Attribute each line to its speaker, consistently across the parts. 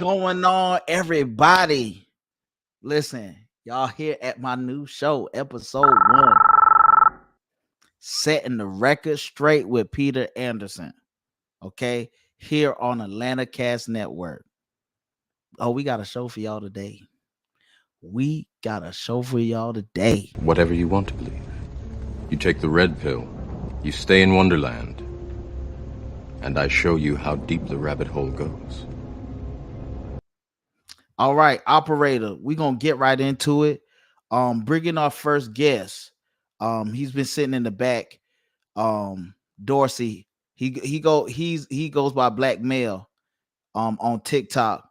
Speaker 1: going on, everybody? Listen, y'all here at my new show, episode 1, setting the record straight with Peter Anderson. Okay, here on Atlanta Cast Network. Oh, we got a show for y'all today.
Speaker 2: Whatever you want to believe. You take the red pill, you stay in Wonderland, and I show you how deep the rabbit hole goes.
Speaker 1: All right, operator, we gonna get right into it. Bringing our first guest. He's been sitting in the back. Dorsey. He goes by Black Male. On TikTok.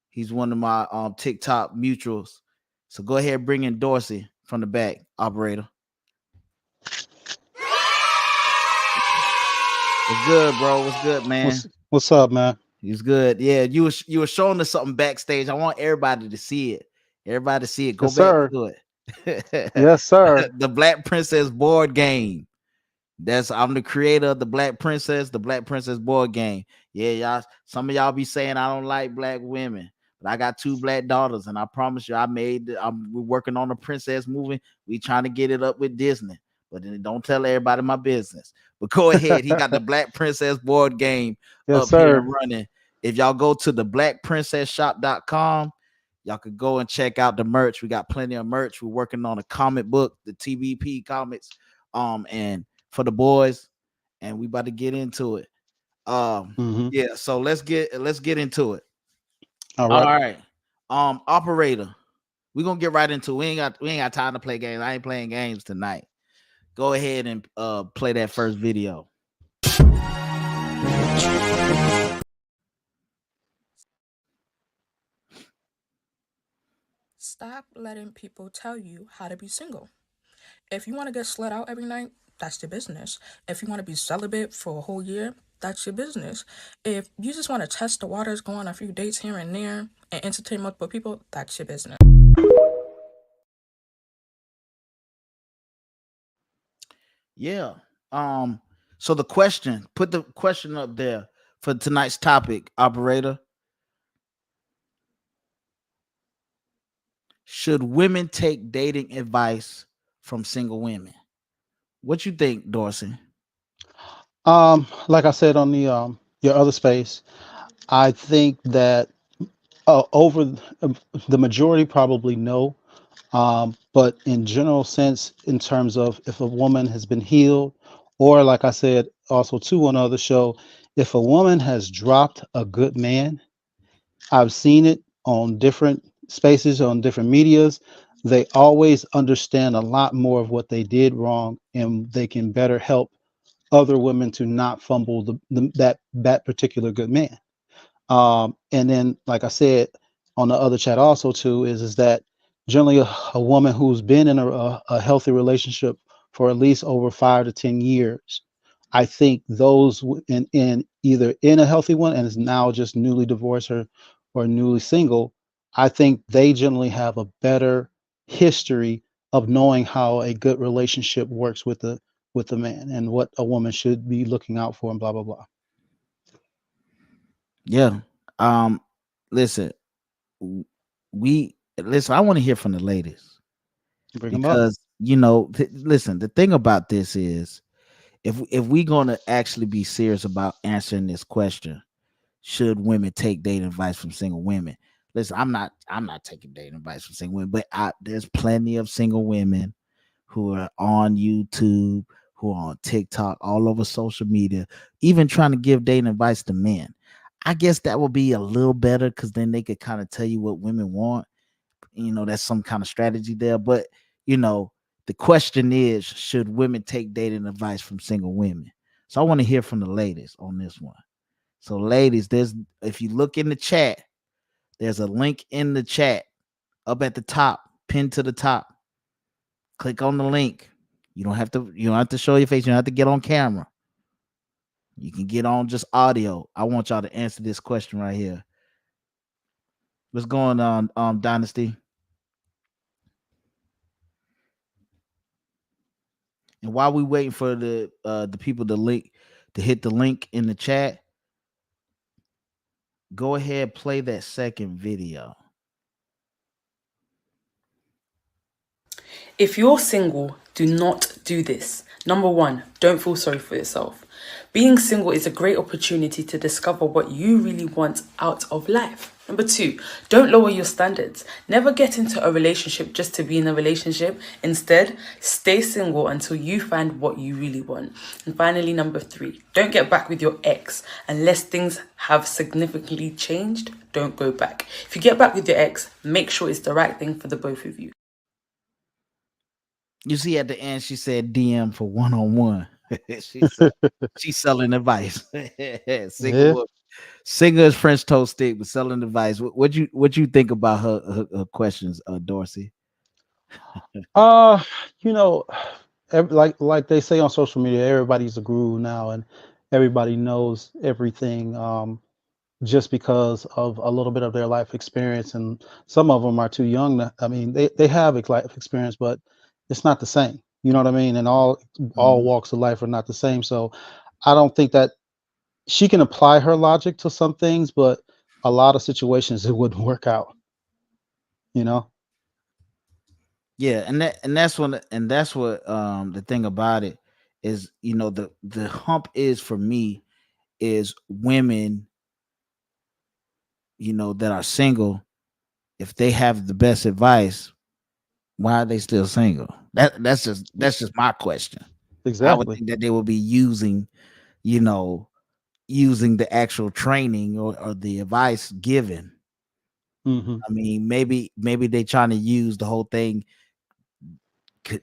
Speaker 1: He's one of my TikTok mutuals. So go ahead, bring in Dorsey from the back, operator. What's good, bro? What's good, man?
Speaker 3: What's up, man?
Speaker 1: He's good. Yeah, you were showing us something backstage. I want everybody to see it. Everybody to see it. Go
Speaker 3: Yes,
Speaker 1: back
Speaker 3: sir.
Speaker 1: to it.
Speaker 3: Yes, sir.
Speaker 1: The Black Princess board game. I'm the creator of the Black Princess board game. Yeah, y'all. Some of y'all be saying I don't like black women, but I got 2 black daughters, and I promise you, we're working on a princess movie. We trying to get it up with Disney, but then don't tell everybody my business. But go ahead. He got the Black Princess board game
Speaker 3: Yes,
Speaker 1: up here
Speaker 3: sir.
Speaker 1: and running. If y'all go to the blackprincessshop.com, y'all could go and check out the merch. We got plenty of merch. We're working on a comic book, the TBP comics, and for the boys, and we about to get into it. Yeah, so let's get into it.
Speaker 3: All
Speaker 1: All
Speaker 3: right.
Speaker 1: right. Operator, we're gonna get right into it. We ain't got time to play games. I ain't playing games tonight. Go ahead and play that first video.
Speaker 4: Stop letting people tell you how to be single. If you want to get slut out every night, that's your business. If you want to be celibate for a whole year, that's your business. If you just want to test the waters, go on a few dates here and there, and entertain multiple people, that's your business.
Speaker 1: Yeah. So the question, put the question up there for tonight's topic, operator. Should women take dating advice from single women? What you think, Dorsey?
Speaker 3: Like I said on the your other space, I think that the majority probably no. But in general sense, in terms of if a woman has been healed, or like I said also too on another show, if a woman has dropped a good man, I've seen it on different spaces, on different medias. They always understand a lot more of what they did wrong, and they can better help other women to not fumble that particular good man. And then, like I said on the other chat also too, is that generally a woman who's been in a healthy relationship for at least over 5 to 10 years, I think those in either in a healthy one and is now just newly divorced or newly single, I think they generally have a better history of knowing how a good relationship works with the man and what a woman should be looking out for and blah blah blah.
Speaker 1: Yeah. Listen, listen. I want to hear from the ladies
Speaker 3: Bring them up.
Speaker 1: because listen. The thing about this is, if we gonna actually be serious about answering this question, should women take dating advice from single women? Listen, I'm not taking dating advice from single women, but there's plenty of single women who are on YouTube, who are on TikTok, all over social media, even trying to give dating advice to men. I guess that would be a little better because then they could kind of tell you what women want. That's some kind of strategy there. But the question is, should women take dating advice from single women? So I want to hear from the ladies on this one. So, ladies, if you look in the chat, there's a link in the chat up at the top, pinned to the top. Click on the link. You don't have to show your face. You don't have to get on camera. You can get on just audio. I want y'all to answer this question right here. What's going on, Dynasty? And while we waiting for the people to hit the link in the chat, Go ahead, play that second video.
Speaker 5: If you're single, do not do this. Number one, don't feel sorry for yourself. Being single is a great opportunity to discover what you really want out of life. Number two, don't lower your standards. Never get into a relationship just to be in a relationship. Instead, stay single until you find what you really want. And finally, number three, don't get back with your ex unless things have significantly changed. Don't go back. If you get back with your ex, make sure it's the right thing for the both of you.
Speaker 1: You see, at the end, she said DM for one-on-one. She's selling advice. Single
Speaker 3: Yeah.
Speaker 1: woman. Singer is French toast stick, but selling advice. What you think about her questions, Dorsey?
Speaker 3: Uh, you know, like they say on social media, everybody's a guru now, and everybody knows everything. Just because of a little bit of their life experience, and some of them are too young. I mean, they have life experience, but it's not the same. You know what I mean? And all
Speaker 1: Mhm.
Speaker 3: walks of life are not the same. So I don't think that she can apply her logic to some things, but a lot of situations it wouldn't work out. You know?
Speaker 1: Yeah, and that's what the thing about it is, the hump is for me is women, that are single, if they have the best advice, why are they still single? That's just my question. I would
Speaker 3: Exactly.
Speaker 1: think that they will be you know, using the actual training or the advice given.
Speaker 3: Hmm.
Speaker 1: I mean, maybe they trying to use the whole thing.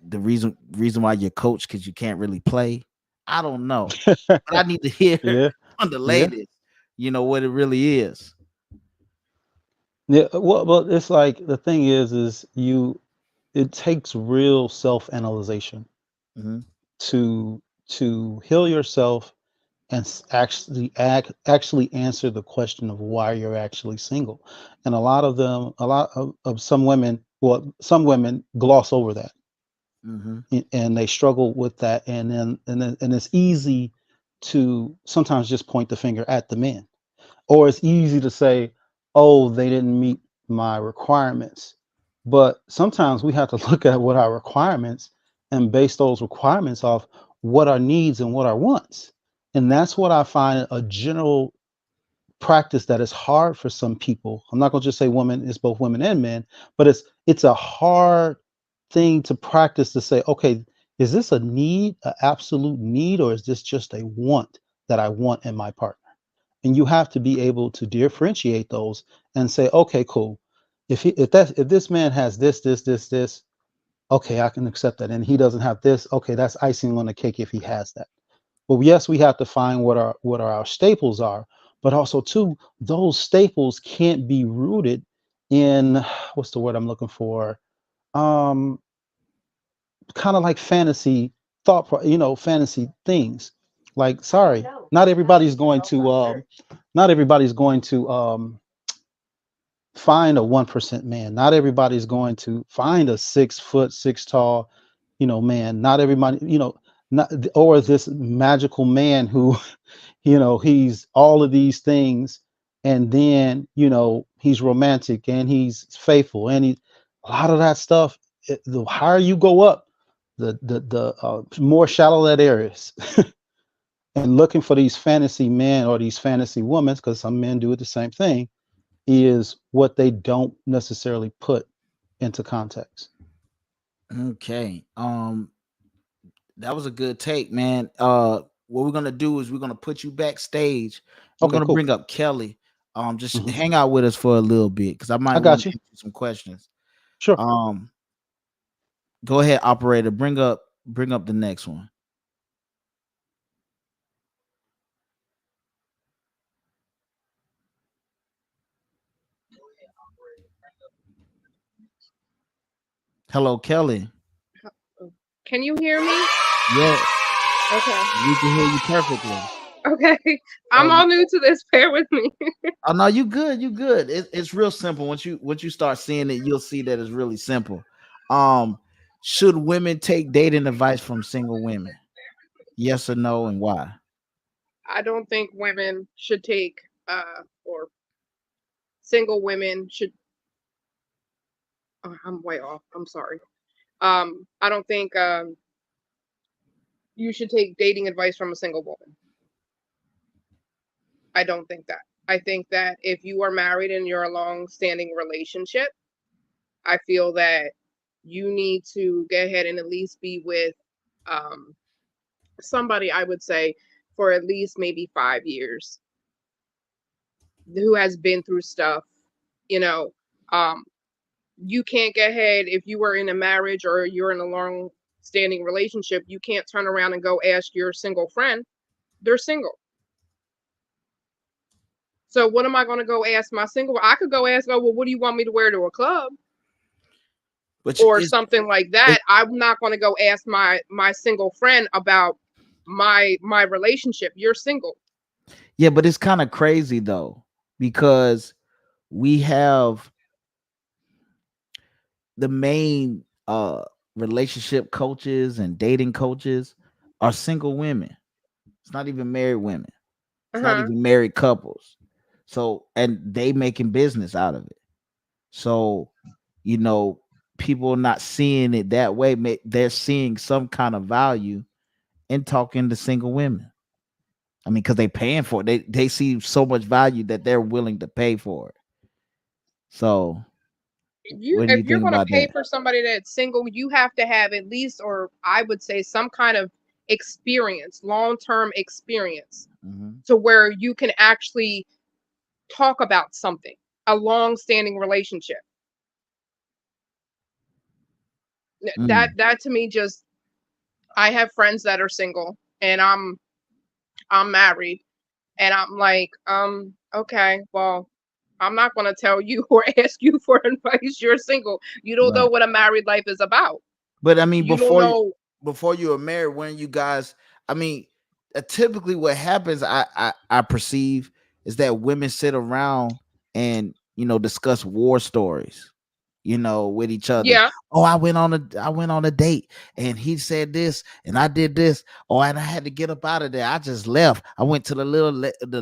Speaker 1: The reason why you're coach because you can't really play. I don't know, but I need to hear
Speaker 3: Yeah.
Speaker 1: from the
Speaker 3: Yeah.
Speaker 1: latest. What it really is.
Speaker 3: Yeah. Well, it's like the thing is it takes real self-analyzation
Speaker 1: Hmm.
Speaker 3: to heal yourself and actually answer the question of why you're actually single. And a lot of some women, well, some women gloss over that,
Speaker 1: Hmm.
Speaker 3: and they struggle with that, and it's easy to sometimes just point the finger at the men, or it's easy to say, oh, they didn't meet my requirements. But sometimes we have to look at what our requirements and base those requirements off what our needs and what our wants. And that's what I find a general practice that is hard for some people. I'm not going to just say women, it's both women and men, but it's a hard thing to practice to say, okay, is this a need, an absolute need, or is this just a want that I want in my partner? And you have to be able to differentiate those and say, okay, cool. If this man has this, okay, I can accept that. And he doesn't have this, okay, that's icing on the cake if he has that. Well, yes, we have to find what our staples are, but also too, those staples can't be rooted in what's the word I'm looking for? Um, kind of like fantasy fantasy things. Like, sorry, not everybody's going to not everybody's going to find a 1% man. Not everybody's going to find a 6 foot, six tall, man. Not everybody, not or this magical man who, he's all of these things, and then he's romantic and he's faithful and he a lot of that stuff. The higher you go up, the more shallow that area is. And looking for these fantasy men or these fantasy women, because some men do it the same thing, is what they don't necessarily put into context.
Speaker 1: Okay. That was a good take, man. What we're gonna do is we're gonna put you backstage. We're
Speaker 3: Okay,
Speaker 1: gonna
Speaker 3: cool.
Speaker 1: bring up Kelly. Just
Speaker 3: Hmm.
Speaker 1: hang out with us for a little bit because I might
Speaker 3: I
Speaker 1: want
Speaker 3: got
Speaker 1: to
Speaker 3: you.
Speaker 1: ask you some questions.
Speaker 3: Sure.
Speaker 1: Um, Go ahead, operator. Bring up the next one. Hello, Kelly.
Speaker 6: Can you hear me?
Speaker 1: Yes,
Speaker 6: Okay.
Speaker 1: we can hear you perfectly.
Speaker 6: Okay. I'm
Speaker 1: Um,
Speaker 6: all new to this. Bear with me.
Speaker 1: oh no, you good. You good. It's real simple. Once you start seeing it, you'll see that it's really simple. Um, should women take dating advice from single women? Yes or no, and why?
Speaker 6: I don't think women should take or single women should. Oh, I'm way off. I'm sorry. I don't think you should take dating advice from a single woman. I don't think that. I think that if you are married and you're a long-standing relationship, I feel that you need to go ahead and at least be with um, somebody, I would say, for at least maybe 5 years, who has been through stuff. You know, um, you can't go ahead if you were in a marriage or you're in a long standing relationship, you can't turn around and go ask your single friend. They're single. So what am I going to go ask my single? I could go ask, oh, well, what do you want me to wear to a club
Speaker 1: Which
Speaker 6: or
Speaker 1: is
Speaker 6: something like
Speaker 1: it,
Speaker 6: that? I'm not going to go ask my single friend about my relationship. You're single.
Speaker 1: yeah, but it's kind of crazy though, because we have the main relationship coaches and dating coaches are single women. It's not even married women. It's not
Speaker 6: Uh-huh.
Speaker 1: even married couples. So, and they making business out of it. So, you know, people are not seeing it that way. They're seeing some kind of value in talking to single women. I mean, because they paying for it. They see so much value that they're willing to pay for it. So, what do
Speaker 6: If
Speaker 1: you
Speaker 6: you're
Speaker 1: think
Speaker 6: going to
Speaker 1: about
Speaker 6: pay
Speaker 1: that?
Speaker 6: for somebody that's single, you have to have at least, or I would say some kind of experience, long-term experience,
Speaker 1: Mhm.
Speaker 6: to where you can actually talk about something, a long-standing relationship. That
Speaker 1: Mm.
Speaker 6: that to me just, I have friends that are single and I'm married, and I'm like, okay, well, I'm not going to tell you or ask you for advice. You're single. You don't know
Speaker 1: Right.
Speaker 6: what a married life is about.
Speaker 1: But I mean,
Speaker 6: You don't know.
Speaker 1: before you were married, when you guys, I mean, typically what happens, I perceive, is that women sit around and discuss war stories, with each other.
Speaker 6: Yeah,
Speaker 1: Oh, I went on a date and he said this and I did this. Oh, and I had to get up out of there. I just left. I went to the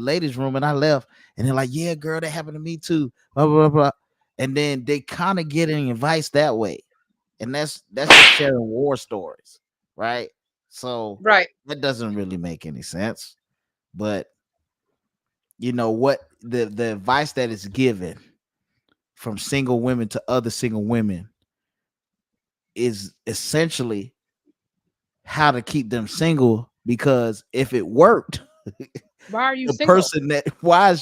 Speaker 1: ladies' room and I left. And they're like, yeah, girl, that happened to me too. Blah blah blah. Blah. And then they kind of getting advice that way, and that's just sharing war stories, right? So
Speaker 6: right.
Speaker 1: that doesn't really make any sense. But what the advice that is given from single women to other single women is essentially how to keep them single, because if it worked,
Speaker 6: Why are you
Speaker 1: the
Speaker 6: single?
Speaker 1: person that why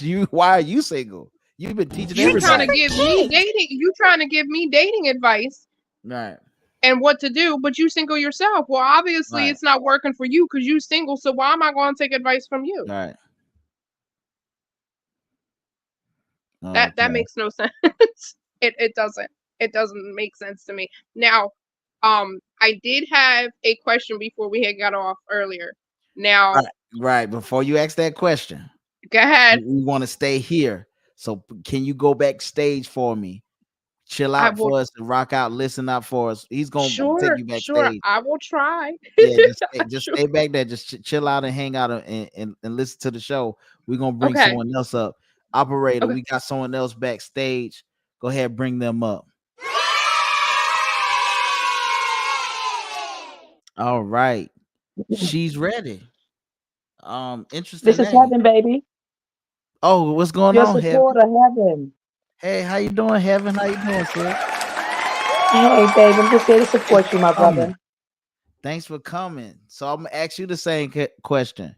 Speaker 1: are you single? You've been teaching
Speaker 6: You trying to
Speaker 1: everybody.
Speaker 6: give me dating? You trying to give me dating advice
Speaker 1: Right,
Speaker 6: and what to do, but you single yourself. Well, obviously
Speaker 1: right,
Speaker 6: it's not working for you because you single. So why am I going to take advice from you?
Speaker 1: right.
Speaker 6: That
Speaker 1: Okay.
Speaker 6: makes no sense. It doesn't. It doesn't make sense to me. Now, I did have a question before we had got off earlier.
Speaker 1: Right,
Speaker 6: Now,
Speaker 1: right. Before you ask that question,
Speaker 6: go ahead.
Speaker 1: we want to stay here. So can you go backstage for me? Chill
Speaker 6: I
Speaker 1: out
Speaker 6: will.
Speaker 1: for us and rock out, listen out for us. He's gonna take
Speaker 6: Sure,
Speaker 1: you
Speaker 6: sure.
Speaker 1: backstage.
Speaker 6: I will try.
Speaker 1: Yeah, just
Speaker 6: Sure.
Speaker 1: stay back there. Just chill out and hang out and listen to the show. We're gonna bring
Speaker 6: Okay.
Speaker 1: someone else up. Operator,
Speaker 6: Okay.
Speaker 1: we got someone else backstage. Go ahead, bring them up. All right. She's ready. Interesting
Speaker 7: This is
Speaker 1: name.
Speaker 7: heaven, baby.
Speaker 1: Oh, what's going
Speaker 7: Your
Speaker 1: on, Heaven?
Speaker 7: supporter, heaven.
Speaker 1: Hey, how you doing, Heaven? How you doing, sis?
Speaker 7: Hey, babe, I'm just here to
Speaker 1: Thanks
Speaker 7: support
Speaker 1: for
Speaker 7: you, my
Speaker 1: coming.
Speaker 7: brother.
Speaker 1: Thanks for coming. So I'm gonna ask you the same question.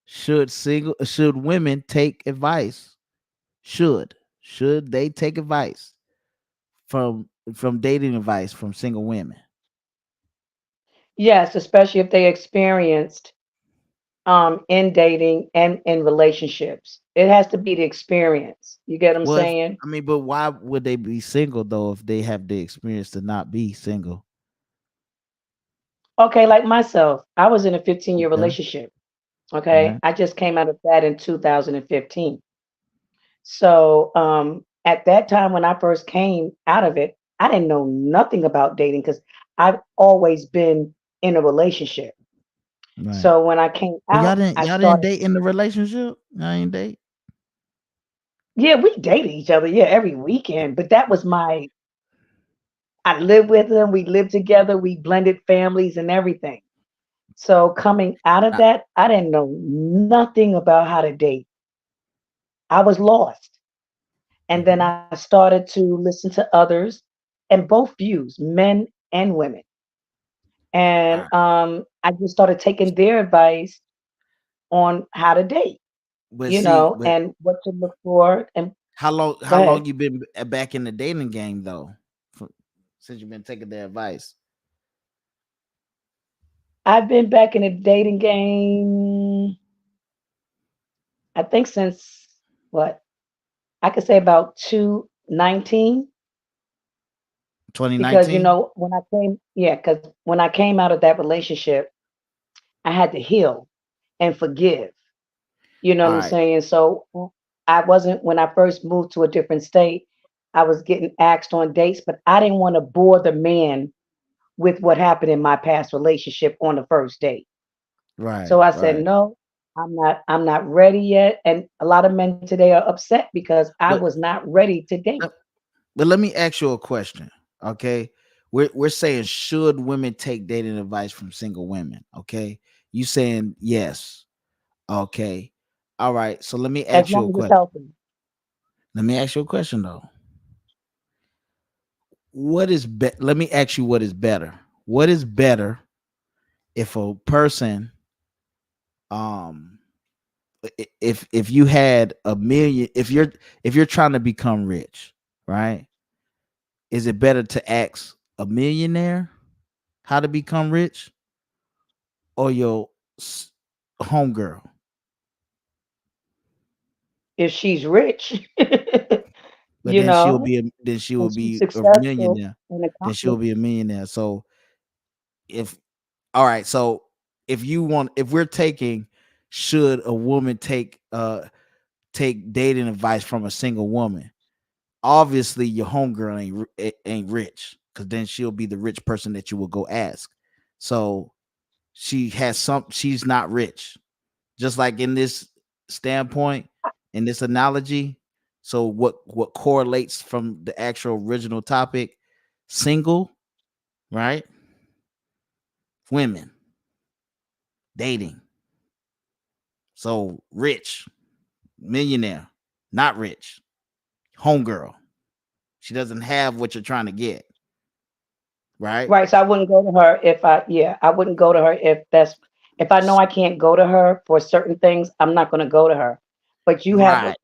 Speaker 1: Should women take advice? Should they take advice from dating advice from single women?
Speaker 7: Yes, especially if they experienced in dating and in relationships. It has to be the experience. You get what I'm
Speaker 1: Well,
Speaker 7: saying?
Speaker 1: but why would they be single though if they have the experience to not be single?
Speaker 7: Okay, like myself, I was in a 15-year
Speaker 1: Okay,
Speaker 7: relationship. Okay,
Speaker 1: right,
Speaker 7: I just came out of that in 2015. So at that time when I first came out of it, I didn't know nothing about dating because I've always been in a relationship.
Speaker 1: right.
Speaker 7: So when I came
Speaker 1: Well,
Speaker 7: out, I
Speaker 1: y'all didn't
Speaker 7: started.
Speaker 1: date in the relationship. Y'all ain't date.
Speaker 7: Yeah, we dated each other, yeah, every weekend, but that was my I lived with him, we lived together, we blended families and everything. So coming out of
Speaker 1: I,
Speaker 7: that, I didn't know nothing about how to date. I was lost. And then
Speaker 1: mhm.
Speaker 7: I started to listen to others and both views, men and women.
Speaker 1: All
Speaker 7: And
Speaker 1: right.
Speaker 7: I just started taking their advice on how to date,
Speaker 1: But see, but
Speaker 7: and what to look for. And go
Speaker 1: how
Speaker 7: ahead.
Speaker 1: long you been back in the dating game though? For, since you've been taking their advice.
Speaker 7: I've been back in the dating game, I think since what? I could say about 219 because
Speaker 1: 2019?
Speaker 7: when I came, yeah, because when I came out of that relationship, I had to heal and forgive. You know
Speaker 1: All
Speaker 7: what I'm
Speaker 1: right.
Speaker 7: saying? So I wasn't when I first moved to a different state, I was getting asked on dates, but I didn't want to bore the man with what happened in my past relationship on the first date.
Speaker 1: Right.
Speaker 7: So I said,
Speaker 1: Right.
Speaker 7: no, I'm not ready yet. And a lot of men today are upset because I
Speaker 1: But
Speaker 7: was not ready to date.
Speaker 1: uh, but let me ask you a question. Okay. We're saying should women take dating advice from single women? Okay. You saying yes. Okay. All right. So let me
Speaker 7: As
Speaker 1: ask you a
Speaker 7: long as it's
Speaker 1: question.
Speaker 7: healthy.
Speaker 1: Let me ask you a question though. Let me ask you what is better. What is better if a person um if you had a million if you're trying to become rich, right? Is it better to ask a millionaire how to become rich or your homegirl?
Speaker 7: If she's rich,
Speaker 1: But
Speaker 7: you know,
Speaker 1: then she will
Speaker 7: and she's
Speaker 1: be a
Speaker 7: successful
Speaker 1: millionaire.
Speaker 7: and
Speaker 1: Then she'll
Speaker 7: accomplished.
Speaker 1: be a millionaire. So if all right, so if we're taking should a woman take dating advice from a single woman, obviously your homegirl ain't rich because then she'll be the rich person that you will go ask. So she's not rich. Just like in this standpoint, in this analogy. So what correlates from the actual original topic? Single, right? Women, dating. So rich, millionaire, not rich, homegirl. She doesn't have what you're trying to get, right?
Speaker 7: Right. So I wouldn't go to her if I wouldn't go to her if I know I can't go to her for certain things, I'm not going to go to her. But you have
Speaker 1: Right.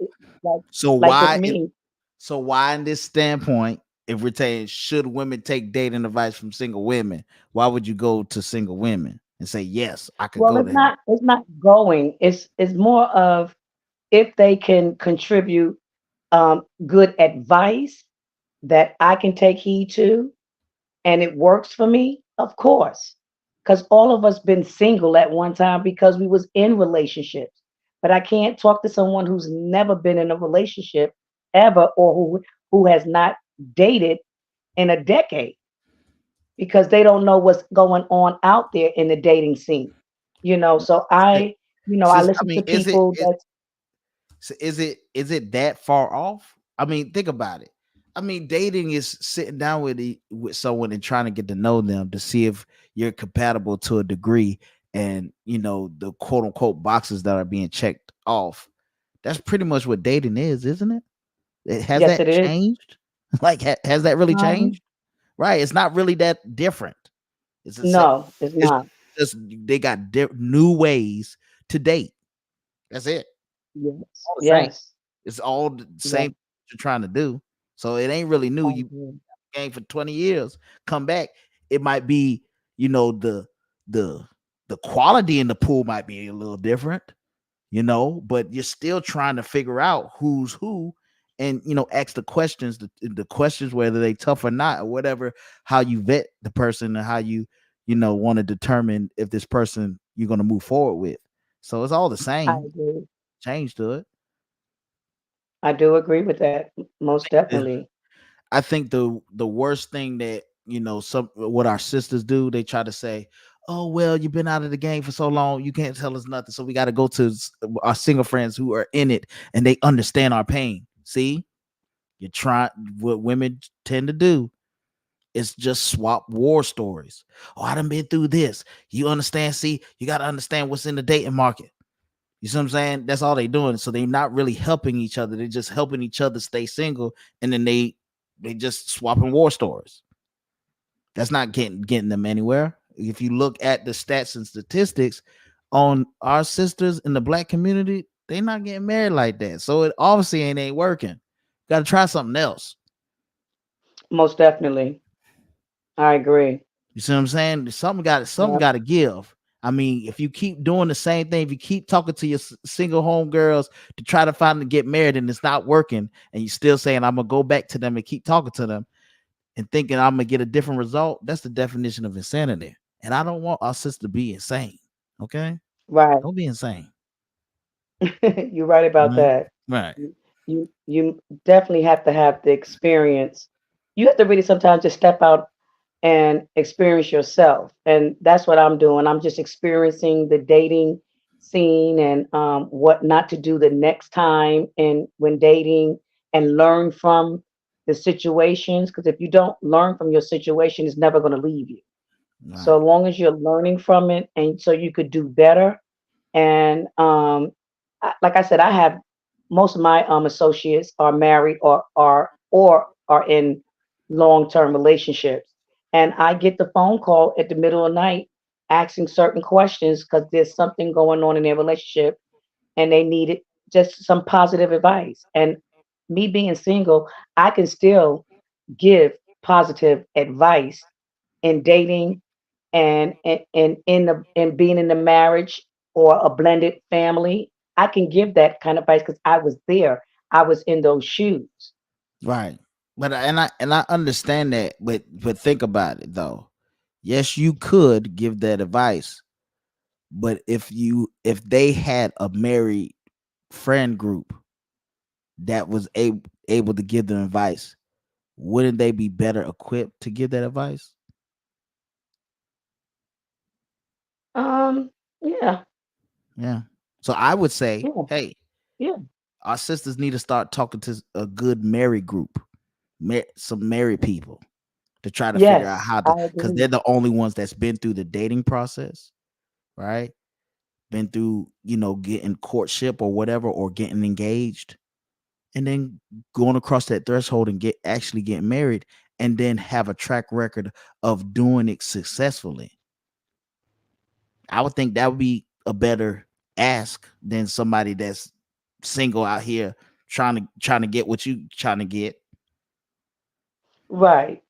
Speaker 7: like
Speaker 1: So
Speaker 7: like with
Speaker 1: why in
Speaker 7: me,
Speaker 1: so why in this standpoint, if we're saying should women take dating advice from single women, why would you go to single women and say yes, I could
Speaker 7: well,
Speaker 1: go to him?
Speaker 7: it's not going. It's more of if they can contribute good advice that I can take heed to and it works for me, of course. Because all of us been single at one time because we was in relationships. But I can't talk to someone who's never been in a relationship ever or who has not dated in a decade because they don't know what's going on out there in the dating scene. So I
Speaker 1: I
Speaker 7: listen to
Speaker 1: mean,
Speaker 7: people that's
Speaker 1: is it that far off? I mean, think about it. I mean, dating is sitting down with someone and trying to get to know them to see if you're compatible to a degree, and the quote unquote boxes that are being checked off. That's pretty much what dating is, isn't it? Has
Speaker 7: yes,
Speaker 1: that
Speaker 7: it is.
Speaker 1: changed? Like, has that really
Speaker 7: Um,
Speaker 1: changed? Right? It's not really that different. It's the same.
Speaker 7: no, it's
Speaker 1: It's
Speaker 7: not.
Speaker 1: just they got new ways to date. That's it.
Speaker 7: Yes,
Speaker 1: All the same.
Speaker 7: yes,
Speaker 1: It's all the
Speaker 7: yes.
Speaker 1: same you're trying to do. So it ain't really new.
Speaker 7: I
Speaker 1: You
Speaker 7: agree.
Speaker 1: game for 20 years, come back. It might be, the the the quality in the pool might be a little different, but you're still trying to figure out who's who and ask the questions whether they tough or not or whatever, how you vet the person and how you want to determine if this person you're going to move forward with. So it's all the
Speaker 7: I
Speaker 1: same,
Speaker 7: agree.
Speaker 1: change to it.
Speaker 7: I do agree with that, most definitely.
Speaker 1: I think the worst thing that some what our sisters do, they try to say, "Oh well, you've been out of the game for so long, you can't tell us nothing. So we got to go to our single friends who are in it and they understand our pain." See, you're trying. What women tend to do is just swap war stories. Oh, I done been through this. You understand? See, you got to understand what's in the dating market. You see what I'm saying? That's all they doing. So they're not really helping each other. They're just helping each other stay single, and then they just swapping war stories. That's not getting them anywhere. If you look at the stats and statistics on our sisters in the black community, they not getting married like that. So it obviously ain't working. Got to try something else.
Speaker 7: Most definitely. I agree.
Speaker 1: You see what I'm saying? Something
Speaker 7: Yep.
Speaker 1: got to give. I mean, if you keep doing the same thing, if you keep talking to your single home girls to try to find them to get married and it's not working, and you still saying I'm gonna go back to them and keep talking to them and thinking I'm gonna get a different result, that's the definition of insanity. And I don't want our sister to be insane. Okay,
Speaker 7: Right.
Speaker 1: don't be insane.
Speaker 7: You're right about
Speaker 1: Right,
Speaker 7: that.
Speaker 1: right,
Speaker 7: You definitely have to have the experience. You have to really sometimes just step out and experience yourself. And that's what I'm doing. I'm just experiencing the dating scene and what not to do the next time and when dating and learn from the situations. Because if you don't learn from your situation, it's never going to leave you. So
Speaker 1: right,
Speaker 7: long as you're learning from it and so you could do better. And like I said, I have most of my associates are married or are in long-term relationships, and I get the phone call at the middle of the night asking certain questions because there's something going on in their relationship and they needed just some positive advice. And me being single, I can still give positive advice in dating and in being in the marriage or a blended family. I can give that kind of advice because I was there. I was in those shoes.
Speaker 1: right. But and I understand that, but think about it though. Yes, you could give that advice, but if they had a married friend group that was able to give them advice, wouldn't they be better equipped to give that advice?
Speaker 7: Um, yeah,
Speaker 1: Yeah. So I would say,
Speaker 7: yeah,
Speaker 1: hey,
Speaker 7: yeah.
Speaker 1: our sisters need to start talking to a good married group, some married people to try to figure out
Speaker 7: Yes,
Speaker 1: how to,
Speaker 7: I
Speaker 1: because
Speaker 7: agree.
Speaker 1: they're the only ones that's been through the dating process, right? Been through, getting courtship or whatever, or getting engaged, and then going across that threshold and getting married, and then have a track record of doing it successfully. I would think that would be a better ask than somebody that's single out here trying to get what you trying to get.
Speaker 7: Right.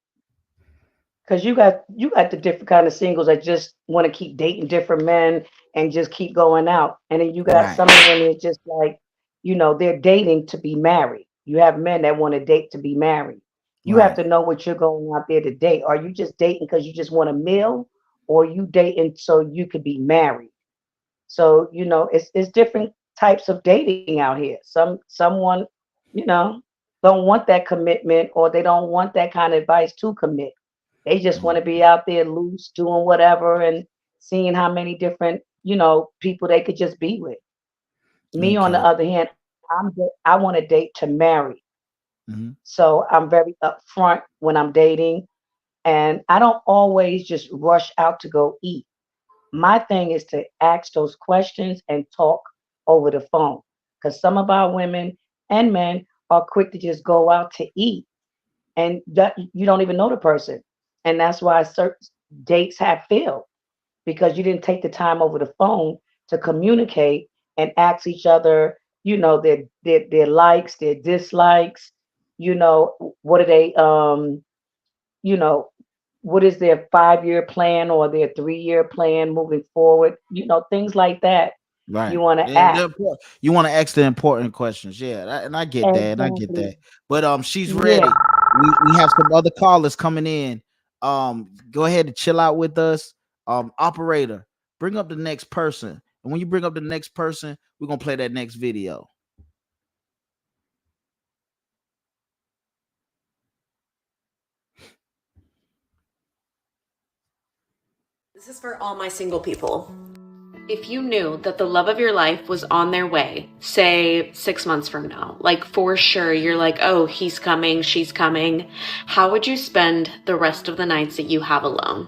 Speaker 7: Because you got the different kind of singles that just want to keep dating different men and just keep going out. And then you got
Speaker 1: Right,
Speaker 7: some of them that's just like, they're dating to be married. You have men that want to date to be married. You have
Speaker 1: right.
Speaker 7: to know what you're going out there to date. Are you just dating because you just want a meal, or you dating so you could be married? So, it's different types of dating out here. Someone, you know, don't want that commitment or they don't want that kind of advice to commit. They just want
Speaker 1: Mm,
Speaker 7: to be out there loose, doing whatever and seeing how many different, people they could just be with. Me, on the
Speaker 1: okay.
Speaker 7: other hand, I want to date to marry.
Speaker 1: Hmm.
Speaker 7: So I'm very upfront when I'm dating, and I don't always just rush out to go eat. My thing is to ask those questions and talk over the phone. Because some of our women and men are quick to just go out to eat and that you don't even know the person. And that's why certain dates have failed because you didn't take the time over the phone to communicate and ask each other, their likes, their dislikes, what are they you know, what is their 5-year plan or their 3-year plan moving forward? Things like that
Speaker 1: Right.
Speaker 7: you want to
Speaker 1: Yeah,
Speaker 7: ask.
Speaker 1: you want to ask the important questions. Yeah, and I get that, and I get
Speaker 7: Exactly.
Speaker 1: that. But she's
Speaker 7: Yeah.
Speaker 1: ready. We have some other callers coming in. Go ahead and chill out with us. Operator, bring up the next person. And when you bring up the next person, we're gonna play that next video.
Speaker 8: This is for all my single people. If you knew that the love of your life was on their way, say 6 months from now, like for sure, you're like, oh, he's coming, she's coming, how would you spend the rest of the nights that you have alone?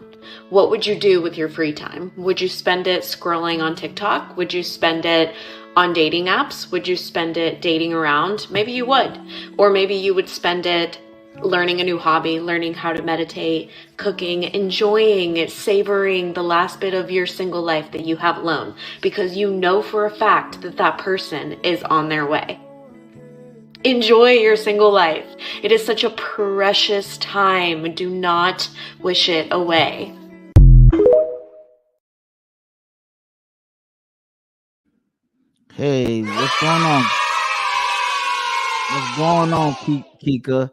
Speaker 8: What would you do with your free time? Would you spend it scrolling on TikTok? Would you spend it on dating apps? Would you spend it dating around? Maybe you would. Or maybe you would spend it learning a new hobby, learning how to meditate, cooking, enjoying it, savoring the last bit of your single life that you have alone, because you know for a fact that that person is on their way. Enjoy your single life. It is such a precious time. Do not wish it away.
Speaker 1: Hey, what's going on? What's going on, Kika?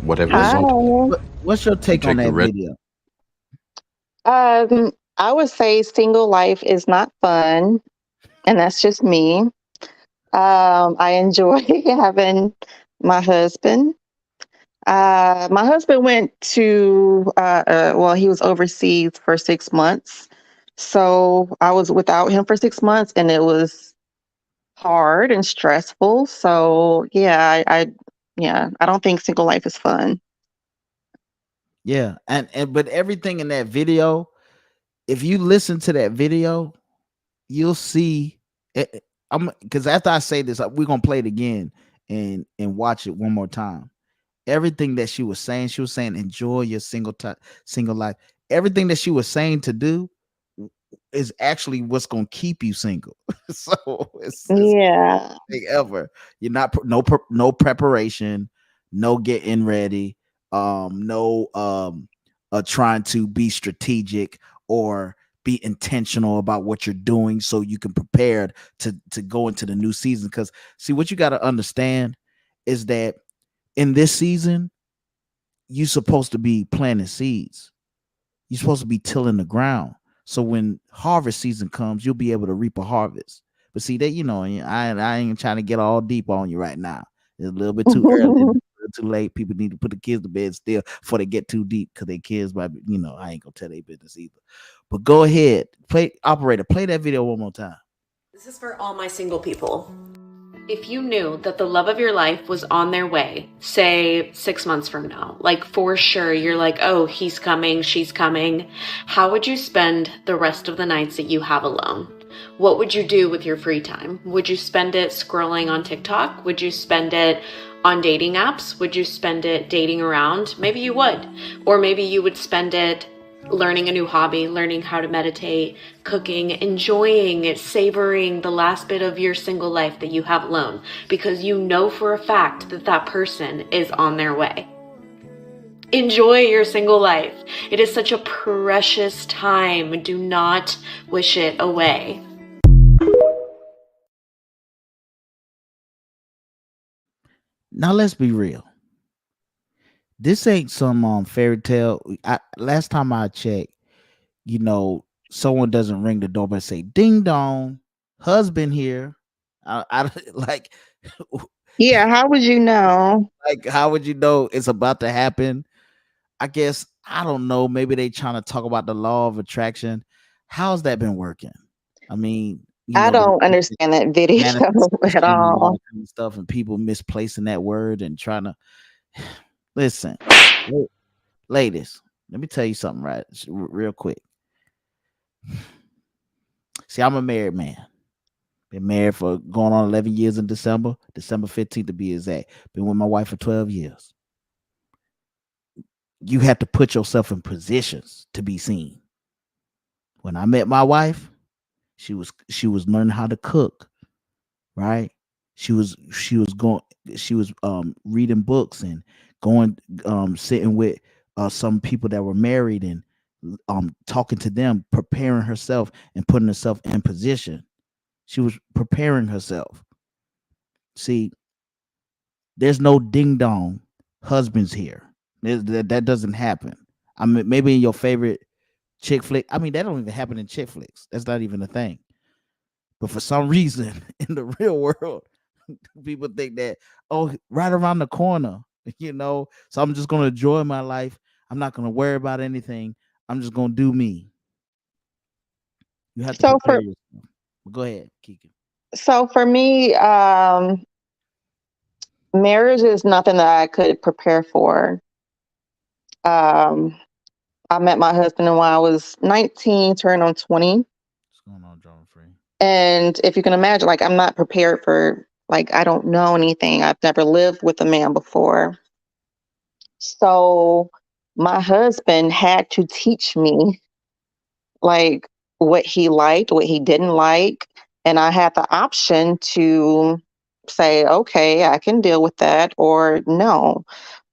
Speaker 2: Whatever you
Speaker 1: What's
Speaker 2: want to believe.
Speaker 1: what's your take on
Speaker 2: take the
Speaker 1: that
Speaker 2: red-
Speaker 1: video?
Speaker 9: I would say single life is not fun, and that's just me. I enjoy having my husband. My husband went to, well, he was overseas for 6 months. So I was without him for 6 months, and it was hard and stressful. So yeah, I don't think single life is fun.
Speaker 1: Yeah, and but everything in that video, if you listen to that video, you'll see. I'm because after I say this, we're gonna play it again and watch it one more time. Everything that she was saying enjoy your single life. Everything that she was saying to do is actually what's gonna keep you single. So it's
Speaker 9: Yeah.
Speaker 1: thing ever. You're not no preparation, no getting ready, no trying to be strategic or be intentional about what you're doing so you can prepare to go into the new season. Because see, what you got to understand is that in this season, you're supposed to be planting seeds. You're supposed to be tilling the ground. So when harvest season comes, you'll be able to reap a harvest. But see that I ain't trying to get all deep on you right now. It's a little bit too early, a little too late. People need to put the kids to bed still before they get too deep because their kids might be, I ain't gonna tell their business either. But go ahead, play that video one more time.
Speaker 8: This is for all my single people. If you knew that the love of your life was on their way, say 6 months from now, like for sure, you're like, oh, he's coming, she's coming, how would you spend the rest of the nights that you have alone? What would you do with your free time? Would you spend it scrolling on TikTok? Would you spend it on dating apps? Would you spend it dating around? Maybe you would. Or maybe you would spend it learning a new hobby, learning how to meditate, cooking, enjoying it, savoring the last bit of your single life that you have alone, because you know for a fact that that person is on their way. Enjoy your single life. It is such a precious time. Do not wish it away.
Speaker 1: Now let's be real. This ain't some fairy tale. Last time I checked, someone doesn't ring the doorbell and say ding dong, husband here. I like
Speaker 9: Yeah, how would you know?
Speaker 1: like how would you know it's about to happen? I guess I don't know. Maybe they trying to talk about the law of attraction. How's that been working? I mean,
Speaker 9: I
Speaker 1: the
Speaker 9: don't understand that video at
Speaker 1: manifestation and all
Speaker 9: all.
Speaker 1: that kind of stuff, and people misplacing that word and trying to listen, ladies. Let me tell you something, right? Real quick. See, I'm a married man. Been married for going on 11 years in December 15th to be exact. Been with my wife for 12 years. You have to put yourself in positions to be seen. When I met my wife, she was learning how to cook, right? She was reading books and going sitting with some people that were married and talking to them, preparing herself and putting herself in position. She was preparing herself. See, there's no ding dong husbands here. That doesn't happen. I mean, maybe in your favorite chick flick. I mean, that don't even happen in chick flicks. That's not even a thing. But for some reason, in the real world, people think that, oh, right around the corner, So I'm just gonna enjoy my life. I'm not gonna worry about anything. I'm just gonna do me. You have to
Speaker 9: So
Speaker 1: prepare
Speaker 9: for
Speaker 1: yourself. Go ahead, Kiki.
Speaker 9: so for me, marriage is nothing that I could prepare for. Um, I met my husband when I was 19, turned on 20.
Speaker 1: What's going on, drama free?
Speaker 9: And if you can imagine, like, I'm not prepared for, like, I don't know anything. I've never lived with a man before. So my husband had to teach me, like, what he liked, what he didn't like. And I had the option to say, okay, I can deal with that, or no.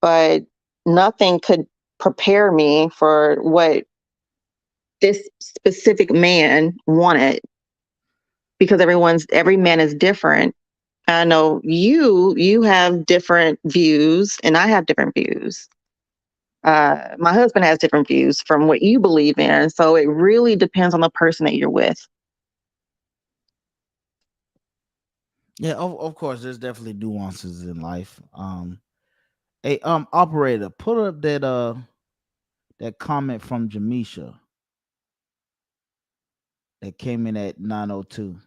Speaker 9: But nothing could prepare me for what this specific man wanted, because every man is different. I know you have different views and I have different views. My husband has different views from what you believe in, so it really depends on the person that you're with.
Speaker 1: Yeah, of course, there's definitely nuances in life. Hey, operator, put up that comment from Jamisha that came in at 9:02.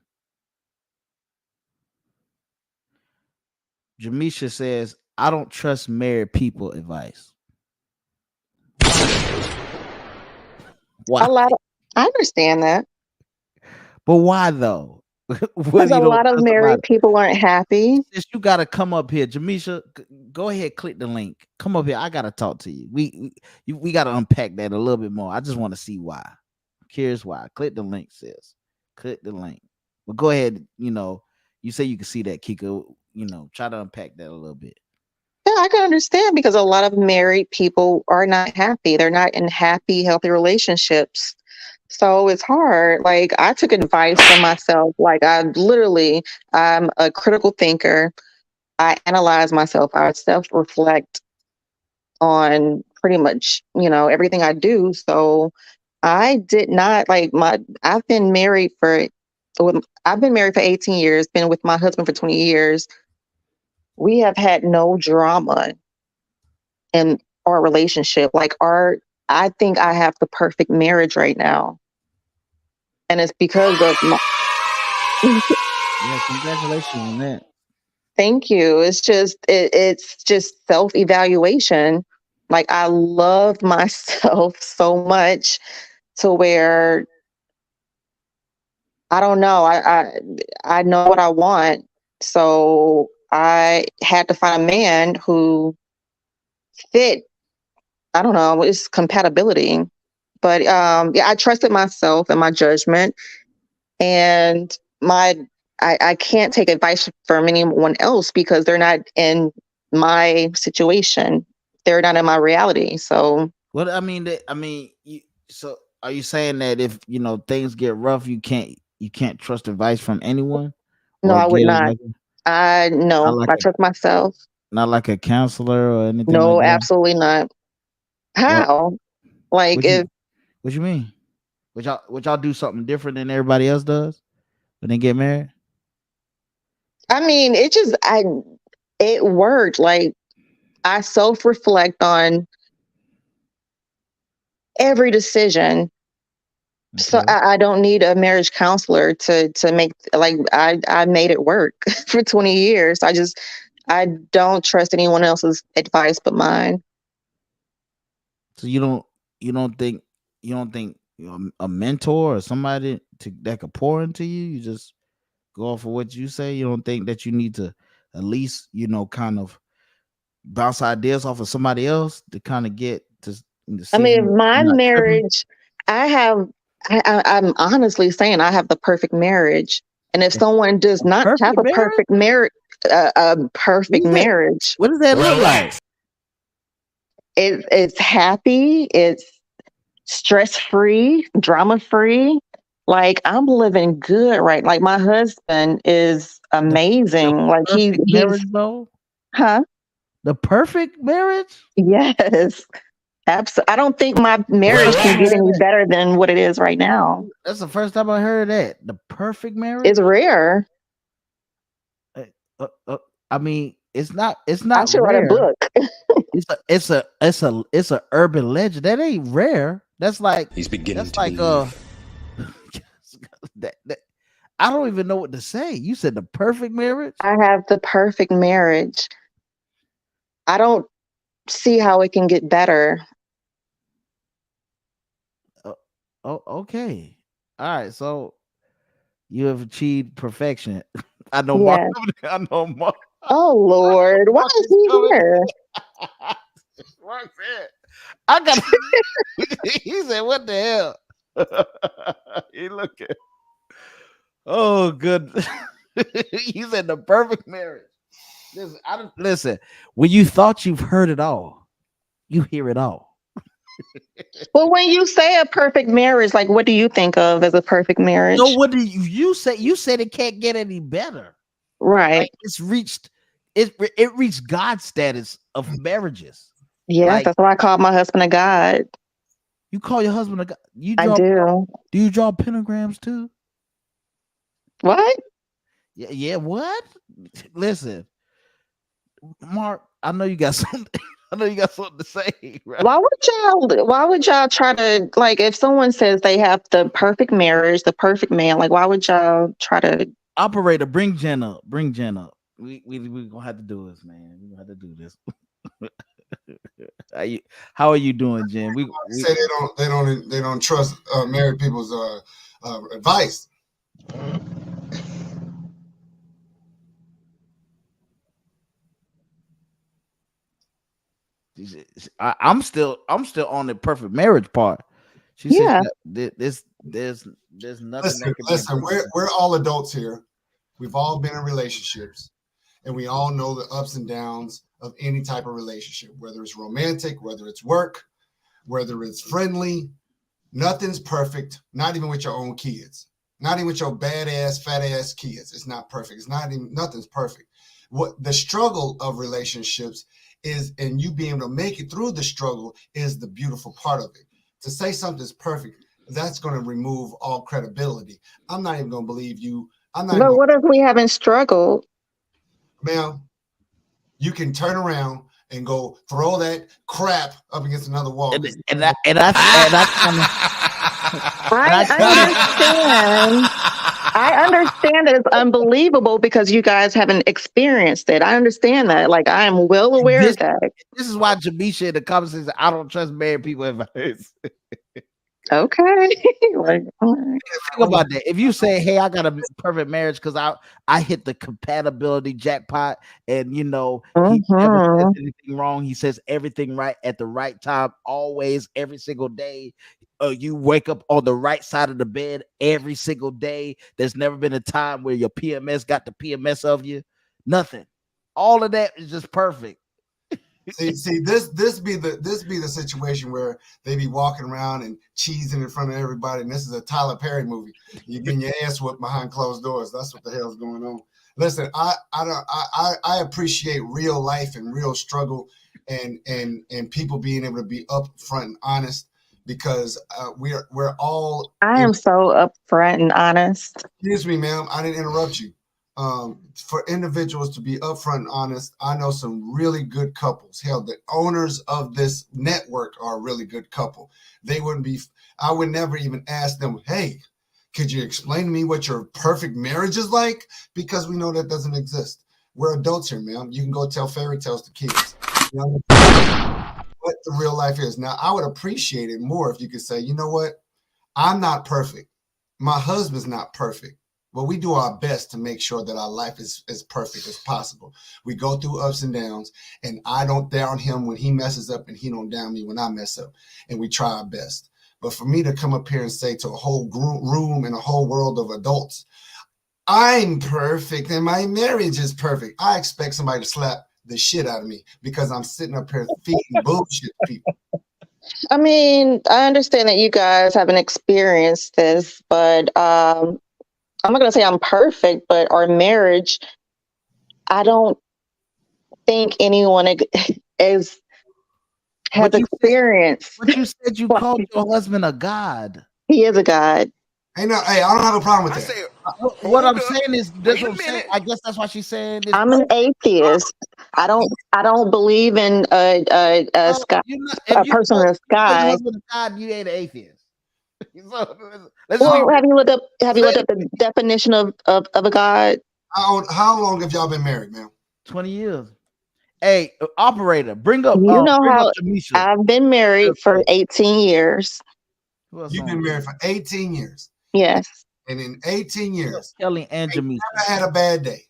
Speaker 1: Jamisha says, "I don't trust married people advice." Why?
Speaker 9: A lot of, I understand that,
Speaker 1: But why though? What
Speaker 9: because a
Speaker 1: you don't
Speaker 9: lot of
Speaker 1: trust about
Speaker 9: married
Speaker 1: it?
Speaker 9: people aren't happy.
Speaker 1: Since you gotta come up here, Jamisha, go ahead, click the link. Come up here. I gotta talk to you. We gotta unpack that a little bit more. I just want to see why. I'm curious why. Click the link, sis. Click the link. But go ahead. You say you can see that, Kiko. Try to unpack that a little bit.
Speaker 9: Yeah, I can understand, because a lot of married people are not happy. They're not in happy, healthy relationships. So it's hard. Like, I took advice from myself. Like, I'm a critical thinker. I analyze myself. I self reflect on pretty much, everything I do. So I did not like I've been married for, I've been married for 18 years, been with my husband for 20 years. We have had no drama in our relationship. I think I have the perfect marriage right now. And it's because of my,
Speaker 1: Yeah, congratulations on that.
Speaker 9: thank you. It's just self-evaluation. Like, I love myself so much to where I don't know. I know what I want. So I had to find a man who fit. I don't know, it's compatibility. But yeah, I trusted myself and my judgment, and I can't take advice from anyone else because they're not in my situation. They're not in my reality. So
Speaker 1: Well, so are you saying that if things get rough, you can't trust advice from anyone
Speaker 9: no,
Speaker 1: or
Speaker 9: I would
Speaker 1: get
Speaker 9: not.
Speaker 1: like not
Speaker 9: No,
Speaker 1: like
Speaker 9: I
Speaker 1: a
Speaker 9: trust myself.
Speaker 1: not like a counselor or anything like
Speaker 9: No,
Speaker 1: that?
Speaker 9: absolutely not.
Speaker 1: What
Speaker 9: How? Like,
Speaker 1: what you
Speaker 9: if
Speaker 1: what you mean? Would y'all do something different than everybody else does when they get married?
Speaker 9: I mean, it worked. Like, I self reflect on every decision. So
Speaker 1: Okay.
Speaker 9: I don't need a marriage counselor to make, like, I made it work for 20 years. I don't trust anyone else's advice but mine.
Speaker 1: So you don't think a mentor or somebody that could pour into you. You just go off of what you say. You don't think that you need to at least kind of bounce ideas off of somebody else to kind of get to
Speaker 9: I
Speaker 1: see if
Speaker 9: mean, my
Speaker 1: you're not tripping.
Speaker 9: marriage, I have, I'm honestly saying I have the perfect marriage. And if
Speaker 1: A,
Speaker 9: someone does
Speaker 1: a
Speaker 9: not have
Speaker 1: perfect
Speaker 9: a
Speaker 1: marriage?
Speaker 9: perfect marriage, a
Speaker 1: What
Speaker 9: perfect
Speaker 1: is that?
Speaker 9: marriage,
Speaker 1: What does that look like?
Speaker 9: it's happy, it's stress free, drama free. Like, I'm living good, right? Like, my husband is
Speaker 1: The the
Speaker 9: amazing. Like,
Speaker 1: perfect
Speaker 9: he's,
Speaker 1: marriage, though.
Speaker 9: huh?
Speaker 1: The perfect marriage.
Speaker 9: Yes. Absolutely. I don't think my
Speaker 1: First
Speaker 9: marriage
Speaker 1: time
Speaker 9: can
Speaker 1: I
Speaker 9: get
Speaker 1: heard
Speaker 9: any
Speaker 1: that.
Speaker 9: better than what it is right now.
Speaker 1: That's the first time I heard that. The perfect
Speaker 9: It's
Speaker 1: marriage.
Speaker 9: rare.
Speaker 1: Uh, I mean, it's not. It's
Speaker 9: I
Speaker 1: not
Speaker 9: should write a
Speaker 1: rare.
Speaker 9: book.
Speaker 1: It's a urban legend. That ain't rare. That's like
Speaker 2: He's beginning
Speaker 1: that's
Speaker 2: to
Speaker 1: like
Speaker 2: believe.
Speaker 1: that I don't even know what to say. You said the perfect marriage.
Speaker 9: I have the perfect marriage. I don't see how it can get better.
Speaker 1: Oh, okay. All right. So you have achieved perfection. I know Mark.
Speaker 9: Yeah.
Speaker 1: I know Mark.
Speaker 9: Oh Lord, why
Speaker 1: Mark
Speaker 9: is
Speaker 1: is
Speaker 9: he
Speaker 1: coming.
Speaker 9: here?
Speaker 1: Mark said, "I got." He said, "What the hell?" He looked at. Oh, good. He said the perfect marriage. Listen. When you thought you've heard it all, you hear it all.
Speaker 9: Well, when you say a perfect marriage, like what do you think of as a perfect
Speaker 1: No,
Speaker 9: marriage?
Speaker 1: what did you say? You said it can't get any better.
Speaker 9: Right.
Speaker 1: Like it's reached it reached God status of marriages.
Speaker 9: Yes,
Speaker 1: Like
Speaker 9: that's why I called my husband a god.
Speaker 1: you call your husband a God.
Speaker 9: I do.
Speaker 1: Do you draw pentagrams too?
Speaker 9: What?
Speaker 1: Yeah, what? Listen, Mark, I know you got something. I know you got something to say, right?
Speaker 9: Why would y'all try to, like, if someone says they have the perfect marriage, the perfect man, like why would y'all try to?
Speaker 1: Operator, bring Jen up. Bring Jen up. We gonna have to do this, man. We gonna have to do this. How are you doing, Jen?
Speaker 10: They say they don't trust married people's advice.
Speaker 1: I'm still on the perfect marriage part. She said
Speaker 9: Yeah.
Speaker 1: there's nothing that can be
Speaker 10: Listen, we're all adults here. We've all been in relationships, and we all know the ups and downs of any type of relationship, whether it's romantic, whether it's work, whether it's friendly. Nothing's perfect, not even with your own kids, not even with your badass, fat ass kids. It's not perfect. Nothing's perfect. What the struggle of relationships is, and you being able to make it through the struggle is the beautiful part of it. To say something's perfect, that's going to remove all credibility. I'm not even going to believe you.
Speaker 9: But what if we haven't struggled?
Speaker 10: Ma'am, you can turn around and go throw that crap up against another wall.
Speaker 9: I understand. I understand that it's unbelievable because you guys haven't experienced it. I understand that. Like I am well aware of that.
Speaker 1: This is why Jamisha in the comments says I don't trust married people advice.
Speaker 9: Okay. Like, all right.
Speaker 1: Think about that. If you say, "Hey, I got a perfect marriage because I hit the compatibility jackpot," and he never says anything wrong. He says everything right at the right time, always, every single day. You wake up on the right side of the bed every single day. There's never been a time where your PMS got the PMS of you. Nothing. All of that is just perfect.
Speaker 10: See, this be the situation where they be walking around and cheesing in front of everybody, and this is a Tyler Perry movie. You're getting your ass whooped behind closed doors. That's what the hell's going on. Listen, I appreciate real life and real struggle, and people being able to be upfront and honest, because we're all.
Speaker 9: I am so upfront and honest.
Speaker 10: Excuse me, ma'am. I didn't interrupt you. For individuals to be upfront and honest, I know some really good couples. Hell, the owners of this network are a really good couple. I would never even ask them, "Hey, could you explain to me what your perfect marriage is like?" Because we know that doesn't exist. We're adults here, ma'am. You can go tell fairy tales to kids. You know what the real life is. Now, I would appreciate it more if you could say, "You know what? I'm not perfect. My husband's not perfect. But we do our best to make sure that our life is as perfect as possible. We go through ups and downs, and I don't down him when he messes up, and he don't down me when I mess up, and we try our best." But for me to come up here and say to a whole room and a whole world of adults, "I'm perfect and my marriage is perfect," I expect somebody to slap the shit out of me because I'm sitting up here feeding bullshit to people.
Speaker 9: I mean, I understand that you guys haven't experienced this, but I'm not going to say I'm perfect, but our marriage, I don't think anyone has experienced.
Speaker 1: But you said you called your husband a god.
Speaker 9: He is a god.
Speaker 10: Hey, I don't have a problem with that.
Speaker 1: What I'm saying is, that's what I'm saying. I guess that's why she's saying this.
Speaker 9: I'm an atheist. I don't believe in a sky, a person in the
Speaker 1: Your
Speaker 9: sky.
Speaker 1: husband a god, you ain't an atheist. Let's
Speaker 9: Well,
Speaker 1: be
Speaker 9: have you looked up the definition of a god?
Speaker 10: How long have y'all been married, ma'am?
Speaker 1: 20 years. Hey, operator, bring up
Speaker 9: You know how
Speaker 1: Jamisha.
Speaker 9: I've been married for 18 years.
Speaker 1: Who else
Speaker 10: You've
Speaker 1: on
Speaker 10: been
Speaker 1: here?
Speaker 10: married for 18 years.
Speaker 9: Yes.
Speaker 10: And in 18 years,
Speaker 1: Kelly and
Speaker 10: you
Speaker 1: Jamisha.
Speaker 10: never had a bad day.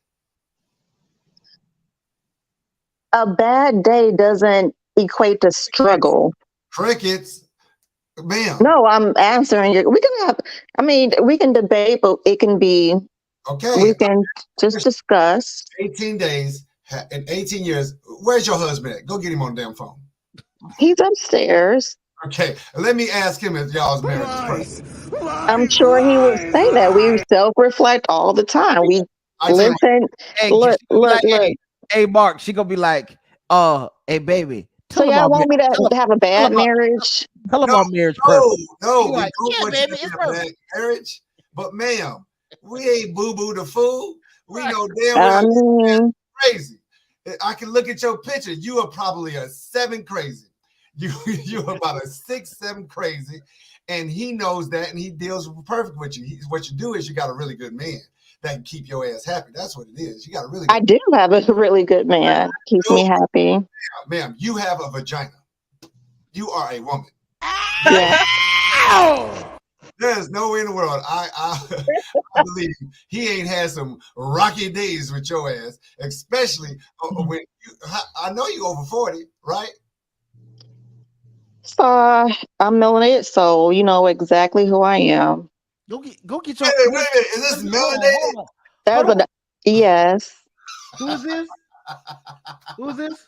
Speaker 9: A bad day doesn't equate to struggle.
Speaker 10: Crickets, ma'am.
Speaker 9: No, I'm answering you. We can have, I mean, we can debate, but it can be,
Speaker 10: Okay.
Speaker 9: we can just discuss.
Speaker 10: 18 days in 18 years. Where's your husband at? Go get him on the damn phone.
Speaker 9: He's upstairs.
Speaker 10: Okay. Let me ask him if y'all's marriage is perfect.
Speaker 9: I'm sure he would say that. We self-reflect all the time. We listen.
Speaker 1: Hey,
Speaker 9: Look.
Speaker 1: Hey, Mark, she gonna be like, hey, baby.
Speaker 9: So y'all want me to have a bad marriage?
Speaker 1: Tell him our marriage perfect.
Speaker 10: No, we
Speaker 1: like,
Speaker 10: don't want
Speaker 1: baby,
Speaker 10: you to
Speaker 1: it's
Speaker 10: be a bad marriage. But ma'am, we ain't boo-boo the fool. We know damn well crazy. I can look at your picture. You are probably a 7 crazy. You are about a 6, 7 crazy, and he knows that, and he deals perfect with you. What you do is you got a really good man that can keep your ass happy. That's what it is. You got a really good
Speaker 9: I do have a really good man. Keeps me happy.
Speaker 10: Ma'am, you have a vagina. You are a woman.
Speaker 9: Yeah.
Speaker 10: There's no way in the world I believe he ain't had some rocky days with your ass, especially when I know you over 40, right?
Speaker 9: So I'm melanated, so you know exactly who I am.
Speaker 1: Go get your.
Speaker 10: Wait a minute. Is this melanated?
Speaker 9: That's yes.
Speaker 1: Who is this? Who is this?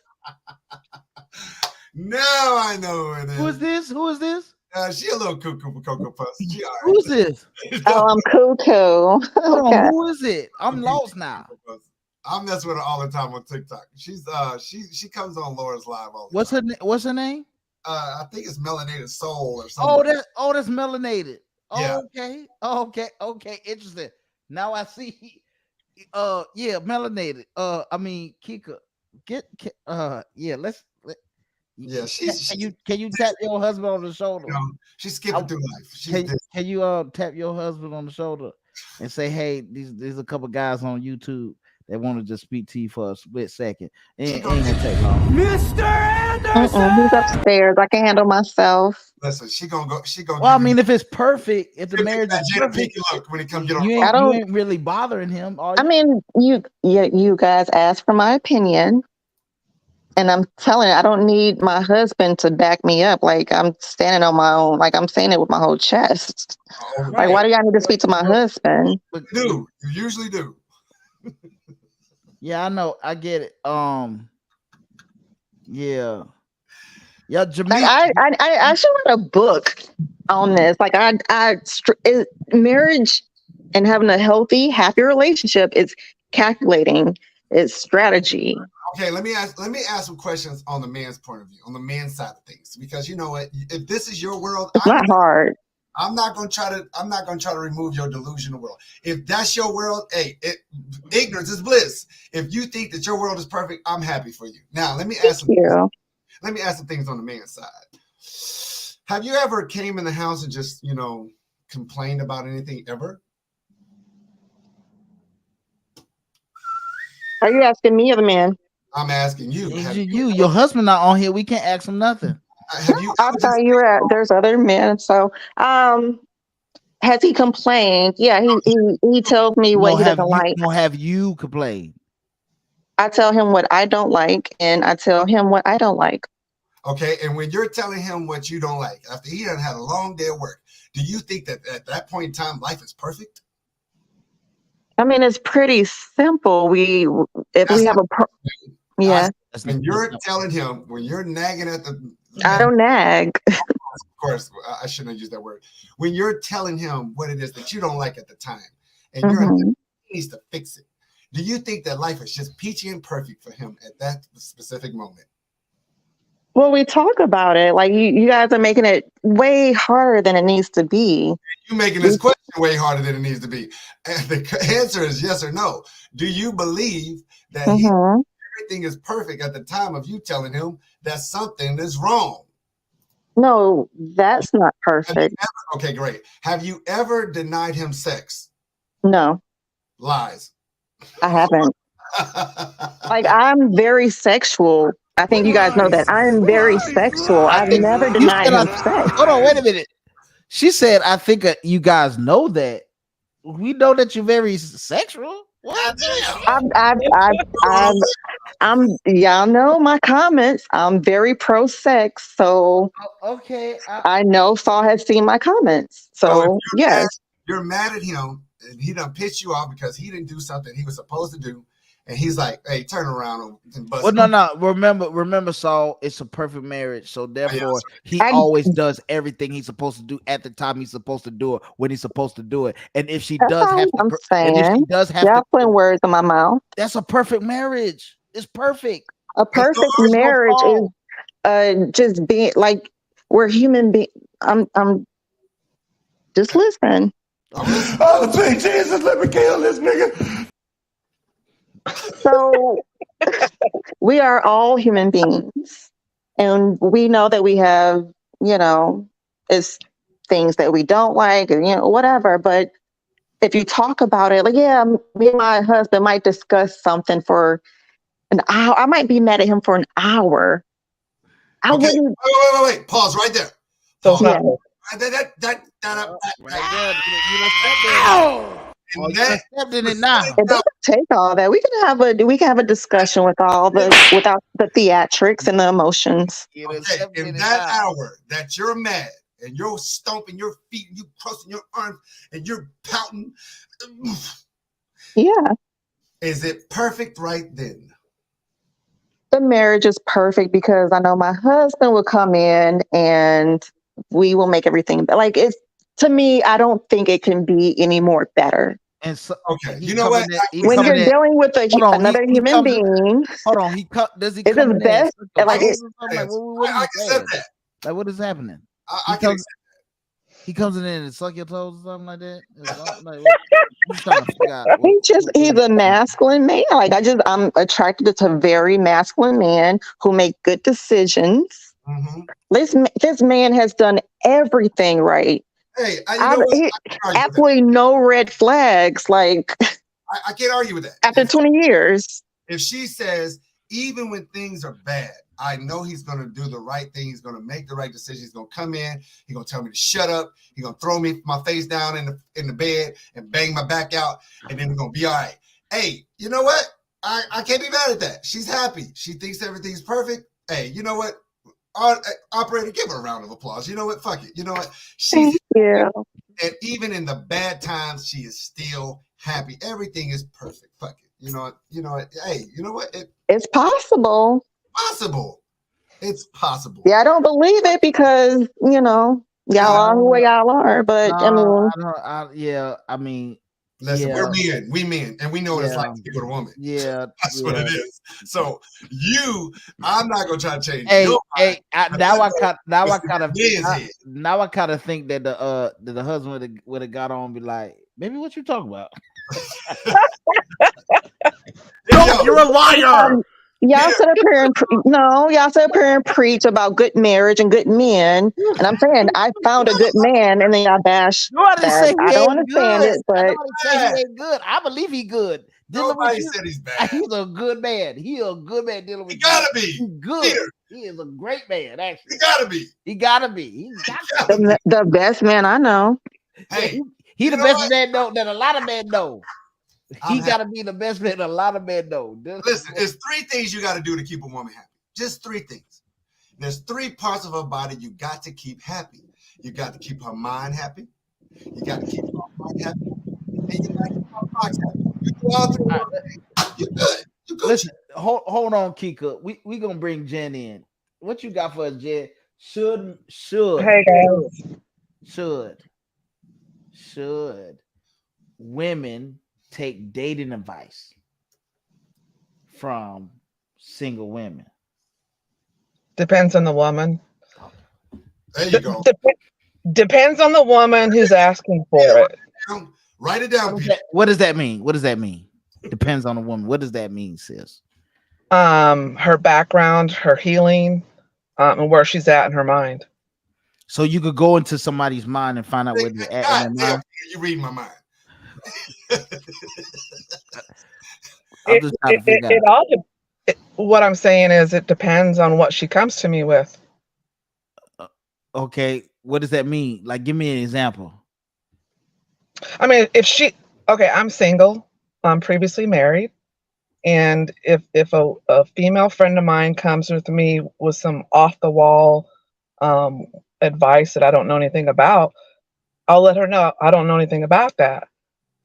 Speaker 10: Now I know who it is.
Speaker 1: Who is this? Who is this?
Speaker 10: She a little cuckoo for Cocoa Puffs. She all right.
Speaker 1: Who's this?
Speaker 9: Oh, I'm cuckoo.
Speaker 1: Hold on, who is it? I'm lost now.
Speaker 10: I'm messing with her all the time on TikTok. She's she comes on Laura's live all the
Speaker 1: time. What's her name?
Speaker 10: I think it's Melanated Soul or something.
Speaker 1: That's Melanated.
Speaker 10: Yeah.
Speaker 1: Okay. Interesting. Now I see. Yeah, Melanated. I mean, Kika. Yeah, can you tap your husband on the shoulder?
Speaker 10: You know, she's skipping through life.
Speaker 1: Can you tap your husband on the shoulder and say, hey, there's a couple guys on YouTube that want to just speak to you for a split second. Ain't gonna take long.
Speaker 9: Mr. Anderson! He's upstairs. I can handle myself.
Speaker 10: Listen, she gonna go.
Speaker 1: Well, I mean, if it's perfect, if the marriage is perfect,
Speaker 10: look when he comes get on.
Speaker 1: You ain't really bothering him.
Speaker 9: I mean, you guys asked for my opinion. And I'm telling you, I don't need my husband to back me up. Like I'm standing on my own. Like I'm saying it with my whole chest.
Speaker 10: Right.
Speaker 9: Like, why do y'all need to speak to my husband?
Speaker 10: You usually do.
Speaker 1: Yeah, I know. I get it. Yeah, Jamaica.
Speaker 9: Like I should write a book on this. Like marriage and having a healthy, happy relationship is calculating. It's strategy.
Speaker 10: Okay, let me ask some questions on the man's point of view, on the man's side of things, because you know what? If this is your world,
Speaker 9: it's not hard.
Speaker 10: I'm not gonna try to remove your delusional world. If that's your world, hey, ignorance is bliss. If you think that your world is perfect, I'm happy for you. Now let me ask some things on the man's side. Have you ever came in the house and just complained about anything ever?
Speaker 9: Are you asking me or the man?
Speaker 10: I'm asking you.
Speaker 1: Your husband not on here. We can't ask him nothing.
Speaker 9: I thought you were. There's other men. So, has he complained? Yeah, he tells me what he doesn't like.
Speaker 1: Don't have you complain.
Speaker 9: I tell him what I don't like, and I tell him what I don't like.
Speaker 10: Okay, and when you're telling him what you don't like after he done had a long day of work, do you think that at that point in time life is perfect?
Speaker 9: I mean, it's pretty simple. When
Speaker 10: you're telling him, when you're nagging at the,
Speaker 9: I don't nag.
Speaker 10: Of course, I shouldn't have used that word. When you're telling him what it is that you don't like at the time, and he needs to fix it, do you think that life is just peachy and perfect for him at that specific moment?
Speaker 9: Well, we talk about it. Like you guys are making it way harder than it needs to be.
Speaker 10: You're making this question way harder than it needs to be. And the answer is yes or no. Do you believe that everything is perfect at the time of you telling him that something is wrong?
Speaker 9: No, that's not perfect.
Speaker 10: Okay, great. Have you ever denied him sex?
Speaker 9: No,
Speaker 10: Lies.
Speaker 9: I haven't. Like, I'm very sexual. I think you guys know that. I am very sexual.
Speaker 1: I
Speaker 9: I've
Speaker 1: think
Speaker 9: never
Speaker 1: you
Speaker 9: denied
Speaker 1: said.
Speaker 9: him sex.
Speaker 1: Hold on, wait a minute. She said, "I think you guys know that. We know that you're very sexual." What?
Speaker 9: I've, y'all know my comments. I'm very pro sex, so
Speaker 1: Okay.
Speaker 9: I know Saul has seen my comments. So yes,
Speaker 10: you're mad at him, and he done pissed you off because he didn't do something he was supposed to do, and he's like, "Hey, turn around and bust."
Speaker 1: Well, no. Remember, Saul. It's a perfect marriage, so therefore he
Speaker 9: And-
Speaker 1: always does everything he's supposed to do at the time he's supposed to do it when he's supposed to do it. And if she
Speaker 9: that's
Speaker 1: does
Speaker 9: all
Speaker 1: have
Speaker 9: I'm
Speaker 1: to, and if she
Speaker 9: saying.
Speaker 1: does have
Speaker 9: Y'all
Speaker 1: to,
Speaker 9: putting words in my mouth.
Speaker 1: that's a perfect marriage. It's perfect.
Speaker 9: A perfect marriage is just being like we're human beings. I'm just listen.
Speaker 11: Oh, sweet Jesus, let me kill this nigga.
Speaker 9: So we are all human beings, and we know that we have, it's things that we don't like, and whatever. But if you talk about it, like, yeah, me and my husband might discuss something for an hour. I might be mad at him for an hour. I
Speaker 10: Okay,
Speaker 9: wouldn't.
Speaker 10: wait. Pause right there.
Speaker 12: So it's not.
Speaker 1: Accepting it now.
Speaker 9: It doesn't take all that. We can have a discussion without the theatrics and the emotions.
Speaker 10: Okay, in that hour that you're mad and you're stomping your feet and you crossing your arms and you're pouting,
Speaker 9: Yeah.
Speaker 10: Is it perfect right then?
Speaker 9: The marriage is perfect because I know my husband will come in and we will make everything like it's. To me, I don't think it can be any more better.
Speaker 1: And so,
Speaker 10: okay, you know what?
Speaker 9: When you're dealing with another human being,
Speaker 1: hold on, does he
Speaker 9: it's
Speaker 1: come
Speaker 9: his
Speaker 1: in
Speaker 9: best.
Speaker 1: Like,
Speaker 10: I accept that.
Speaker 1: Like, what is happening?
Speaker 10: I can accept that.
Speaker 1: He comes in and suck your toes or something like that. I'm trying to figure out.
Speaker 9: He's a masculine man. Like I'm attracted to very masculine men who make good decisions.
Speaker 10: Mm-hmm.
Speaker 9: This man has done everything right.
Speaker 10: Hey,
Speaker 9: absolutely no red flags. Like
Speaker 10: I can't argue with that.
Speaker 9: After 20 years,
Speaker 10: if she says even when things are bad, I know he's going to do the right thing. He's going to make the right decision. He's going to come in. He's going to tell me to shut up. He's going to throw my face down in the bed and bang my back out, and then we're going to be all right. Hey, you know what? I can't be mad at that. She's happy. She thinks everything's perfect. Hey, you know what? Operator, give her a round of applause. You know what? Fuck it. You know what? She's
Speaker 9: happy.
Speaker 10: And even in the bad times, she is still happy. Everything is perfect. Fuck it. You know what? Hey, you know what?
Speaker 9: It's possible.
Speaker 10: It's possible.
Speaker 9: Yeah, I don't believe it because y'all are who y'all are. But
Speaker 1: I mean,
Speaker 10: listen, we're men. We men, and we know what it's like to be with a woman.
Speaker 1: Yeah,
Speaker 10: that's what it is. So I'm not gonna try to change.
Speaker 1: Now I kind of think that the husband would have got on and be like, "Baby, what you talking about?"
Speaker 12: You're a liar.
Speaker 9: Y'all sit up here and preach about good marriage and good men, and I'm saying I found a good man, and then y'all bash that. I don't understand it, but
Speaker 1: say he ain't good. I believe he good.
Speaker 10: Nobody said he's bad.
Speaker 1: He's a good man. He a good man dealing with.
Speaker 10: He gotta be.
Speaker 1: He's good.
Speaker 10: Peter.
Speaker 1: He is a great man. Actually,
Speaker 10: he gotta be.
Speaker 1: He gotta be.
Speaker 9: The best man I know.
Speaker 10: Hey,
Speaker 1: he the best man that a lot of men know. He got to be the best man a lot of men know.
Speaker 10: Listen, there's 3 things you got to do to keep a woman happy. Just 3 things. There's 3 parts of her body you got to keep happy. You got to keep her mind happy. You got to keep her heart happy. And you got to keep her box happy. You do all 3 of things. You're good. You're good.
Speaker 1: Listen, hold on, Kika. We gonna bring Jen in. What you got for us, Jen? Should
Speaker 12: hey guys.
Speaker 1: Should women take dating advice from single women?
Speaker 12: Depends on the woman.
Speaker 10: There you go.
Speaker 12: Depends on the woman who's asking for it.
Speaker 10: Write it down.
Speaker 1: What does that mean? What does that mean? Depends on the woman. What does that mean, sis?
Speaker 12: Her background, her healing, and where she's at in her mind.
Speaker 1: So you could go into somebody's mind and find out where they're at in their
Speaker 10: God damn,
Speaker 1: mind.
Speaker 10: you read my mind.
Speaker 1: I'm just trying to figure
Speaker 12: It
Speaker 1: out.
Speaker 12: all. What I'm saying is, it depends on what she comes to me with.
Speaker 1: Okay, what does that mean? Like, give me an example.
Speaker 12: I mean, okay, I'm single. I'm previously married. And if a female friend of mine comes with me with some off the wall advice that I don't know anything about, I'll let her know I don't know anything about that.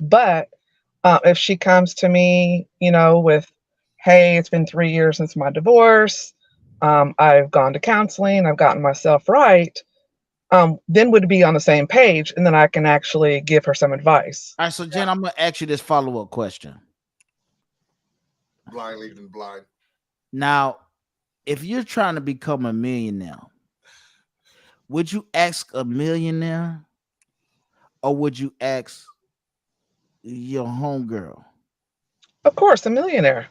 Speaker 12: But if she comes to me, with, hey, it's been 3 years since my divorce, I've gone to counseling, I've gotten myself right, then we'd be on the same page, and then I can actually give her some advice.
Speaker 1: All right, so Jen, I'm gonna ask you this follow-up question.
Speaker 10: Blind leading blind.
Speaker 1: Now, if you're trying to become a millionaire, would you ask a millionaire or would you ask your homegirl?
Speaker 12: Of course, a millionaire.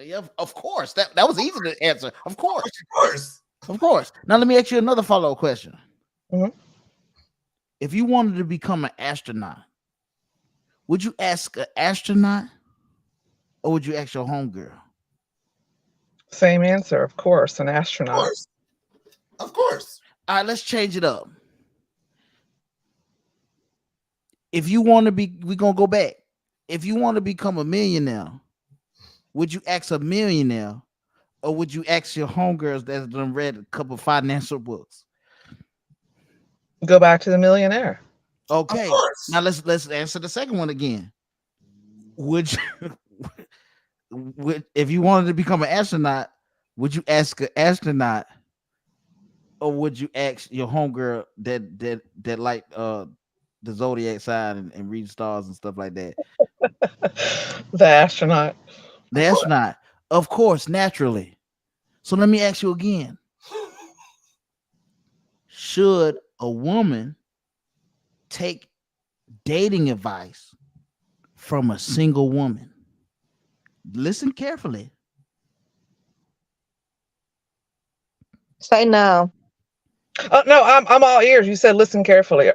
Speaker 1: Yeah, of course. That was easy to answer. Of course.
Speaker 10: Of course.
Speaker 1: Of course. Now let me ask you another follow-up question.
Speaker 12: Mhm.
Speaker 1: If you wanted to become an astronaut, would you ask an astronaut or would you ask your homegirl?
Speaker 12: Same answer, of course, an
Speaker 10: Of
Speaker 12: astronaut.
Speaker 10: course. Of course.
Speaker 1: All right, let's change it up. If you want to be, we're gonna go back. If you want to become a millionaire, would you ask a millionaire or would you ask your homegirls that done read a couple financial books?
Speaker 12: Go back to the millionaire.
Speaker 1: Okay.
Speaker 10: Of course.
Speaker 1: Now let's answer the second one again. Would you if you wanted to become an astronaut, would you ask an astronaut or would you ask your homegirl that like the zodiac sign and read stars and stuff like that?
Speaker 12: The astronaut.
Speaker 1: The astronaut, of course, naturally. So let me ask you again. Should a woman take dating advice from a single woman? Listen carefully.
Speaker 9: Say no.
Speaker 12: Oh no, I'm all ears. You said listen carefully.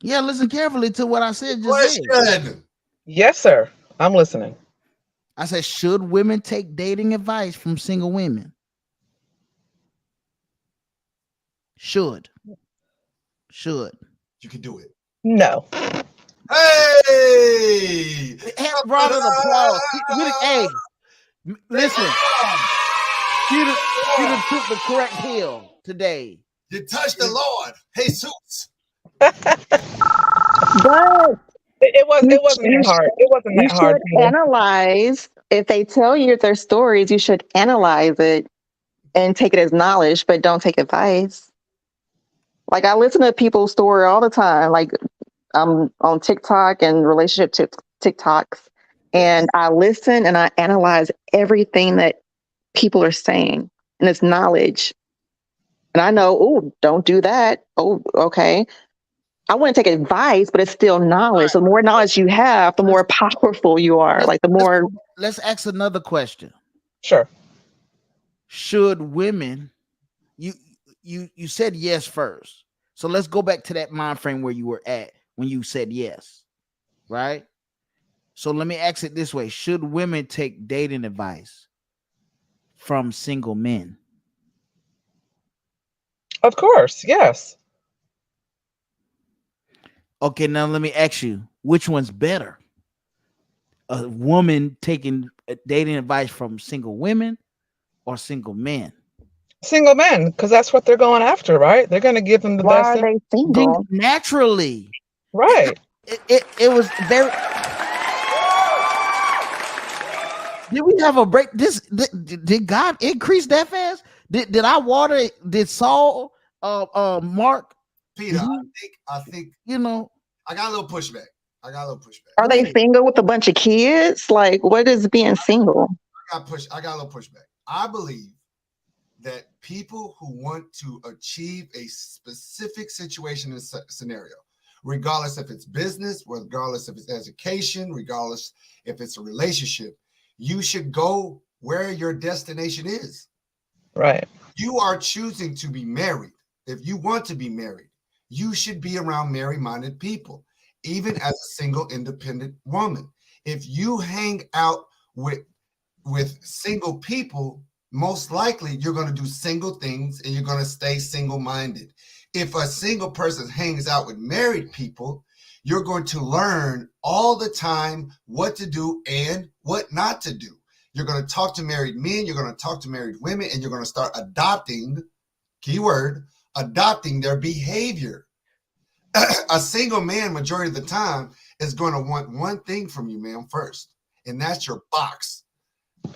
Speaker 1: Yeah, listen carefully to what I said just said.
Speaker 10: Question.
Speaker 12: Yes, sir. I'm listening.
Speaker 1: I said, should women take dating advice from single women? Should.
Speaker 10: You can do it.
Speaker 12: No.
Speaker 10: Hey!
Speaker 1: Round of applause. Hey, listen. She done took the correct hill today.
Speaker 10: You touched the Lord. Jesus.
Speaker 9: But
Speaker 12: It wasn't that hard. It wasn't
Speaker 9: you
Speaker 12: that hard.
Speaker 9: should analyze. If they tell you their stories, you should analyze it and take it as knowledge, but don't take advice. Like, I listen to people's story all the time. Like, I'm on TikTok and relationship TikToks, and I listen and I analyze everything that people are saying, and it's knowledge. And I know, oh, don't do that. Oh, okay. I wouldn't take advice, but it's still knowledge. The more knowledge you have, the more powerful you are. Like, the more.
Speaker 1: Let's ask another question.
Speaker 12: Sure.
Speaker 1: Should women? You said yes first, so let's go back to that mind frame where you were at when you said yes, right? So let me ask it this way: should women take dating advice from single men?
Speaker 12: Of course, yes.
Speaker 1: Okay, now let me ask you, which one's better? A woman taking dating advice from single women or single men?
Speaker 12: Single men, because that's what they're going after, right? They're going to give them the
Speaker 9: Why
Speaker 12: best.
Speaker 9: are they single?
Speaker 1: Naturally,
Speaker 12: right?
Speaker 1: It was very. Did we have a break? Did God increase that fast? Did I water? Did Saul? Mark?
Speaker 10: Peter, I think
Speaker 1: you know.
Speaker 10: I got a little pushback.
Speaker 9: Are they single with a bunch of kids? Like, what is being single?
Speaker 10: I got a little pushback. I believe that people who want to achieve a specific situation and scenario, regardless if it's business, regardless if it's education, regardless if it's a relationship, you should go where your destination is.
Speaker 12: Right.
Speaker 10: You are choosing to be married. if you want to be married, you should be around married-minded people, even as a single independent woman. If you hang out with single people, most likely you're going to do single things and you're going to stay single-minded. If a single person hangs out with married people, you're going to learn all the time what to do and what not to do. You're going to talk to married men, you're going to talk to married women, and you're going to start adopting, keyword, adopting their behavior. A single man, majority of the time, is going to want one thing from you, ma'am, first, and that's your box.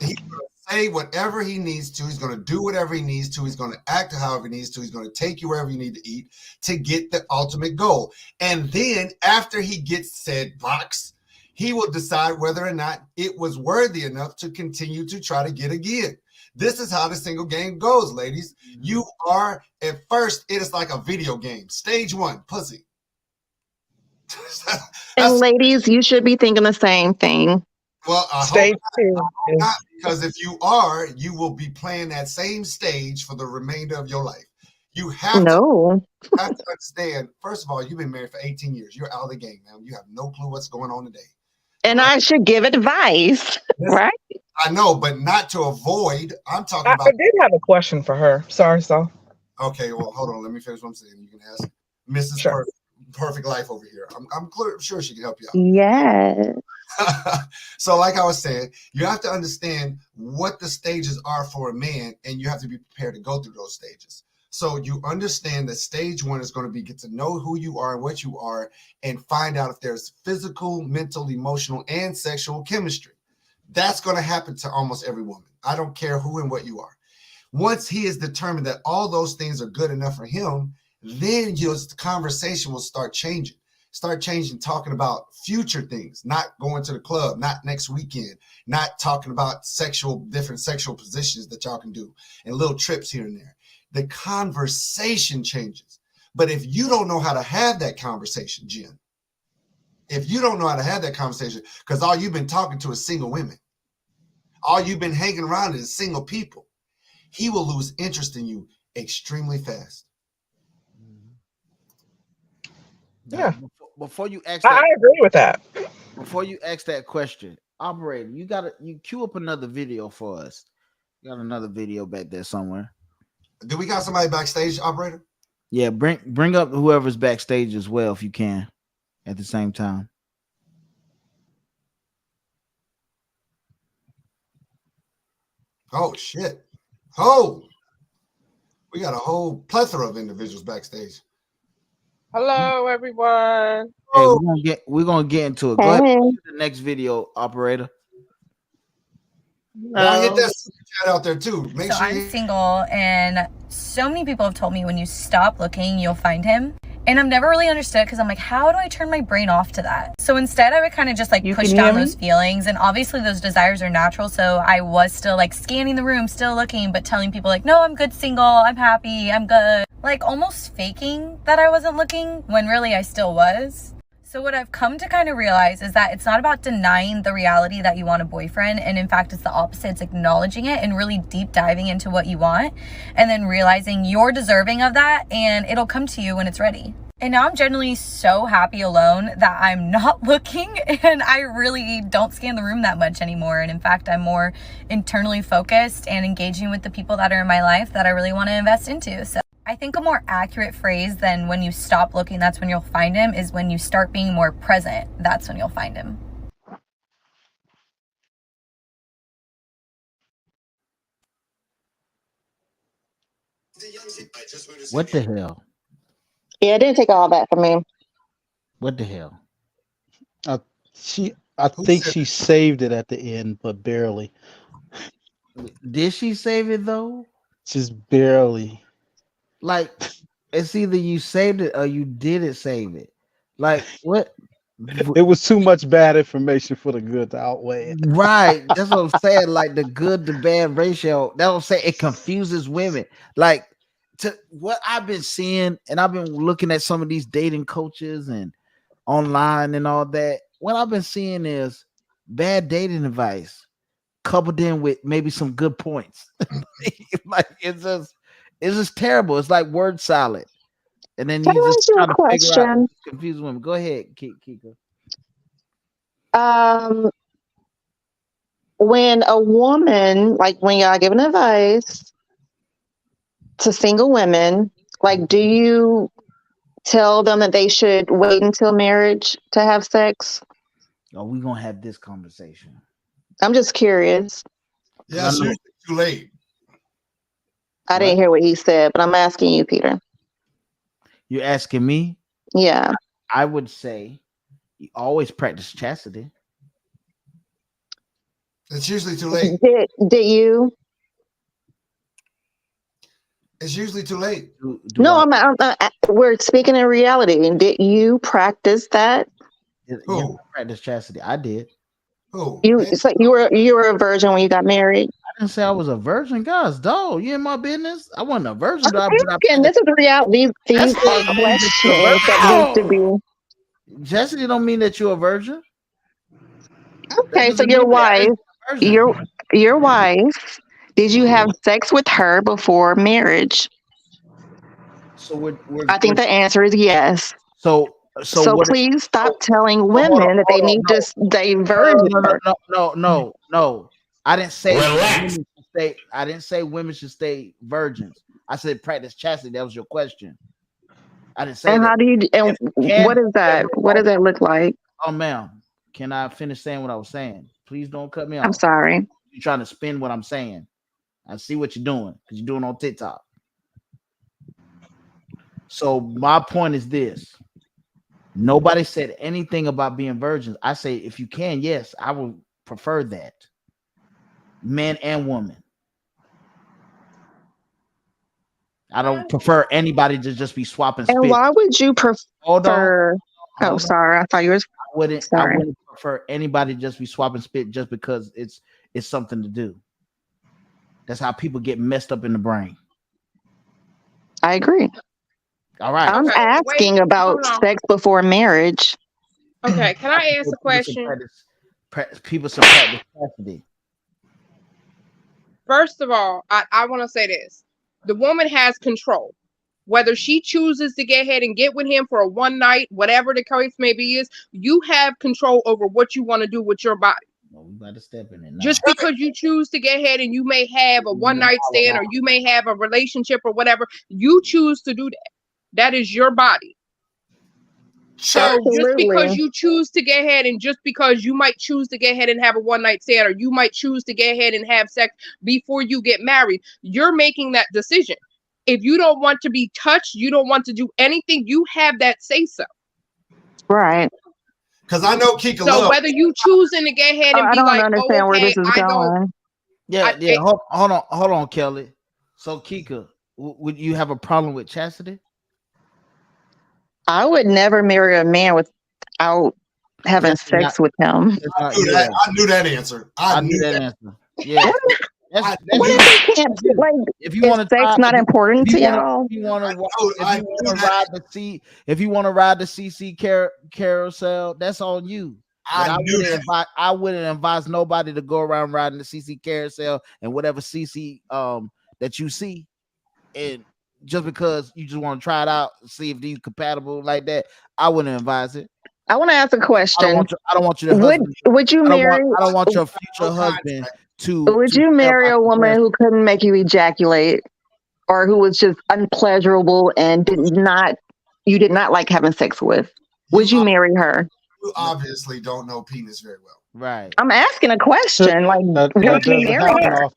Speaker 10: He's going to say whatever he needs to. He's going to do whatever he needs to. He's going to act however he needs to. He's going to take you wherever you need to eat to get the ultimate goal. And then after he gets said box, he will decide whether or not it was worthy enough to continue to try to get again. This is how the single game goes, ladies. You are, at first, it is like a video game. Stage 1, pussy.
Speaker 9: And ladies, you should be thinking the same thing.
Speaker 10: Well, I
Speaker 12: Stage
Speaker 10: hope
Speaker 12: two.
Speaker 10: not, because if you are, you will be playing that same stage for the remainder of your life. You have to understand, first of all, you've been married for 18 years. You're out of the game, man. You have no clue what's going on today.
Speaker 9: And I should give advice, right?
Speaker 10: I know, but not to avoid. I'm talking about.
Speaker 12: I did have a question for her. Sorry, Saul.
Speaker 10: Okay, well, hold on. Let me finish what I'm saying. You can ask Mrs. Perfect Life over here. I'm sure she can help you out.
Speaker 9: Yes.
Speaker 10: So like I was saying, you have to understand what the stages are for a man, and you have to be prepared to go through those stages. So you understand that stage 1 is going to be get to know who you are and what you are, and find out if there's physical, mental, emotional, and sexual chemistry. That's going to happen to almost every woman. I don't care who and what you are. Once he is determined that all those things are good enough for him, then the conversation will start changing. Talking about future things, not going to the club, not next weekend, not talking about different sexual positions that y'all can do, and little trips here and there. The conversation changes. But if you don't know how to have that conversation, Jen, if you don't know how to have that conversation, because all you've been talking to is single women, all you've been hanging around is single people, he will lose interest in you extremely fast.
Speaker 12: Yeah.
Speaker 1: Before you ask
Speaker 12: I agree with that.
Speaker 1: Before you ask that question, operator, you queue up another video for us. You got another video back there somewhere.
Speaker 10: Do we got somebody backstage, operator?
Speaker 1: Yeah, bring up whoever's backstage as well if you can at the same time.
Speaker 10: Oh shit. Oh, we got a whole plethora of individuals backstage.
Speaker 6: Hello, everyone.
Speaker 1: Hey, we're gonna get into it. Go ahead to the next video, operator.
Speaker 10: Y'all hit that super chat out there too.
Speaker 13: So I'm single, and so many people have told me when you stop looking, you'll find him. And I've never really understood, because I'm like, how do I turn my brain off to that? So instead, I would kind of just like push down those feelings. And obviously those desires are natural. So I was still like scanning the room, still looking, but telling people like, no, I'm good single. I'm happy. I'm good. Like almost faking that I wasn't looking when really I still was. So what I've come to kind of realize is that it's not about denying the reality that you want a boyfriend. And in fact, it's the opposite. It's acknowledging it and really deep diving into what you want, and then realizing you're deserving of that, and it'll come to you when it's ready. And now I'm generally so happy alone that I'm not looking, and I really don't scan the room that much anymore. And in fact, I'm more internally focused and engaging with the people that are in my life that I really want to invest into. So I think a more accurate phrase than when you stop looking, that's when you'll find him, is when you start being more present, that's when you'll find him.
Speaker 1: What the hell?
Speaker 9: Yeah, it didn't take all that for me.
Speaker 1: What the hell?
Speaker 3: I think she saved it at the end, but barely.
Speaker 1: Did she save it though?
Speaker 3: Just barely.
Speaker 1: Like, it's either you saved it or you didn't save it. Like, what?
Speaker 3: It was too much bad information for the good to outweigh it.
Speaker 1: Right. That's what I'm saying. Like the good to bad ratio. That's what I'm saying. It confuses women. Like, to what I've been seeing, and I've been looking at some of these dating coaches and online and all that. What I've been seeing is bad dating advice coupled in with maybe some good points. Like it's It's just terrible. It's like word salad. And then
Speaker 9: Can
Speaker 1: you
Speaker 9: I
Speaker 1: just
Speaker 9: ask you a
Speaker 1: trying to figure out
Speaker 9: question?
Speaker 1: confused women. Go ahead, Kika.
Speaker 9: When a woman, like when y'all giving advice to single women, like, do you tell them that they should wait until marriage to have sex?
Speaker 1: Oh, we gonna have this conversation.
Speaker 9: I'm just curious.
Speaker 10: Yeah, it's usually too late.
Speaker 9: I didn't hear what he said, but I'm asking you, Peter.
Speaker 1: You're asking me?
Speaker 9: Yeah.
Speaker 1: I would say you always practice chastity.
Speaker 10: It's usually too late.
Speaker 9: Did you?
Speaker 10: It's usually too late.
Speaker 9: No, we're speaking in reality. Did you practice that?
Speaker 1: Yeah, practice chastity. I did.
Speaker 10: Who?
Speaker 9: So you were a virgin when you got married?
Speaker 1: I didn't say I was a virgin, guys. Dog, you in my business? I wasn't a virgin.
Speaker 9: Again, this is reality. These are questions that need to be.
Speaker 1: Chastity don't mean that you're a virgin.
Speaker 9: Okay, so your wife, your wife, did you have sex with her before marriage?
Speaker 1: So
Speaker 9: I think the answer is yes.
Speaker 1: So
Speaker 9: please stop telling women that they need to stay virgin.
Speaker 1: No. I didn't say women should stay. I didn't say women should stay virgins. I said practice chastity. That was your question. I didn't say
Speaker 9: and
Speaker 1: that.
Speaker 9: how do you? And what is that? What does that look like?
Speaker 1: Oh, ma'am, can I finish saying what I was saying? Please don't cut me off.
Speaker 9: I'm sorry.
Speaker 1: You're trying to spin what I'm saying. I see what you're doing because you're doing on TikTok. So my point is this. Nobody said anything about being virgins. I say if you can, yes, I would prefer that. Men and women. I don't prefer anybody to just be swapping spit.
Speaker 9: And why would you prefer?
Speaker 1: Hold on.
Speaker 9: Sorry. I thought you were.
Speaker 1: I wouldn't prefer anybody to just be swapping spit just because it's something to do. That's how people get messed up in the brain.
Speaker 9: I agree.
Speaker 1: All right.
Speaker 9: I'm asking about sex before marriage.
Speaker 6: Okay, can I ask a question?
Speaker 1: People should practice chastity.
Speaker 6: First of all, I want to say this. The woman has control. Whether she chooses to get ahead and get with him for a one night, whatever the case may be you have control over what you want to do with your body.
Speaker 1: Well, we about to step in it now.
Speaker 6: Just because you choose to get ahead and you may have a one night stand or you may have a relationship or whatever, you choose to do that. That is your body. So just because you choose to get ahead and just because you might choose to get ahead and have a one night stand or you might choose to get ahead and have sex before you get married, you're making that decision. If you don't want to be touched, you don't want to do anything, you have that say so.
Speaker 9: Right.
Speaker 10: Because I know Kika.
Speaker 6: So whether you choosing to get ahead and be like,
Speaker 9: understand where this is going.
Speaker 1: Hold on, Kelly. So Kika, would you have a problem with chastity?
Speaker 9: I would never marry a man without having sex with him.
Speaker 10: I knew that answer. I knew that
Speaker 1: answer. Yeah.
Speaker 9: What if you can't
Speaker 1: if you want to
Speaker 9: sex not important to y'all?
Speaker 1: If you want to ride the CC carousel, that's on you. I wouldn't advise nobody to go around riding the CC carousel and whatever CC that you see, and just because you just want to try it out, see if these compatible like that, I wouldn't advise it.
Speaker 9: I want to ask a question.
Speaker 1: I don't want your husband.
Speaker 9: Would you marry?
Speaker 1: I don't want your future husband to.
Speaker 9: Would you marry a woman who couldn't make you ejaculate, or who was just unpleasurable and you did not like having sex with? Would you marry her?
Speaker 10: You obviously don't know penis very well.
Speaker 1: Right.
Speaker 9: I'm asking a question. Like, would you marry her?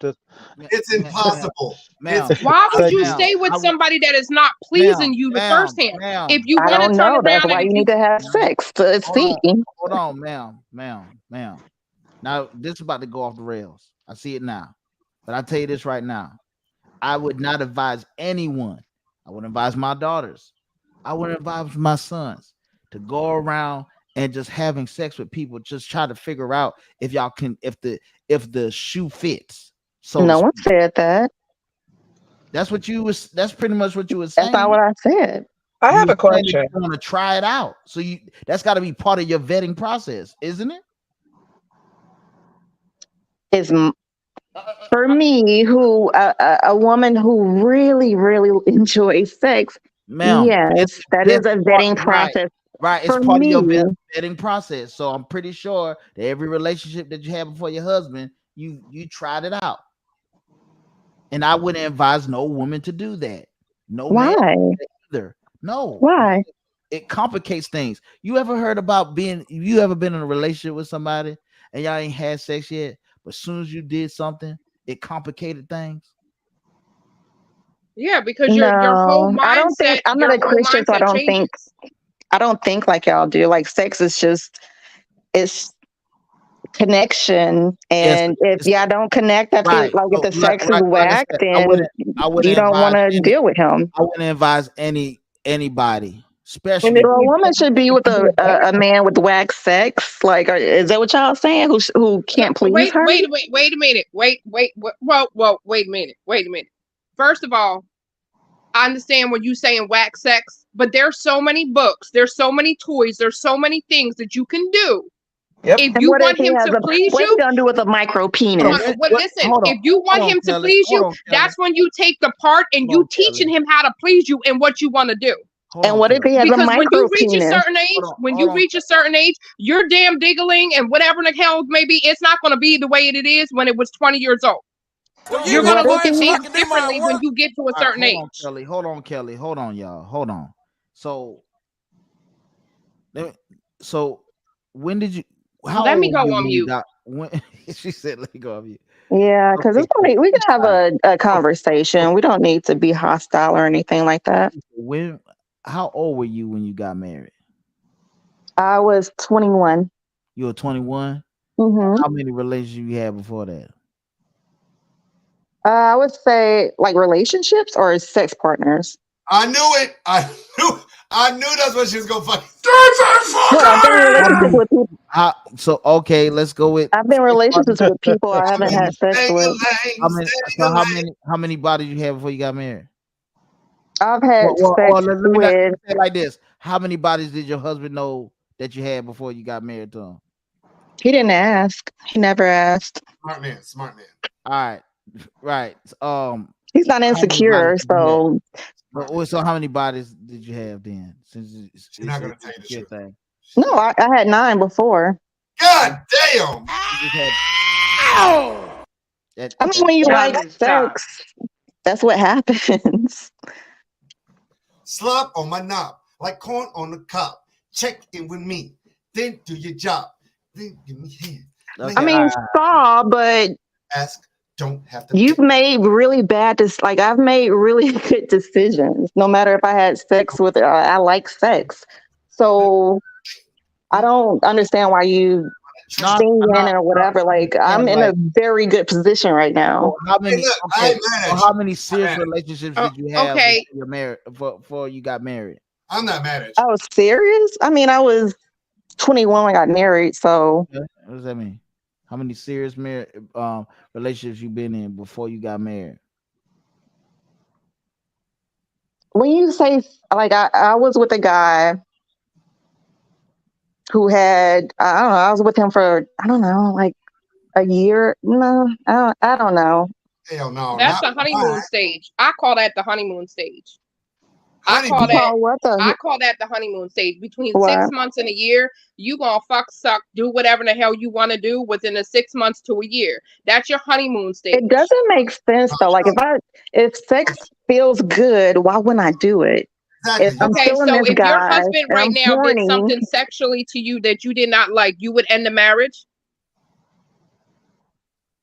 Speaker 10: It's impossible.
Speaker 6: Why would you stay with somebody that is not pleasing you the first hand? If you want to turn around,
Speaker 9: that's why you need to have sex to see.
Speaker 1: Hold on, ma'am. Now this is about to go off the rails. I see it now, but I tell you this right now: I would not advise anyone. I would advise my daughters. I would advise my sons to go around and just having sex with people. Just try to figure out if y'all can, if the shoe fits. So
Speaker 9: no one said that.
Speaker 1: That's pretty much what you were saying.
Speaker 9: That's not what I said.
Speaker 12: I have a question.
Speaker 1: You want to try it out. So that's got to be part of your vetting process, isn't it?
Speaker 9: For me, who a woman who really, really enjoys sex,
Speaker 1: Ma'am,
Speaker 9: yes, that
Speaker 1: this
Speaker 9: is a
Speaker 1: part,
Speaker 9: vetting
Speaker 1: right,
Speaker 9: process.
Speaker 1: right. It's
Speaker 9: For
Speaker 1: part of your
Speaker 9: me,
Speaker 1: vetting process. So I'm pretty sure that every relationship that you had before your husband, you tried it out. And I wouldn't advise no woman to do that. No man
Speaker 9: why?
Speaker 1: either. No,
Speaker 9: Why?
Speaker 1: it complicates things. You ever heard about you ever been in a relationship with somebody and y'all ain't had sex yet, but as soon as you did something, it complicated things?
Speaker 6: Yeah, because your whole
Speaker 9: No, I don't think
Speaker 6: mindset,
Speaker 9: I'm not
Speaker 6: your
Speaker 9: a
Speaker 6: whole
Speaker 9: Christian, so
Speaker 6: mindset changes.
Speaker 9: I don't think like y'all do. Like sex is just it's connection,
Speaker 1: Yes,
Speaker 9: and if
Speaker 1: it's
Speaker 9: y'all don't connect after,
Speaker 1: right.
Speaker 9: like if
Speaker 1: So
Speaker 9: the sex is
Speaker 1: like I
Speaker 9: whack,
Speaker 1: said,
Speaker 9: then
Speaker 1: I
Speaker 9: you
Speaker 1: wouldn't
Speaker 9: don't want
Speaker 1: advise
Speaker 9: to deal with him.
Speaker 1: I wouldn't advise anybody,
Speaker 12: And if
Speaker 1: especially
Speaker 9: So a
Speaker 12: you
Speaker 9: woman should be with a man with whack sex. Like, is that what y'all saying? Who can't please
Speaker 6: Wait,
Speaker 9: her?
Speaker 6: wait a minute. Whoa, wait a minute. First of all, I understand what you saying whack sex, but there's so many books, there's so many toys, there's so many things that you can do.
Speaker 12: Yep.
Speaker 6: If
Speaker 9: And
Speaker 6: you
Speaker 9: what if
Speaker 6: want
Speaker 9: he
Speaker 6: him
Speaker 9: has
Speaker 6: to please
Speaker 9: what is he
Speaker 6: you,
Speaker 9: gonna do with a micro
Speaker 1: hold
Speaker 9: penis?
Speaker 1: on,
Speaker 6: well, listen, if you want
Speaker 1: hold on,
Speaker 6: him to
Speaker 1: Kelly.
Speaker 6: please
Speaker 1: Hold
Speaker 6: you,
Speaker 1: on, Kelly.
Speaker 6: that's when you take the part and
Speaker 1: Hold
Speaker 6: you
Speaker 1: on,
Speaker 6: teaching
Speaker 1: Kelly.
Speaker 6: him how to please you and what you want to do.
Speaker 1: Hold
Speaker 9: And
Speaker 1: on,
Speaker 9: what if
Speaker 1: Kelly.
Speaker 9: he has a
Speaker 6: Because
Speaker 9: micro penis?
Speaker 1: Hold on,
Speaker 6: your damn diggling and whatever the hell maybe, it's not going to be the way it is when it was 20 years old. You're going
Speaker 9: What
Speaker 6: to
Speaker 9: if
Speaker 6: look at
Speaker 9: he?
Speaker 6: things differently when you get to a
Speaker 1: All right,
Speaker 6: certain
Speaker 1: hold on,
Speaker 6: age.
Speaker 1: Kelly. Hold on, Kelly. Hold on, y'all. Hold on. So, so when did you? How
Speaker 6: Let
Speaker 1: old
Speaker 6: me
Speaker 1: were
Speaker 6: go
Speaker 1: you
Speaker 6: on
Speaker 1: when you
Speaker 6: mute.
Speaker 1: got? When she said, "Let me go of you."
Speaker 9: Yeah, because
Speaker 1: Okay,
Speaker 9: it's funny.
Speaker 1: cool.
Speaker 9: We can have
Speaker 1: All right.
Speaker 9: a
Speaker 1: Okay.
Speaker 9: conversation. We don't need to be hostile or anything like that.
Speaker 1: When? How old were you when you got married?
Speaker 9: I was 21.
Speaker 1: You were 21.
Speaker 9: Mm-hmm.
Speaker 1: How many relationships you had before that?
Speaker 9: I would say like relationships or sex partners.
Speaker 10: I knew it. I knew that's what she was gonna fucking.
Speaker 9: What I've been in
Speaker 1: How
Speaker 9: relationships
Speaker 1: many?
Speaker 9: with people.
Speaker 1: So okay, let's go with
Speaker 9: I've been in
Speaker 1: sex partners.
Speaker 9: relationships with people I
Speaker 10: I'm
Speaker 9: haven't
Speaker 10: in the
Speaker 9: had sex with.
Speaker 1: How many? So how many bodies you had before you got married?
Speaker 9: I've had
Speaker 1: Well,
Speaker 9: sex
Speaker 1: let me not
Speaker 9: with.
Speaker 1: say it like this. How many bodies did your husband know that you had before you got married to him?
Speaker 9: He didn't ask. He never asked.
Speaker 10: Smart man.
Speaker 1: All right, right.
Speaker 9: He's not
Speaker 1: How many bodies
Speaker 9: insecure,
Speaker 1: did you have?
Speaker 9: so
Speaker 1: So how many bodies did you have then? Since
Speaker 10: She's not
Speaker 1: it's
Speaker 10: gonna tell you the
Speaker 1: insecure
Speaker 10: truth.
Speaker 1: thing.
Speaker 9: no. I had 9 before.
Speaker 10: God damn!
Speaker 1: You just had
Speaker 9: I mean, when you like sex, that's what happens.
Speaker 10: Slop on my knob, like corn on the cob. Check in with me, then do your job. Then give me hand.
Speaker 9: I mean, saw, but
Speaker 10: Ask, don't have to.
Speaker 9: you've made really like I've made really good decisions. No matter if I had sex with, I like sex, so I don't understand why you singing or whatever. Like I'm in a very good position right now.
Speaker 1: So how many?
Speaker 10: look, I
Speaker 1: Okay,
Speaker 10: ain't mad
Speaker 1: so
Speaker 10: at
Speaker 1: how
Speaker 10: you.
Speaker 1: many serious relationships did you have before
Speaker 6: Okay.
Speaker 1: you married? Before you got married?
Speaker 10: I'm not mad at
Speaker 9: I was serious. I mean, I was 21 when I got married, so
Speaker 1: What does that mean? How many serious relationships you been in before you got married?
Speaker 9: when you say like I was with a guy who had I don't know, I was with him for I don't know, like a year. No, I don't know.
Speaker 10: Hell no,
Speaker 6: That's
Speaker 10: not
Speaker 6: the honeymoon stage. I call that the honeymoon stage. I
Speaker 10: honeymoon.
Speaker 6: call that the honeymoon stage. Between 6
Speaker 9: What?
Speaker 6: months and a year, you gonna fuck, suck, do whatever the hell you want to do within the 6 months to a year. That's your honeymoon stage.
Speaker 9: It doesn't make sense though. Like if sex feels good, why wouldn't I do it? If I'm
Speaker 6: Okay,
Speaker 9: feeling
Speaker 6: so
Speaker 9: this
Speaker 6: if your
Speaker 9: guy
Speaker 6: husband
Speaker 9: and
Speaker 6: right
Speaker 9: I'm
Speaker 6: now did
Speaker 9: horny,
Speaker 6: something sexually to you that you did not like, you would end the marriage?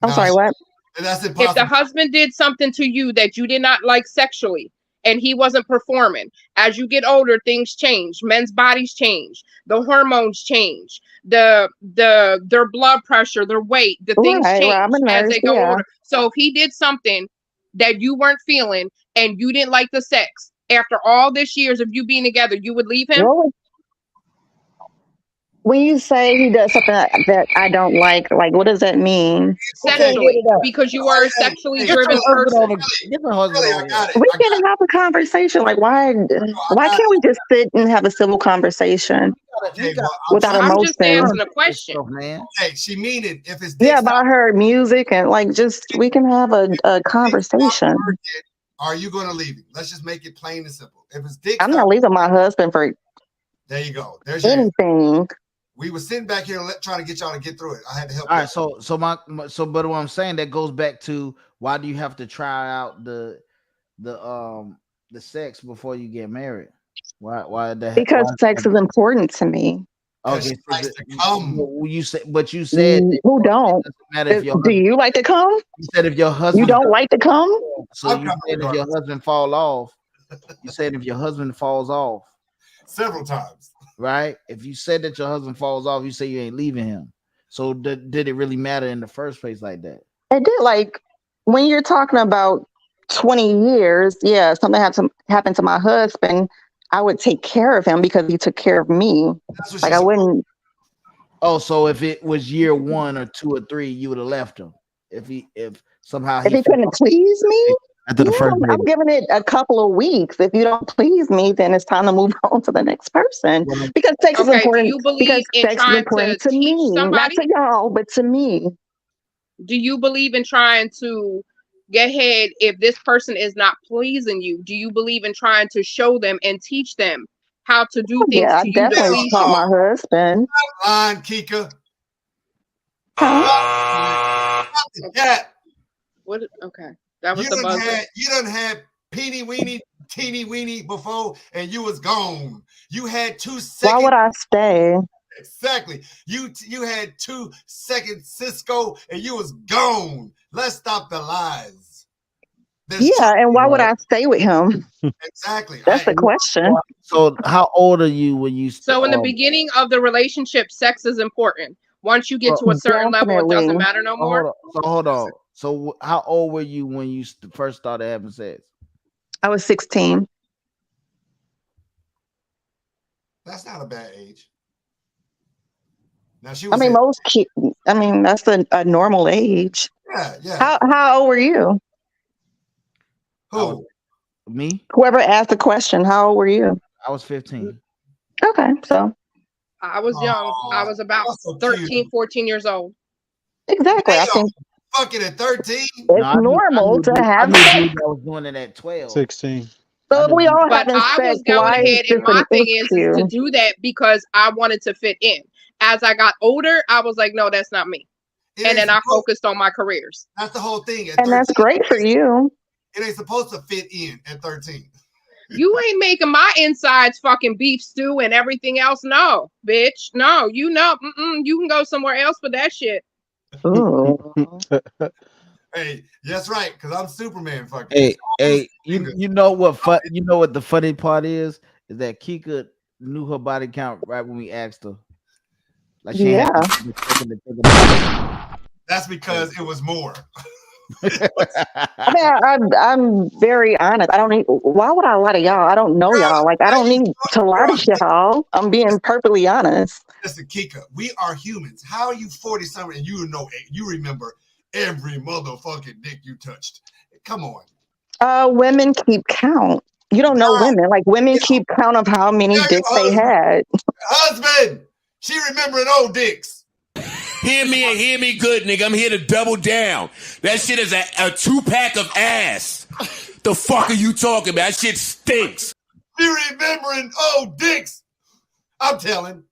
Speaker 9: I'm sorry, what?
Speaker 10: That's
Speaker 6: If the
Speaker 10: impossible.
Speaker 6: husband did something to you that you did not like sexually and he wasn't performing, as you get older, things change. Men's bodies change. The hormones change. Their blood pressure, their weight, the things
Speaker 9: Right, I'm
Speaker 6: change
Speaker 9: a
Speaker 6: as
Speaker 9: nurse,
Speaker 6: they go
Speaker 9: yeah.
Speaker 6: older. So if he did something that you weren't feeling and you didn't like the sex, after all this years of you being together, you would leave him?
Speaker 9: when you say he does something that I don't like, what does that mean?
Speaker 6: Sexually, because you are a sexually driven person.
Speaker 1: Get the husband
Speaker 10: Really,
Speaker 1: over
Speaker 10: I
Speaker 1: here.
Speaker 10: got it.
Speaker 9: We
Speaker 10: I got
Speaker 9: can have a conversation. Like, why can't we just sit and have a civil conversation
Speaker 10: Okay, well,
Speaker 9: without
Speaker 6: I'm just
Speaker 9: emotion?
Speaker 6: answering a question.
Speaker 1: Man.
Speaker 10: Okay, she mean it. If it's
Speaker 9: Yeah,
Speaker 10: dicks
Speaker 9: but I heard music and we can have a conversation.
Speaker 10: are you going to leave him? Let's just make it plain and simple. If it's dicks,
Speaker 9: I'm not leaving my husband for
Speaker 10: there you go. There's your
Speaker 9: anything.
Speaker 10: We were sitting back here trying to get y'all to get through it. I had to help.
Speaker 1: All right, but what I'm saying, that goes back to, why do you have to try out the sex before you get married? Why
Speaker 9: Because sex is important to me.
Speaker 1: Okay, you said
Speaker 9: who don't?
Speaker 1: Matter if your
Speaker 9: Do you like to come?
Speaker 1: You said if your husband
Speaker 9: You don't like to come?
Speaker 1: So you said if your husband fall off, you said if your husband falls off
Speaker 10: several times,
Speaker 1: right? If you said that your husband falls off, you say you ain't leaving him. So did it really matter in the first place like that?
Speaker 9: It did. Like, when you're talking about 20 years, yeah, something happened to my husband, I would take care of him because he took care of me. Like, I wouldn't.
Speaker 1: Oh, so if it was year 1 or 2 or 3, you would have left him. If he
Speaker 9: couldn't please me,
Speaker 1: after the first
Speaker 9: I'm giving it a couple of weeks. If you don't please me, then it's time to move on to the next person. Because sex is important.
Speaker 6: Do you believe in
Speaker 9: sex is
Speaker 6: trying
Speaker 9: important
Speaker 6: to
Speaker 9: to me,
Speaker 6: teach somebody?
Speaker 9: not to y'all, but to me.
Speaker 6: Do you believe in trying to get ahead if this person is not pleasing you? Do you believe in trying to show them and teach them how to do things
Speaker 9: Yeah, I
Speaker 6: to you to
Speaker 9: definitely
Speaker 6: please
Speaker 9: taught
Speaker 6: you?
Speaker 9: my husband.
Speaker 10: Line, Kika.
Speaker 6: Yeah. What? Okay, that was
Speaker 10: You
Speaker 6: the
Speaker 10: done
Speaker 6: buzzer.
Speaker 10: you done had peeny weeny, teeny weeny before, and you was gone. You had 2 seconds.
Speaker 9: Why would I stay?
Speaker 10: Exactly. You had 2 seconds, Cisco, and you was gone. Let's stop the lies.
Speaker 9: And why would I stay with him?
Speaker 10: Exactly.
Speaker 9: That's the question.
Speaker 1: So how old are you when you?
Speaker 6: So in the beginning of the relationship, sex is important. Once you get to a certain level, it doesn't matter no more.
Speaker 1: Hold on. So how old were you when you first started having sex?
Speaker 9: I was 16.
Speaker 10: That's not a bad age. Now she was.
Speaker 9: Most kids. That's a normal age.
Speaker 10: Yeah.
Speaker 9: How old were you?
Speaker 10: Who?
Speaker 1: Me?
Speaker 9: Whoever asked the question, how old were you?
Speaker 1: I was 15.
Speaker 9: Okay, so.
Speaker 6: I was young. I was about 13, 14 years old.
Speaker 9: Exactly. I think
Speaker 10: fucking at 13.
Speaker 9: it's normal to have
Speaker 1: sex. I was doing it at 12.
Speaker 3: 16.
Speaker 9: So if we all
Speaker 6: But
Speaker 9: having
Speaker 6: I
Speaker 9: sex,
Speaker 6: was going
Speaker 9: why
Speaker 6: ahead,
Speaker 9: is
Speaker 6: and my
Speaker 9: this
Speaker 6: thing is to do that because I wanted to fit in. As I got older, I was like, no, that's not me. And then I focused on my careers.
Speaker 10: That's the whole thing.
Speaker 9: And that's great for you.
Speaker 10: It ain't supposed to fit in at 13.
Speaker 6: You ain't making my insides fucking beef stew and everything else. No, bitch. No, you can go somewhere else for that shit.
Speaker 10: Hey, that's right, because I'm Superman. Fucking.
Speaker 1: Hey, you know what? You know what the funny part is that Kika knew her body count right when we asked her. Like she had
Speaker 10: That's because it was more.
Speaker 9: I'm very honest. I don't need. Why would I lie to y'all? I don't know y'all. Like, I don't need to lie to y'all. I'm being perfectly honest.
Speaker 10: Listen, Kika, we are humans. How are you 40-something and you remember every motherfucking dick you touched? Come on.
Speaker 9: Women keep count. You don't know women. Like, women keep count of how many dicks they had.
Speaker 10: Husband, she remembering old dicks.
Speaker 11: Hear me and hear me good, nigga. I'm here to double down. That shit is a 2-pack of ass. The fuck are you talking about? That shit stinks.
Speaker 10: You remembering old dicks? I'm telling.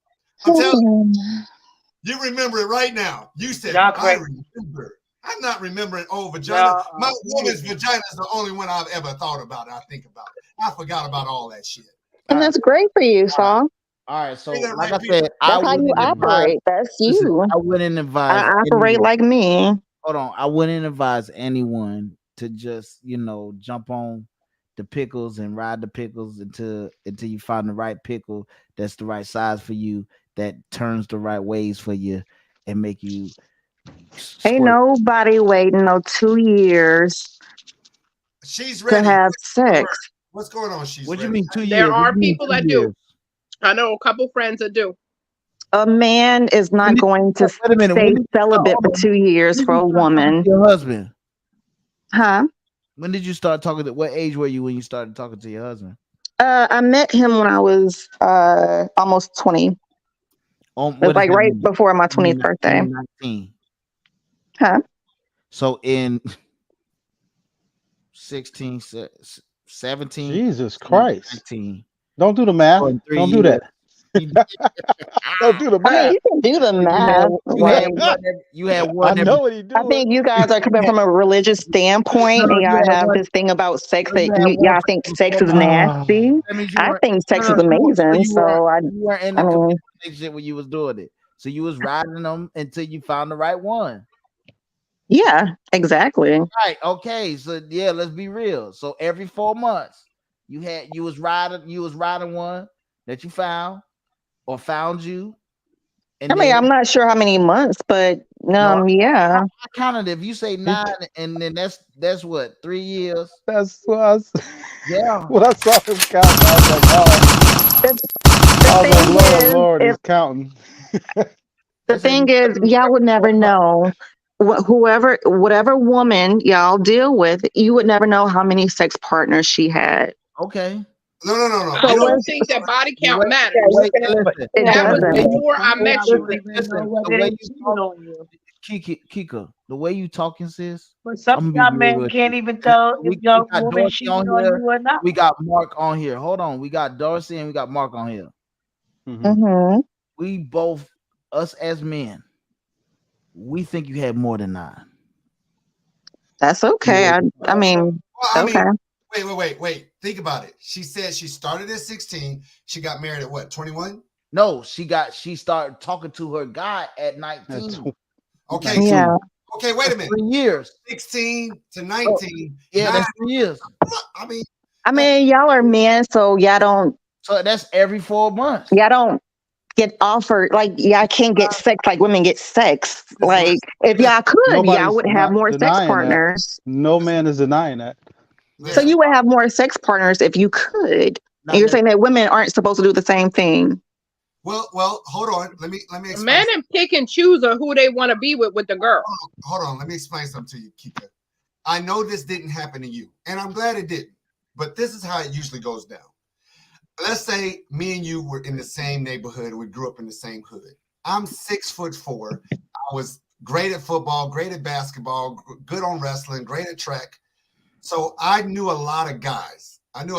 Speaker 10: You remember it right now. You said, I remember. I'm not remembering old vagina. My woman's vagina is the only one I've ever thought about. I think about it. I forgot about all that shit.
Speaker 9: And that's great for you, Song.
Speaker 1: All right, so like I said,
Speaker 9: that's how you operate. That's you.
Speaker 1: I wouldn't advise.
Speaker 9: I operate like me.
Speaker 1: Hold on, I wouldn't advise anyone to just jump on the pickles and ride the pickles until you find the right pickle that's the right size for you, that turns the right ways for you, and make you.
Speaker 9: Ain't nobody waiting 2 years.
Speaker 10: She's ready
Speaker 9: to have sex.
Speaker 10: What's going on?
Speaker 1: What do you mean 2 years?
Speaker 6: There are people that do. I know a couple friends that do.
Speaker 9: A man is not going to
Speaker 1: wait a minute.
Speaker 9: stay
Speaker 1: When did you start,
Speaker 9: celibate
Speaker 1: hold
Speaker 9: for
Speaker 1: on,
Speaker 9: 2 years
Speaker 1: when did
Speaker 9: for
Speaker 1: you
Speaker 9: a
Speaker 1: start talking
Speaker 9: woman.
Speaker 1: to your husband?
Speaker 9: Huh?
Speaker 1: When did you start talking to? What age were you when you started talking to your husband?
Speaker 9: I met him when I was almost 20. It was
Speaker 1: What is
Speaker 9: like
Speaker 1: that
Speaker 9: right
Speaker 1: number?
Speaker 9: before my 20th birthday.
Speaker 1: 19.
Speaker 9: Huh?
Speaker 1: So in 16, 17,
Speaker 3: Jesus Christ.
Speaker 1: 19.
Speaker 3: Don't do the math.
Speaker 1: So in 3
Speaker 3: Don't do
Speaker 1: years.
Speaker 3: that. Don't do the
Speaker 9: I mean,
Speaker 3: math.
Speaker 9: you can do the math. Like,
Speaker 1: You had
Speaker 3: I
Speaker 1: one
Speaker 3: know what he's
Speaker 9: I
Speaker 3: doing.
Speaker 9: think you guys are coming from a religious standpoint, and
Speaker 1: you
Speaker 9: y'all
Speaker 1: had
Speaker 9: have
Speaker 1: one.
Speaker 9: this thing about sex
Speaker 1: You
Speaker 9: that
Speaker 1: had one
Speaker 9: y'all think sex is
Speaker 1: before marriage.
Speaker 9: nasty.
Speaker 1: That means you
Speaker 9: I
Speaker 1: weren't.
Speaker 9: think sex is
Speaker 1: No, so
Speaker 9: amazing. So
Speaker 1: you weren't in
Speaker 9: I
Speaker 1: a
Speaker 9: mean,
Speaker 1: relationship when you was doing it. So you was riding them until you found the right one.
Speaker 9: yeah, exactly.
Speaker 1: Right. Okay. So yeah, let's be real. So every 4 months, you was riding one that you found or found you,
Speaker 9: I
Speaker 1: and
Speaker 9: mean,
Speaker 1: then
Speaker 9: I'm not sure how many months, but
Speaker 1: no,
Speaker 9: yeah.
Speaker 1: I counted. If you say 9, and then that's what 3 years.
Speaker 3: That's what I was,
Speaker 1: Yeah.
Speaker 3: when I saw him counting, I was like, oh.
Speaker 9: The
Speaker 3: I was like,
Speaker 9: thing
Speaker 3: Lord,
Speaker 9: is,
Speaker 3: Lord,
Speaker 9: if
Speaker 3: he's counting.
Speaker 9: the thing is, y'all would never know. Whatever woman y'all deal with, you would never know how many sex partners she had.
Speaker 1: Okay.
Speaker 10: No.
Speaker 9: So
Speaker 6: I don't
Speaker 9: what's
Speaker 6: think that body
Speaker 1: The
Speaker 6: count
Speaker 1: way,
Speaker 6: matters.
Speaker 1: listen,
Speaker 9: it
Speaker 6: That was
Speaker 1: the way
Speaker 9: doesn't.
Speaker 1: you,
Speaker 6: before I met you.
Speaker 1: listen, the way you talk, Kika, the way you talking, sis.
Speaker 7: But some
Speaker 1: I'm
Speaker 7: of
Speaker 1: gonna
Speaker 7: y'all
Speaker 1: be real
Speaker 7: men
Speaker 1: with
Speaker 7: can't
Speaker 1: you.
Speaker 7: even
Speaker 1: And
Speaker 7: tell if
Speaker 1: we
Speaker 7: your
Speaker 1: got
Speaker 7: woman
Speaker 1: Dorsey
Speaker 7: cheating
Speaker 1: on
Speaker 7: on
Speaker 1: here.
Speaker 7: you or not.
Speaker 1: We got Mark on here. Hold on. We got Dorsey and we got Mark on here.
Speaker 9: Mm-hmm.
Speaker 1: We both, us as men, we think you had more than 9.
Speaker 9: That's okay. I mean,
Speaker 10: Well, I
Speaker 9: okay.
Speaker 10: mean, wait. Think about it. She said she started at 16. She got married at what, 21?
Speaker 1: No, she started talking to her guy at 19.
Speaker 10: Okay,
Speaker 9: Yeah.
Speaker 10: okay, wait a minute.
Speaker 1: 3 years.
Speaker 10: 16 to 19.
Speaker 1: Yeah,
Speaker 10: 9,
Speaker 1: that's 3 years.
Speaker 10: I mean,
Speaker 9: Y'all are men, so
Speaker 1: So that's every 4 months.
Speaker 9: y'all don't get offered, like, y'all can't get sex like women get sex. Like, if y'all could, y'all
Speaker 3: Nobody's
Speaker 9: would have more sex
Speaker 3: denying that.
Speaker 9: partners.
Speaker 3: No man is denying that.
Speaker 9: So you would have more sex partners if you could. And you're saying that women aren't supposed to do the same thing.
Speaker 10: Well, hold on. Let me explain.
Speaker 6: Men and pick and choose who they want to be with the girl.
Speaker 10: Hold on. Let me explain something to you, Kika. I know this didn't happen to you, and I'm glad it didn't. But this is how it usually goes down. Let's say me and you were in the same neighborhood. We grew up in the same hood. I'm 6'4". I was great at football, great at basketball, good on wrestling, great at track. So I knew a lot of guys. And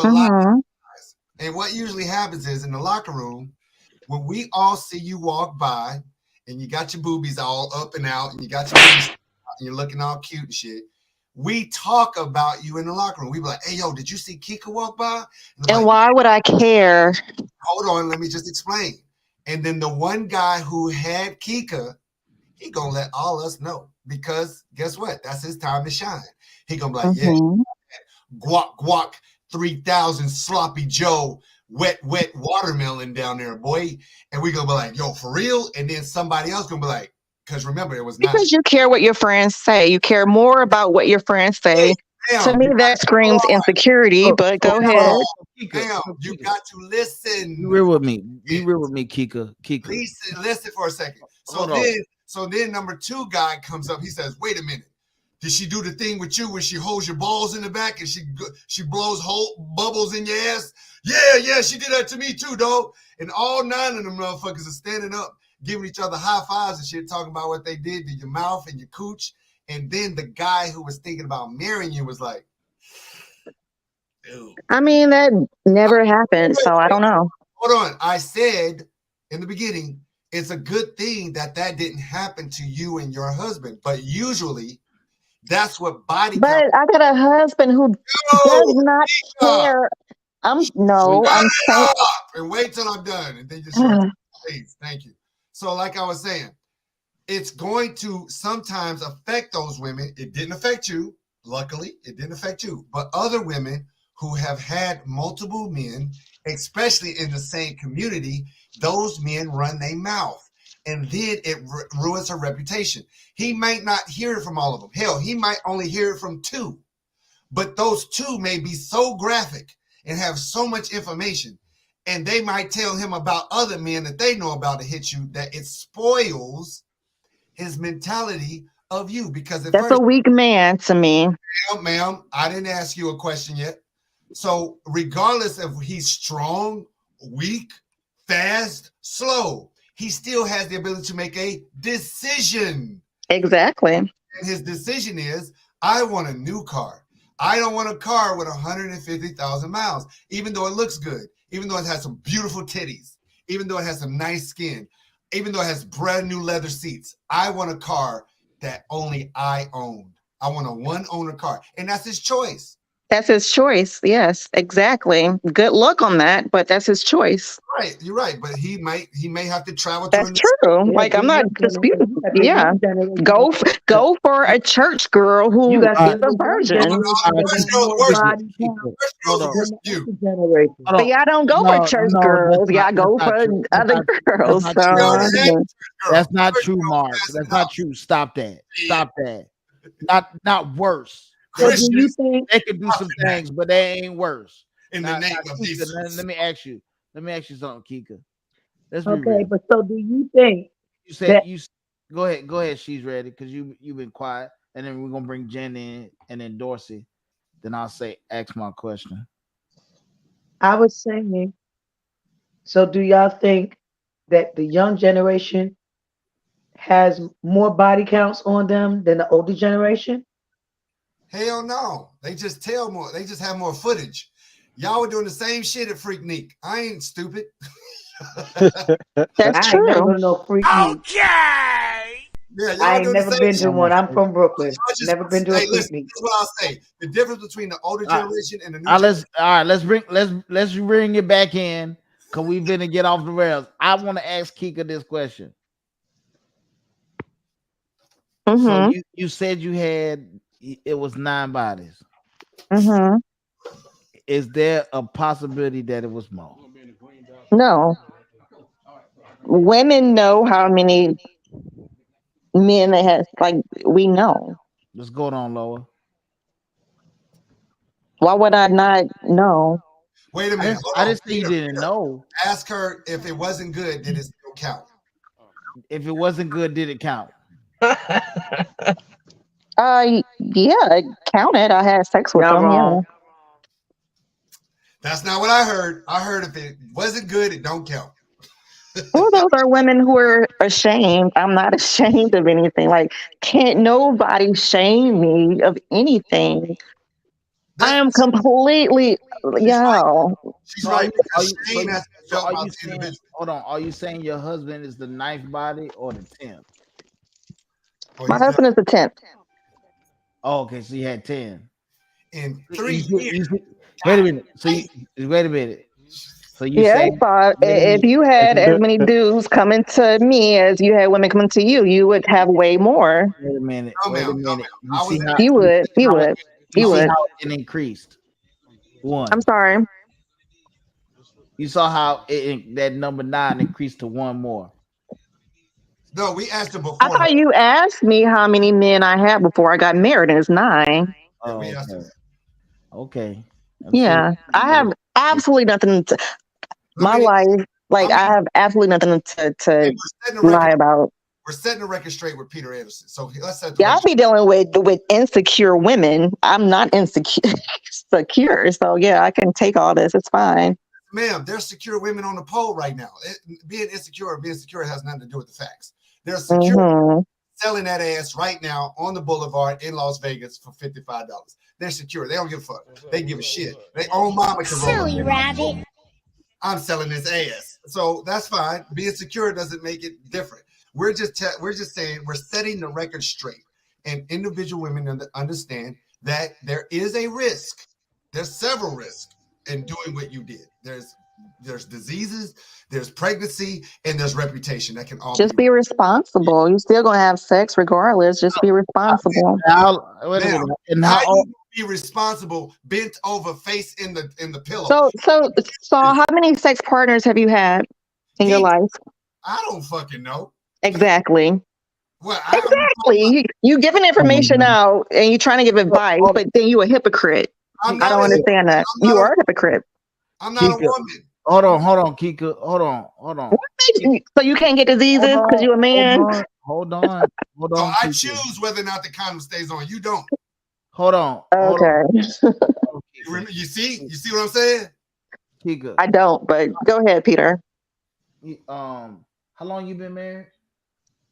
Speaker 10: what usually happens is in the locker room, when we all see you walk by and you got your boobies all up and out and you got your boobies out and you're looking all cute and shit, we talk about you in the locker room. We be like, hey, yo, did you see Kika walk by?
Speaker 9: And why would I care?
Speaker 10: Hold on, let me just explain. And then the one guy who had Kika, he gonna let all us know, because guess what? That's his time to shine. He gonna be like, yeah, guac 3000 sloppy Joe, wet watermelon down there, boy. And we gonna be like, yo, for real? And then somebody else gonna be like, because remember, it was not.
Speaker 9: Because you care what your friends say. You care more about what your friends say. To me, that screams insecurity, but go ahead.
Speaker 10: Damn, you got to listen.
Speaker 1: Be real with me. Be real with me, Kika.
Speaker 10: Listen for a second. So then number 2 guy comes up. He says, wait a minute. Did she do the thing with you when she holds your balls in the back and she blows bubbles in your ass? Yeah, she did that to me too, dog. And all 9 of them motherfuckers are standing up, giving each other high fives and shit, talking about what they did to your mouth and your cooch. And then the guy who was thinking about marrying you was like, dude.
Speaker 9: I mean, that never happened, so I don't know.
Speaker 10: Hold on. I said in the beginning, it's a good thing that didn't happen to you and your husband. But usually, that's what body count.
Speaker 9: But I got a husband who does not care. I'm saying.
Speaker 10: And wait till I'm done, and then just show please. Thank you. So, like I was saying, it's going to sometimes affect those women. It didn't affect you. Luckily, it didn't affect you. But other women who have had multiple men, especially in the same community, those men run their mouth. And then it ruins her reputation. He might not hear it from all of them. Hell, he might only hear it from 2. But those 2 may be so graphic and have so much information. and they might tell him about other men that they know about to hit you, that it spoils his mentality of you. Because at
Speaker 9: That's
Speaker 10: first,
Speaker 9: a weak man to me.
Speaker 10: ma'am, I didn't ask you a question yet. So regardless of he's strong, weak, fast, slow, he still has the ability to make a decision.
Speaker 9: Exactly.
Speaker 10: And his decision is, I want a new car. I don't want a car with 150,000 miles, even though it looks good, even though it has some beautiful titties, even though it has some nice skin, even though it has brand new leather seats. I want a car that only I owned. I want a one owner car. And that's his choice.
Speaker 9: That's his choice. Yes, exactly. Good luck on that, but that's his choice.
Speaker 10: Right, you're right. But he may have to travel
Speaker 9: That's
Speaker 10: to
Speaker 9: true.
Speaker 7: Yeah,
Speaker 9: Like, I'm
Speaker 7: the
Speaker 9: not
Speaker 7: young
Speaker 9: disputing.
Speaker 7: generation, the
Speaker 9: Yeah.
Speaker 7: young generation,
Speaker 9: Go for a church girl
Speaker 7: you
Speaker 9: who
Speaker 7: got
Speaker 9: is
Speaker 7: some
Speaker 9: a
Speaker 7: of the young
Speaker 9: virgin.
Speaker 7: generation that
Speaker 10: Church
Speaker 7: got
Speaker 10: girls
Speaker 7: more
Speaker 10: worse.
Speaker 7: body count
Speaker 10: Church
Speaker 1: Hold
Speaker 10: girls are
Speaker 1: on.
Speaker 10: worse
Speaker 7: than
Speaker 10: than
Speaker 7: the
Speaker 10: you.
Speaker 7: older generation.
Speaker 1: Hold
Speaker 9: But
Speaker 1: on.
Speaker 9: y'all don't go for church girls. Y'all go
Speaker 1: That's not
Speaker 9: for
Speaker 1: true.
Speaker 9: other girls.
Speaker 1: That's
Speaker 9: So,
Speaker 1: not
Speaker 10: That's
Speaker 1: true. That's not
Speaker 10: Church
Speaker 1: true,
Speaker 10: girls
Speaker 1: Mark.
Speaker 10: pass
Speaker 1: That's
Speaker 10: it
Speaker 1: not
Speaker 10: out.
Speaker 1: true. Stop that. Stop that. Not worse.
Speaker 7: So do you
Speaker 10: Christians
Speaker 7: think
Speaker 1: They can do some things, but they ain't worse.
Speaker 10: in the
Speaker 1: Now,
Speaker 10: name of
Speaker 1: Kika,
Speaker 10: Jesus.
Speaker 1: let me ask you. Let me ask you something, Kika. Let's be
Speaker 7: okay,
Speaker 1: real.
Speaker 7: but so do you think
Speaker 1: You said
Speaker 7: that
Speaker 1: you go ahead. Go ahead. She's ready because you've been quiet, and then we're gonna bring Jen in and then Dorsey. Then I'll say ask my question.
Speaker 7: I was saying, so do y'all think that the young generation has more body counts on them than the older generation?
Speaker 10: Hell no. They just tell more. They just have more footage. Y'all were doing the same shit at Freaknik. I ain't stupid.
Speaker 9: that's
Speaker 7: I ain't never
Speaker 9: true.
Speaker 7: been to no freak meet.
Speaker 10: Yeah, y'all
Speaker 7: I
Speaker 10: were
Speaker 7: ain't
Speaker 10: doing the
Speaker 7: never
Speaker 10: same
Speaker 7: been
Speaker 10: shit.
Speaker 7: to one. I'm from Brooklyn.
Speaker 10: Y'all just,
Speaker 7: Never been to a
Speaker 10: hey,
Speaker 7: freak
Speaker 10: listen,
Speaker 7: meet.
Speaker 10: this is what I'll say. The difference between the older
Speaker 1: All right.
Speaker 10: generation and the new
Speaker 1: All right,
Speaker 10: generation.
Speaker 1: let's bring it back in because we've been to get off the rails. I want to ask Kika this question. So
Speaker 9: Mm-hmm.
Speaker 1: you said you had it was 9 bodies.
Speaker 9: Mm-hmm.
Speaker 1: Is there a possibility that it was more?
Speaker 9: No. Women know how many men they have. Like, we know.
Speaker 1: What's going on, Lower?
Speaker 9: Why would I not know?
Speaker 10: Wait a
Speaker 1: I
Speaker 10: minute.
Speaker 1: didn't,
Speaker 10: Hold
Speaker 1: I
Speaker 10: on.
Speaker 1: didn't say you didn't know.
Speaker 10: Ask her if it wasn't good, did it still count?
Speaker 1: If it wasn't good, did it count?
Speaker 9: Yeah, count it. I had sex with
Speaker 7: Y'all
Speaker 9: them. Yeah.
Speaker 7: wrong.
Speaker 10: That's not what I heard. I heard if it wasn't good, it don't count.
Speaker 9: Well, those are women who are ashamed. I'm not ashamed of anything. Like, can't nobody shame me of anything. I am completely, yo.
Speaker 10: She's
Speaker 1: So
Speaker 10: right.
Speaker 1: are
Speaker 10: Because
Speaker 1: you
Speaker 10: shame has to be felt
Speaker 1: are
Speaker 10: by
Speaker 1: you
Speaker 10: the
Speaker 1: saying
Speaker 10: individual.
Speaker 1: hold on? Are you saying your husband is the 9th body or the 10th?
Speaker 10: Oh,
Speaker 9: My
Speaker 10: he's done
Speaker 9: husband is the 10th.
Speaker 1: Oh, okay, so you had 10.
Speaker 10: in
Speaker 1: You
Speaker 10: 3
Speaker 1: see-
Speaker 10: years.
Speaker 1: you see- wait a minute. Wait a minute. So you
Speaker 9: Yeah,
Speaker 1: say wait a
Speaker 9: if
Speaker 1: minute.
Speaker 9: you had as many dudes coming to me as you had women coming to you, you would have way more.
Speaker 1: Wait a minute.
Speaker 10: No,
Speaker 1: Wait a
Speaker 10: ma'am. No,
Speaker 1: minute.
Speaker 10: ma'am.
Speaker 1: You
Speaker 10: I
Speaker 1: see
Speaker 10: was
Speaker 1: how
Speaker 9: You
Speaker 1: you
Speaker 9: would.
Speaker 1: see
Speaker 9: You
Speaker 1: how it,
Speaker 9: would.
Speaker 1: you
Speaker 9: You
Speaker 1: see
Speaker 9: would.
Speaker 1: how it increased.
Speaker 9: I'm
Speaker 1: One.
Speaker 9: sorry.
Speaker 1: You saw how that number 9 increased to one more.
Speaker 10: No, we asked her
Speaker 9: I
Speaker 10: before.
Speaker 9: thought you asked me how many men I had before I got married, and it's 9.
Speaker 10: Yeah,
Speaker 1: Oh,
Speaker 10: we asked her.
Speaker 1: okay. Okay. So
Speaker 9: Yeah, I have absolutely nothing to
Speaker 10: Let
Speaker 9: my
Speaker 10: me.
Speaker 9: life. Like,
Speaker 10: I'm.
Speaker 9: I have absolutely nothing
Speaker 10: Hey,
Speaker 9: to
Speaker 10: we're setting the
Speaker 9: lie
Speaker 10: record.
Speaker 9: about.
Speaker 10: We're setting the record straight with Peter Anderson. So let's set the
Speaker 9: Yeah, I'll
Speaker 10: record.
Speaker 9: be dealing with insecure women. I'm not insecure, secure. So yeah, I can take all this. It's fine.
Speaker 10: Ma'am, there's secure women on the pole right now. Being insecure or being secure has nothing to do with the facts. There's secure
Speaker 9: Mm-hmm.
Speaker 10: selling that ass right now on the boulevard in Las Vegas for $55. They're secure. They don't give a fuck. They give a shit. They own mama can roll up.
Speaker 14: Silly rabbit.
Speaker 10: I'm selling this ass. So that's fine. Being secure doesn't make it different. We're just saying we're setting the record straight. And individual women understand that there is a risk. There's several risks in doing what you did. There's diseases, there's pregnancy, and there's reputation that can all
Speaker 9: Just be responsible. You're still gonna have sex regardless. Just be responsible.
Speaker 1: Wait a
Speaker 10: now,
Speaker 1: minute. And
Speaker 10: how
Speaker 1: how
Speaker 10: you
Speaker 1: old?
Speaker 10: be responsible bent over face in the pillow?
Speaker 9: So how many sex partners have you had in your life?
Speaker 10: I don't fucking know.
Speaker 9: Exactly.
Speaker 10: Well,
Speaker 9: Exactly. You giving information out and you're trying to give advice, but then you a hypocrite.
Speaker 10: I'm
Speaker 9: I
Speaker 10: not
Speaker 9: don't
Speaker 10: a
Speaker 9: understand that.
Speaker 10: I'm not
Speaker 9: You
Speaker 10: a
Speaker 9: are a hypocrite.
Speaker 10: I'm not a woman.
Speaker 1: Hold on, Kika. Hold on.
Speaker 9: So you can't get diseases because you're a man?
Speaker 1: Hold on.
Speaker 10: So I
Speaker 1: Kika.
Speaker 10: choose whether or not the condom stays on. You don't.
Speaker 1: Hold on.
Speaker 9: Okay.
Speaker 10: You see what I'm saying?
Speaker 1: Kika.
Speaker 9: I don't, but go ahead, Peter.
Speaker 1: How long you been married?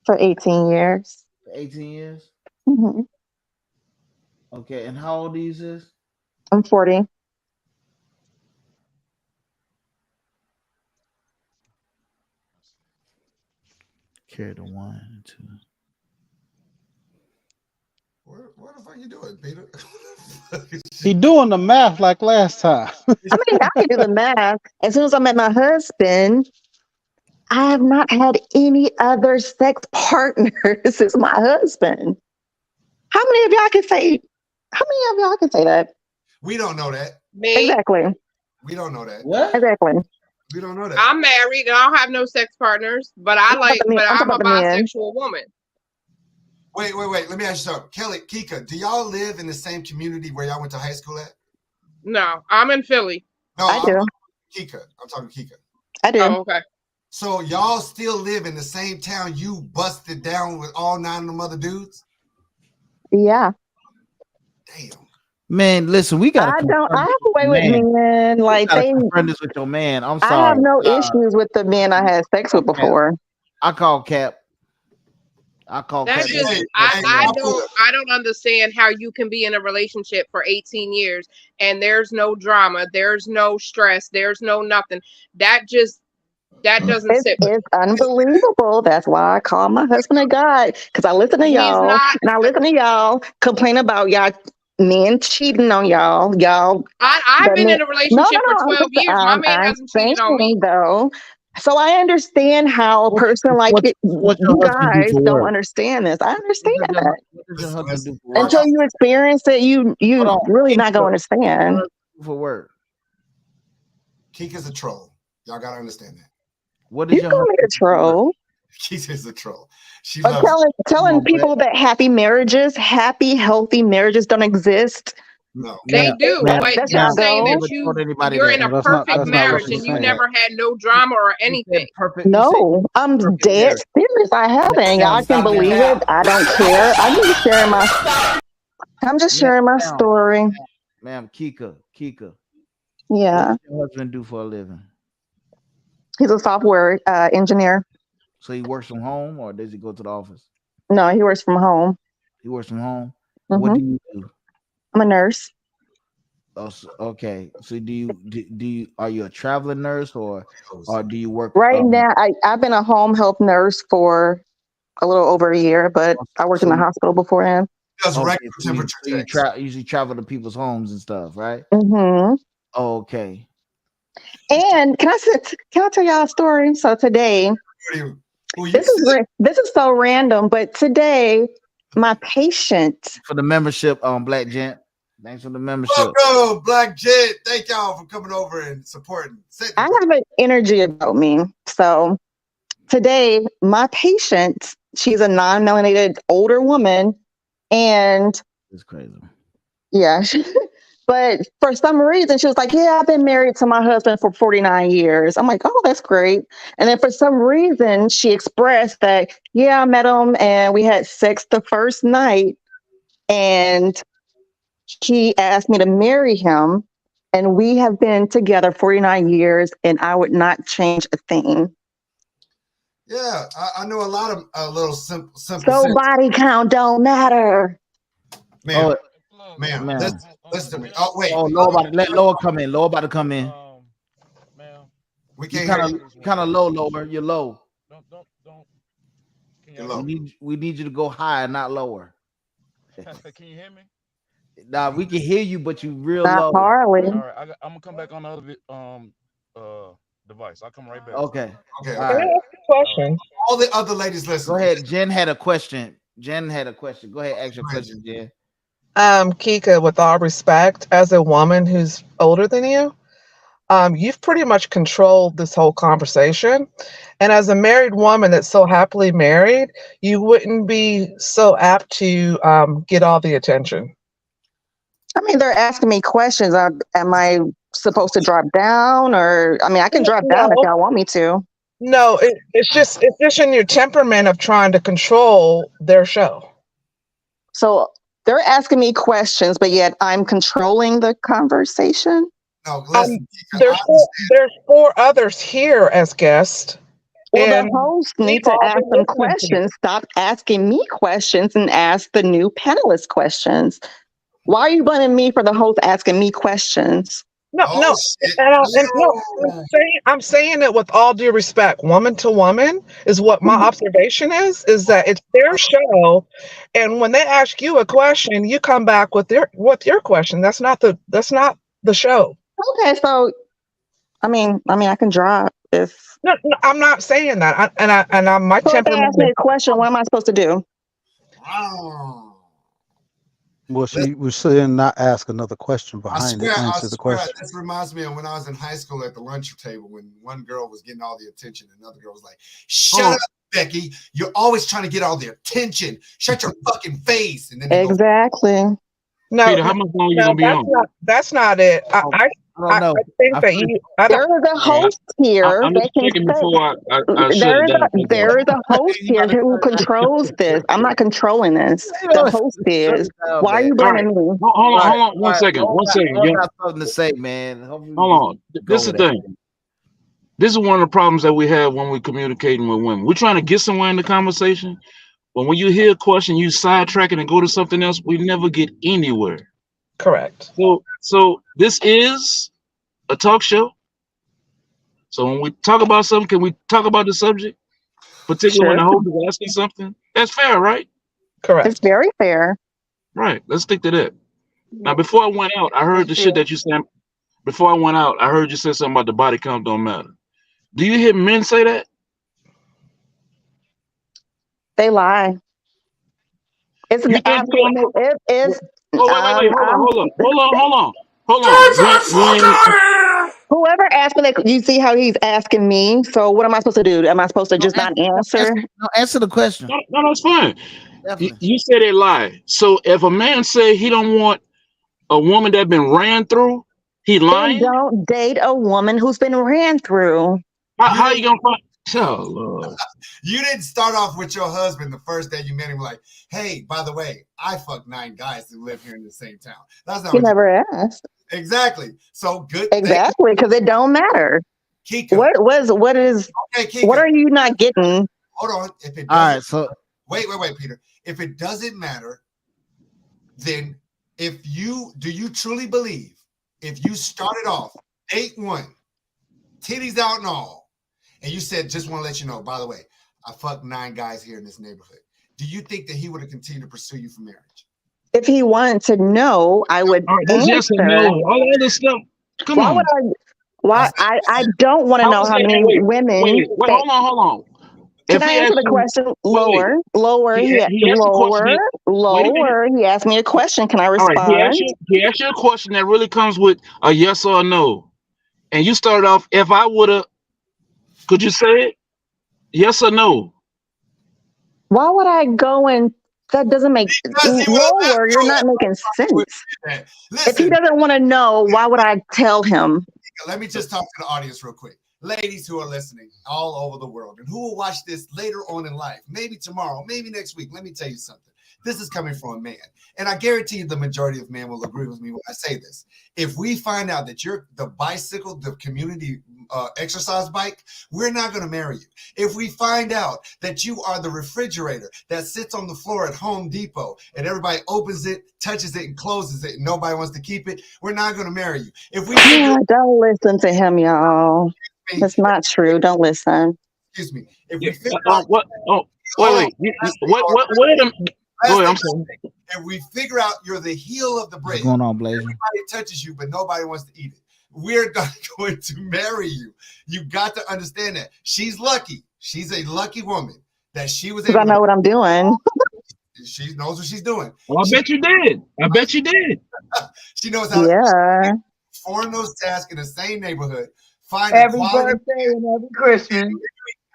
Speaker 9: For 18 years.
Speaker 1: 18 years.
Speaker 9: Mm-hmm.
Speaker 1: Okay, and how old are you, sis?
Speaker 9: I'm 40.
Speaker 1: Carry the 1 and 2.
Speaker 10: What the fuck you doing, Peter?
Speaker 3: He doing the math like last time.
Speaker 9: I mean, I can do the math. As soon as I met my husband, I have not had any other sex partners since my husband. How many of y'all can say? How many of y'all can say that?
Speaker 10: We don't know that.
Speaker 6: Me.
Speaker 9: Exactly.
Speaker 10: We don't know that.
Speaker 1: What?
Speaker 9: Exactly.
Speaker 10: We don't know that.
Speaker 6: I'm married and I don't have no sex partners, but I'm a bisexual woman.
Speaker 10: Wait. Let me ask you something. Kelly, Kika, do y'all live in the same community where y'all went to high school at?
Speaker 6: No, I'm in Philly.
Speaker 10: No,
Speaker 9: I do.
Speaker 10: Kika. I'm talking Kika.
Speaker 9: I do.
Speaker 6: Oh, okay.
Speaker 10: So y'all still live in the same town you busted down with all 9 of them other dudes?
Speaker 9: Yeah.
Speaker 10: Damn.
Speaker 1: Man, listen, we gotta.
Speaker 9: I have a way with men. Like they
Speaker 1: confront this with your man. I'm sorry.
Speaker 9: I have no issues with the men I had sex with before.
Speaker 1: I call Cap.
Speaker 6: That just I don't understand how you can be in a relationship for 18 years and there's no drama, there's no stress, there's no nothing. That doesn't sit with me.
Speaker 9: It's unbelievable. That's why I call my husband a guy, because I listen to y'all and I listen to y'all complain about y'all men cheating on y'all.
Speaker 6: I've been in a relationship for 12 years. My man hasn't cheated on me
Speaker 9: though. So I understand how a person like you guys don't understand this. I understand that.
Speaker 1: What does your husband do for work?
Speaker 9: Until you experience it, you really not gonna understand.
Speaker 1: For work.
Speaker 10: Kika's a troll. Y'all gotta understand that.
Speaker 1: What is
Speaker 9: you call me a troll?
Speaker 10: Kika's a troll. She
Speaker 9: telling people that happy, healthy marriages don't exist.
Speaker 10: No,
Speaker 6: they do. But you're saying that you're in a perfect marriage and you never had no drama or anything.
Speaker 9: No, I'm dead serious. I haven't. Y'all can believe it. I don't care. I'm just sharing my story.
Speaker 1: Ma'am, Kika.
Speaker 9: Yeah.
Speaker 1: What does your husband do for a living?
Speaker 9: He's a software engineer.
Speaker 1: So he works from home, or does he go to the office?
Speaker 9: No, he works from home.
Speaker 1: He works from home.
Speaker 9: Mm-hmm.
Speaker 1: What do you do?
Speaker 9: I'm a nurse.
Speaker 1: Oh, okay. So do you are you a traveling nurse or do you work
Speaker 9: right now? I've been a home health nurse for a little over a year, but I worked in the hospital beforehand.
Speaker 10: Okay,
Speaker 1: so you usually travel to people's homes and stuff, right?
Speaker 9: Mm-hmm.
Speaker 1: Oh, okay.
Speaker 9: And can I tell y'all a story? So today, this is so random, but today my patient
Speaker 1: for the membership, Black Gent. Thanks for the membership.
Speaker 10: Welcome, Black Gent. Thank y'all for coming over and supporting.
Speaker 9: I have an energy about me. So today, my patient, she's a non-melanated older woman, and
Speaker 1: it's crazy.
Speaker 9: Yeah. But for some reason, she was like, yeah, I've been married to my husband for 49 years. I'm like, oh, that's great. And then for some reason, she expressed that, yeah, I met him and we had sex the first night. And he asked me to marry him. And we have been together 49 years and I would not change a thing.
Speaker 10: Yeah, I know a lot of little simple.
Speaker 9: So body count don't matter.
Speaker 10: Ma'am, listen to me. Oh, wait.
Speaker 1: Oh, let Lower come in. Lower about to come in.
Speaker 10: We can't hear you.
Speaker 1: Kind of low, Lower. You're low.
Speaker 14: Don't.
Speaker 10: You're low.
Speaker 1: We need you to go higher, not lower.
Speaker 14: Can you hear me?
Speaker 1: Nah, we can hear you, but you real
Speaker 9: not
Speaker 1: low.
Speaker 9: Harley.
Speaker 14: All right, I'm gonna come back on the other device. I'll come right back.
Speaker 1: Okay.
Speaker 10: All
Speaker 6: right. Question.
Speaker 10: All the other ladies listen.
Speaker 1: Go ahead. Jen had a question. Go ahead, ask your question, Jen.
Speaker 12: Kika, with all respect, as a woman who's older than you, you've pretty much controlled this whole conversation. And as a married woman that's so happily married, you wouldn't be so apt to get all the attention.
Speaker 9: I mean, they're asking me questions. Am I supposed to drop down, or I mean, I can drop down if
Speaker 12: No,
Speaker 9: y'all want me to.
Speaker 12: no, it's just in your temperament of trying to control their show.
Speaker 9: So they're asking me questions, but yet I'm controlling the conversation.
Speaker 10: No, listen.
Speaker 12: There's four others here as guests.
Speaker 9: Well,
Speaker 12: and
Speaker 9: the host
Speaker 12: we've
Speaker 9: need to
Speaker 12: all
Speaker 9: ask
Speaker 12: been
Speaker 9: them
Speaker 12: listening to you.
Speaker 9: questions. Stop asking me questions and ask the new panelist questions. Why are you blaming me for the host asking me questions?
Speaker 12: No, I'm saying it with all due respect, woman to woman, is what my observation is that it's their show, and when they ask you a question, you come back with your question. That's not the show.
Speaker 9: Okay, so I mean, I can drop if.
Speaker 12: No, I'm not saying that. My
Speaker 9: So if they
Speaker 12: temperament.
Speaker 9: ask me a question, what am I supposed to do?
Speaker 3: Well, she was saying not ask another question
Speaker 10: I
Speaker 3: behind
Speaker 10: swear,
Speaker 3: it. Answer the question.
Speaker 10: this reminds me of when I was in high school at the lunch table when one girl was getting all the attention and another girl was like, "Shut up, Becky. You're always trying to get all the attention. Shut your fucking face." And then
Speaker 9: exactly.
Speaker 12: No,
Speaker 14: Peter, how much longer you gonna be on?
Speaker 12: That's not it. I think that you.
Speaker 9: There is a host here.
Speaker 14: I'm just checking before I shut it down.
Speaker 9: There is a host here who controls this. I'm not controlling this. The host is. Why are you blaming me?
Speaker 14: Hold on. One second.
Speaker 1: I got something to say, man.
Speaker 14: Hold on. This is the thing. This is one of the problems that we have when we're communicating with women. We're trying to get somewhere in the conversation, but when you hear a question, you sidetrack it and go to something else. We never get anywhere.
Speaker 12: Correct.
Speaker 14: So this is a talk show. So when we talk about something, can we talk about the subject? Particularly when the host is asking something? That's fair, right?
Speaker 12: Correct.
Speaker 9: It's very fair.
Speaker 14: Right. Let's stick to that. Now, before I went out, I heard the shit that you said. Before I went out, I heard you say something about the body count don't matter. Do you hear men say that?
Speaker 9: They lie. It's an absolute. It is.
Speaker 14: Oh, wait. Hold on.
Speaker 9: Whoever asked me that, you see how he's asking me. So what am I supposed to do? Am I supposed to just not answer?
Speaker 1: No, answer the question.
Speaker 14: No, that's fine. You said they lie. So if a man say he don't want a woman that been ran through, he lying?
Speaker 9: Then don't date a woman who's been ran through.
Speaker 14: How you gonna find? Oh, Lord.
Speaker 10: You didn't start off with your husband the first day you met him like, "Hey, by the way, I fucked 9 guys who live here in the same town." That's not
Speaker 9: He never asked.
Speaker 10: Exactly. So good.
Speaker 9: Exactly, because it don't matter.
Speaker 10: Kika.
Speaker 9: What is?
Speaker 10: Okay, Kika.
Speaker 9: What are you not getting?
Speaker 10: Hold on. If it
Speaker 1: all right, so
Speaker 10: wait, Peter. If it doesn't matter, then do you truly believe if you started off date 1, titties out and all, and you said, "Just want to let you know, by the way, I fucked 9 guys here in this neighborhood," do you think that he would have continued to pursue you for marriage?
Speaker 9: If he wanted to know, I would answer.
Speaker 14: Yes or no. All other stuff. Come on.
Speaker 9: I don't want to know how many women.
Speaker 14: Wait, hold on.
Speaker 9: Can I answer the question? Lower. He asked me a question. Can I respond?
Speaker 14: All right, he asked you a question that really comes with a yes or a no. And you started off, if I would have, could you say it? Yes or no?
Speaker 9: Why would I go and that doesn't make lower? You're not making sense. If he doesn't want to know, why would I tell him?
Speaker 10: Let me just talk to the audience real quick. Ladies who are listening all over the world and who will watch this later on in life, maybe tomorrow, maybe next week. Let me tell you something. This is coming from a man. And I guarantee you the majority of men will agree with me when I say this. If we find out that you're the bicycle, the community exercise bike, we're not going to marry you. If we find out that you are the refrigerator that sits on the floor at Home Depot and everybody opens it, touches it, and closes it, and nobody wants to keep it, we're not going to marry you. If we
Speaker 9: don't listen to him, y'all. That's not true. Don't listen.
Speaker 10: Excuse me. If we figure If we figure out you're the heel of the bread,
Speaker 1: what's going on, Blazer?
Speaker 10: Everybody touches you, but nobody wants to eat it. We're not going to marry you. You got to understand that. She's lucky. She's a lucky woman that she was able.
Speaker 9: I know what I'm doing.
Speaker 10: She knows what she's doing.
Speaker 14: Well, I bet you did.
Speaker 10: She knows how to perform those tasks in the same neighborhood. Find
Speaker 15: every birthday and every Christmas.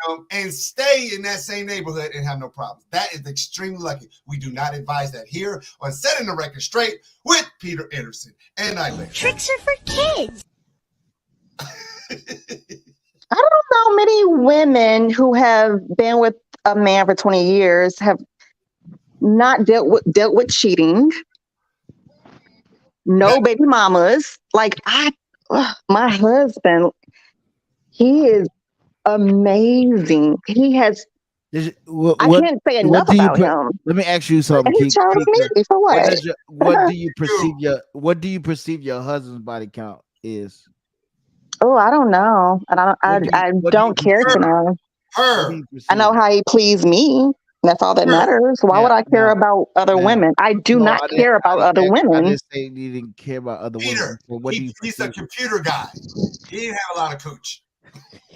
Speaker 10: income and stay in that same neighborhood and have no problems. That is extremely lucky. We do not advise that here on Setting the Record Straight with Peter Anderson and Eileen.
Speaker 9: Tricks are for kids. I don't know many women who have been with a man for 20 years have not dealt with cheating. No baby mamas. Like my husband, he is amazing. He has. I can't say enough about him.
Speaker 1: Let me ask you something.
Speaker 9: And he chose me for what?
Speaker 1: What do you perceive your husband's body count is?
Speaker 9: Oh, I don't know. I don't care to know. I know how he pleased me. That's all that matters. Why would I care about other women? I do not care about other women.
Speaker 1: I just say you didn't care about other women.
Speaker 10: He's a computer guy. He didn't have a lot of cooch.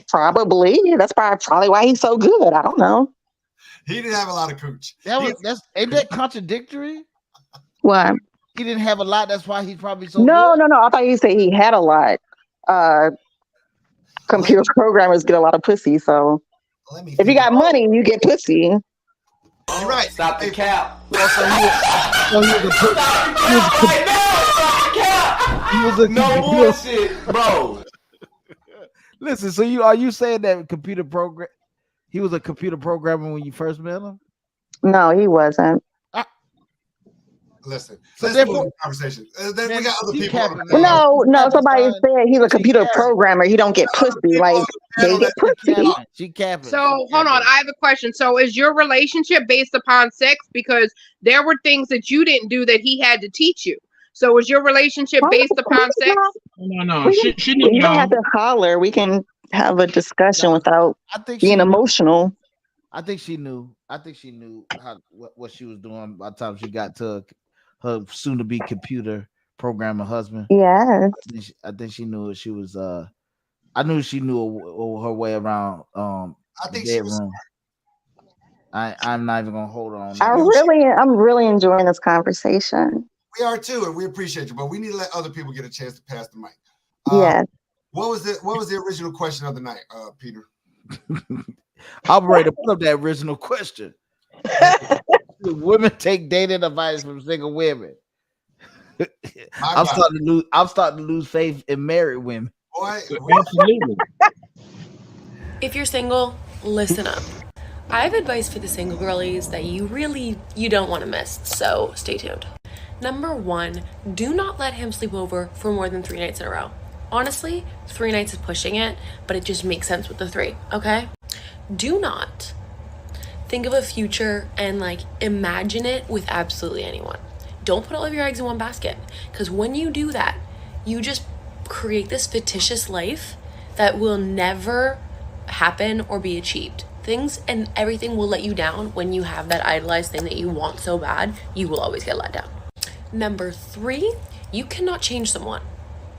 Speaker 9: Probably. That's probably why he's so good. I don't know.
Speaker 10: He didn't have a lot of cooch.
Speaker 1: Ain't that contradictory?
Speaker 9: What?
Speaker 1: He didn't have a lot. That's why he's probably so
Speaker 9: No.
Speaker 1: good?
Speaker 9: I thought you said he had a lot. Computer programmers get a lot of pussy. So if you got money, you get pussy.
Speaker 10: You're right.
Speaker 11: Stop the cap. No bullshit, bro.
Speaker 1: Listen, so are you saying that he was a computer programmer when you first met him?
Speaker 9: No, he wasn't.
Speaker 10: Listen, let's move the conversation. Then we got other people.
Speaker 9: No. Somebody said he's a computer programmer. He don't get pussy. Like they get pussy.
Speaker 1: She capping.
Speaker 6: So hold on, I have a question. So is your relationship based upon sex? Because there were things that you didn't do that he had to teach you. So is your relationship based upon sex?
Speaker 14: No. She
Speaker 9: You don't have to holler. We can have a discussion without being emotional.
Speaker 1: I think she knew what she was doing by the time she got to her soon-to-be computer programmer husband.
Speaker 9: Yes.
Speaker 1: I think she knew she was. I knew she knew her way around. I think she was. I'm not even gonna hold on.
Speaker 9: I'm really enjoying this conversation.
Speaker 10: We are too, and we appreciate you. But we need to let other people get a chance to pass the mic.
Speaker 9: Yes.
Speaker 10: What was the original question of the night, Peter?
Speaker 1: I'm ready to put up that original question. Women take dating advice from single women. I'm starting to lose faith in married women.
Speaker 10: Boy,
Speaker 14: absolutely.
Speaker 15: If you're single, listen up. I have advice for the single girlies that you don't want to miss, so stay tuned. Number 1, do not let him sleep over for more than 3 nights in a row. Honestly, 3 nights is pushing it, but it just makes sense with the 3, okay? Do not think of a future and imagine it with absolutely anyone. Don't put all of your eggs in one basket, because when you do that, you just create this fictitious life that will never happen or be achieved. Things and everything will let you down when you have that idolized thing that you want so bad. You will always get let down. Number 3, you cannot change someone.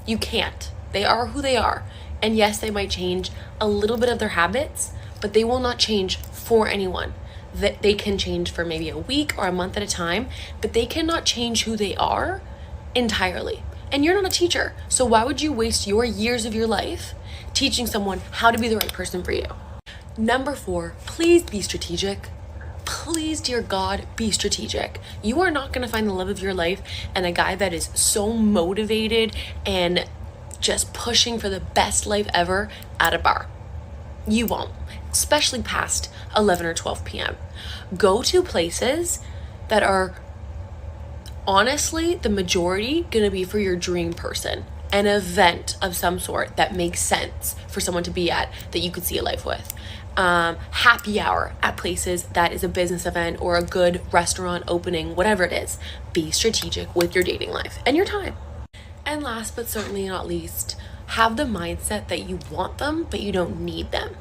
Speaker 15: You can't. They are who they are. And yes, they might change a little bit of their habits, but they will not change for anyone. That they can change for maybe a week or a month at a time, but they cannot change who they are entirely. And you're not a teacher, so why would you waste your years of your life teaching someone how to be the right person for you? Number 4, please be strategic. Please, dear God, be strategic. You are not going to find the love of your life and a guy that is so motivated and just pushing for the best life ever at a bar. You won't, especially past 11 or 12 p.m. Go to places that are honestly the majority going to be for your dream person. An event of some sort that makes sense for someone to be at that you could see a life with. Happy hour at places that is a business event or a good restaurant opening, whatever it is. Be strategic with your dating life and your time. And last but certainly not least, have the mindset that you want them, but you don't need them.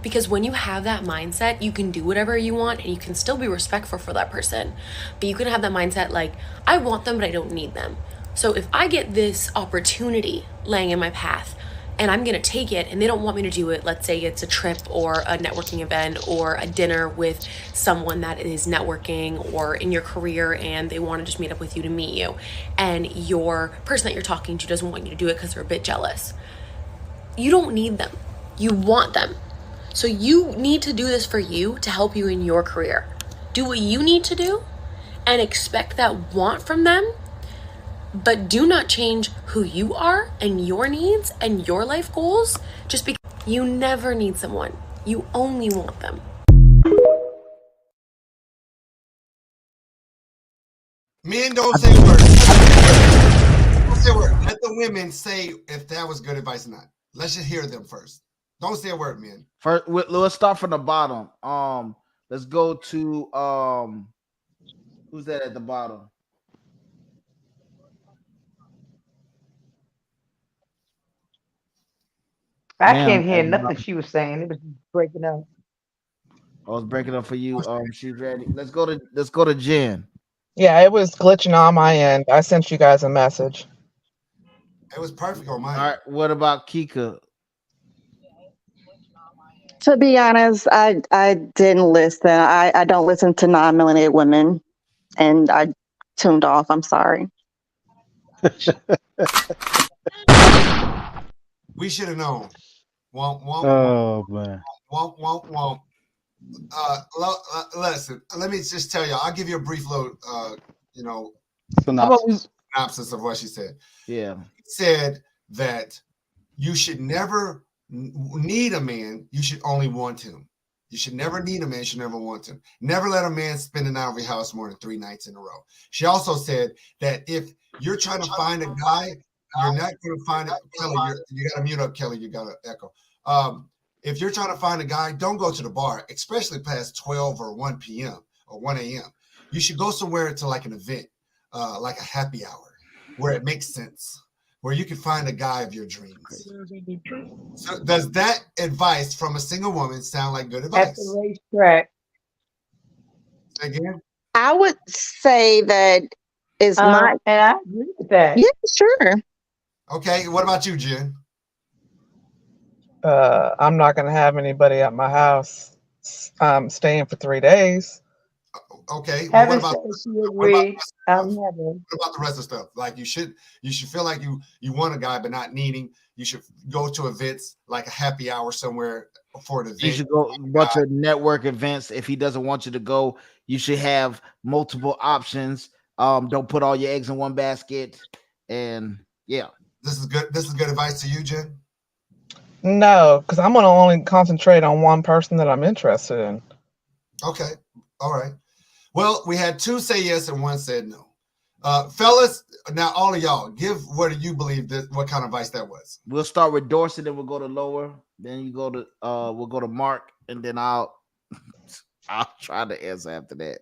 Speaker 15: Because when you have that mindset, you can do whatever you want and you can still be respectful for that person. But you can have that mindset like, I want them, but I don't need them. So if I get this opportunity laying in my path and I'm going to take it and they don't want me to do it, let's say it's a trip or a networking event or a dinner with someone that is networking or in your career and they want to just meet up with you to meet you, and your person that you're talking to doesn't want you to do it because they're a bit jealous. You don't need them. You want them. So you need to do this for you to help you in your career. Do what you need to do and expect that want from them, but do not change who you are and your needs and your life goals just because you never need someone. You only want them.
Speaker 10: Men don't say words. Don't say a word. Let the women say if that was good advice or not. Let's just hear them first. Don't say a word, men.
Speaker 1: First, let's start from the bottom. Let's go to who's that at the bottom?
Speaker 7: I
Speaker 1: Jam
Speaker 7: can't hear
Speaker 1: at the
Speaker 7: nothing
Speaker 1: bottom.
Speaker 7: she was saying. It was breaking up.
Speaker 1: I was breaking up for you. She's ready. Let's go to Jen.
Speaker 12: Yeah, it was glitching on my end. I sent you guys a message.
Speaker 10: It was perfect on
Speaker 1: All
Speaker 10: my
Speaker 1: right.
Speaker 10: end.
Speaker 1: What about Kika?
Speaker 9: To be honest, I didn't listen. I don't listen to non-melanated women, and I tuned off. I'm sorry.
Speaker 10: We should have known. Womp, womp, womp,
Speaker 3: Oh man.
Speaker 10: womp, womp, womp. Listen, let me just tell you. I'll give you a brief little,
Speaker 1: How about we?
Speaker 10: synopsis of what she said.
Speaker 1: Yeah.
Speaker 10: She said that you should never need a man. You should only want him. You should never need a man. You should never want him. Never let a man spend a night over your house more than 3 nights in a row. She also said that if you're trying to find a guy, you're not going to find it. Kelly, you got to mute up, Kelly. You got to echo. If you're trying to find a guy, don't go to the bar, especially past 12 or 1 p.m. or 1 a.m. You should go somewhere to like an event, like a happy hour, where it makes sense, where you can find a guy of your dreams. So does that advice from a single woman sound like good
Speaker 7: At
Speaker 10: advice?
Speaker 7: the racetrack.
Speaker 10: Say again?
Speaker 9: I would say that it's not.
Speaker 7: And I agree with that.
Speaker 9: Yeah, sure.
Speaker 10: Okay, what about you, Jen?
Speaker 12: I'm not going to have anybody at my house staying for 3 days.
Speaker 10: Okay, well, what about
Speaker 7: agree.
Speaker 10: what about the rest of stuff? Like you should feel like you want a guy but not needing. You should go to events like a happy hour somewhere for an event.
Speaker 1: You should go a bunch of network events. If he doesn't want you to go, you should have multiple options. Don't put all your eggs in one basket. And yeah,
Speaker 10: this is good. This is good advice to you, Jen.
Speaker 12: No, because I'm going to only concentrate on one person that I'm interested in.
Speaker 10: Okay, all right. Well, we had 2 say yes and 1 said no. Fellas, now all of y'all, give what do you believe what kind of advice that was?
Speaker 1: We'll start with Dorsey, then we'll go to Lower, then you go to we'll go to Mark, and then I'll try to answer after that.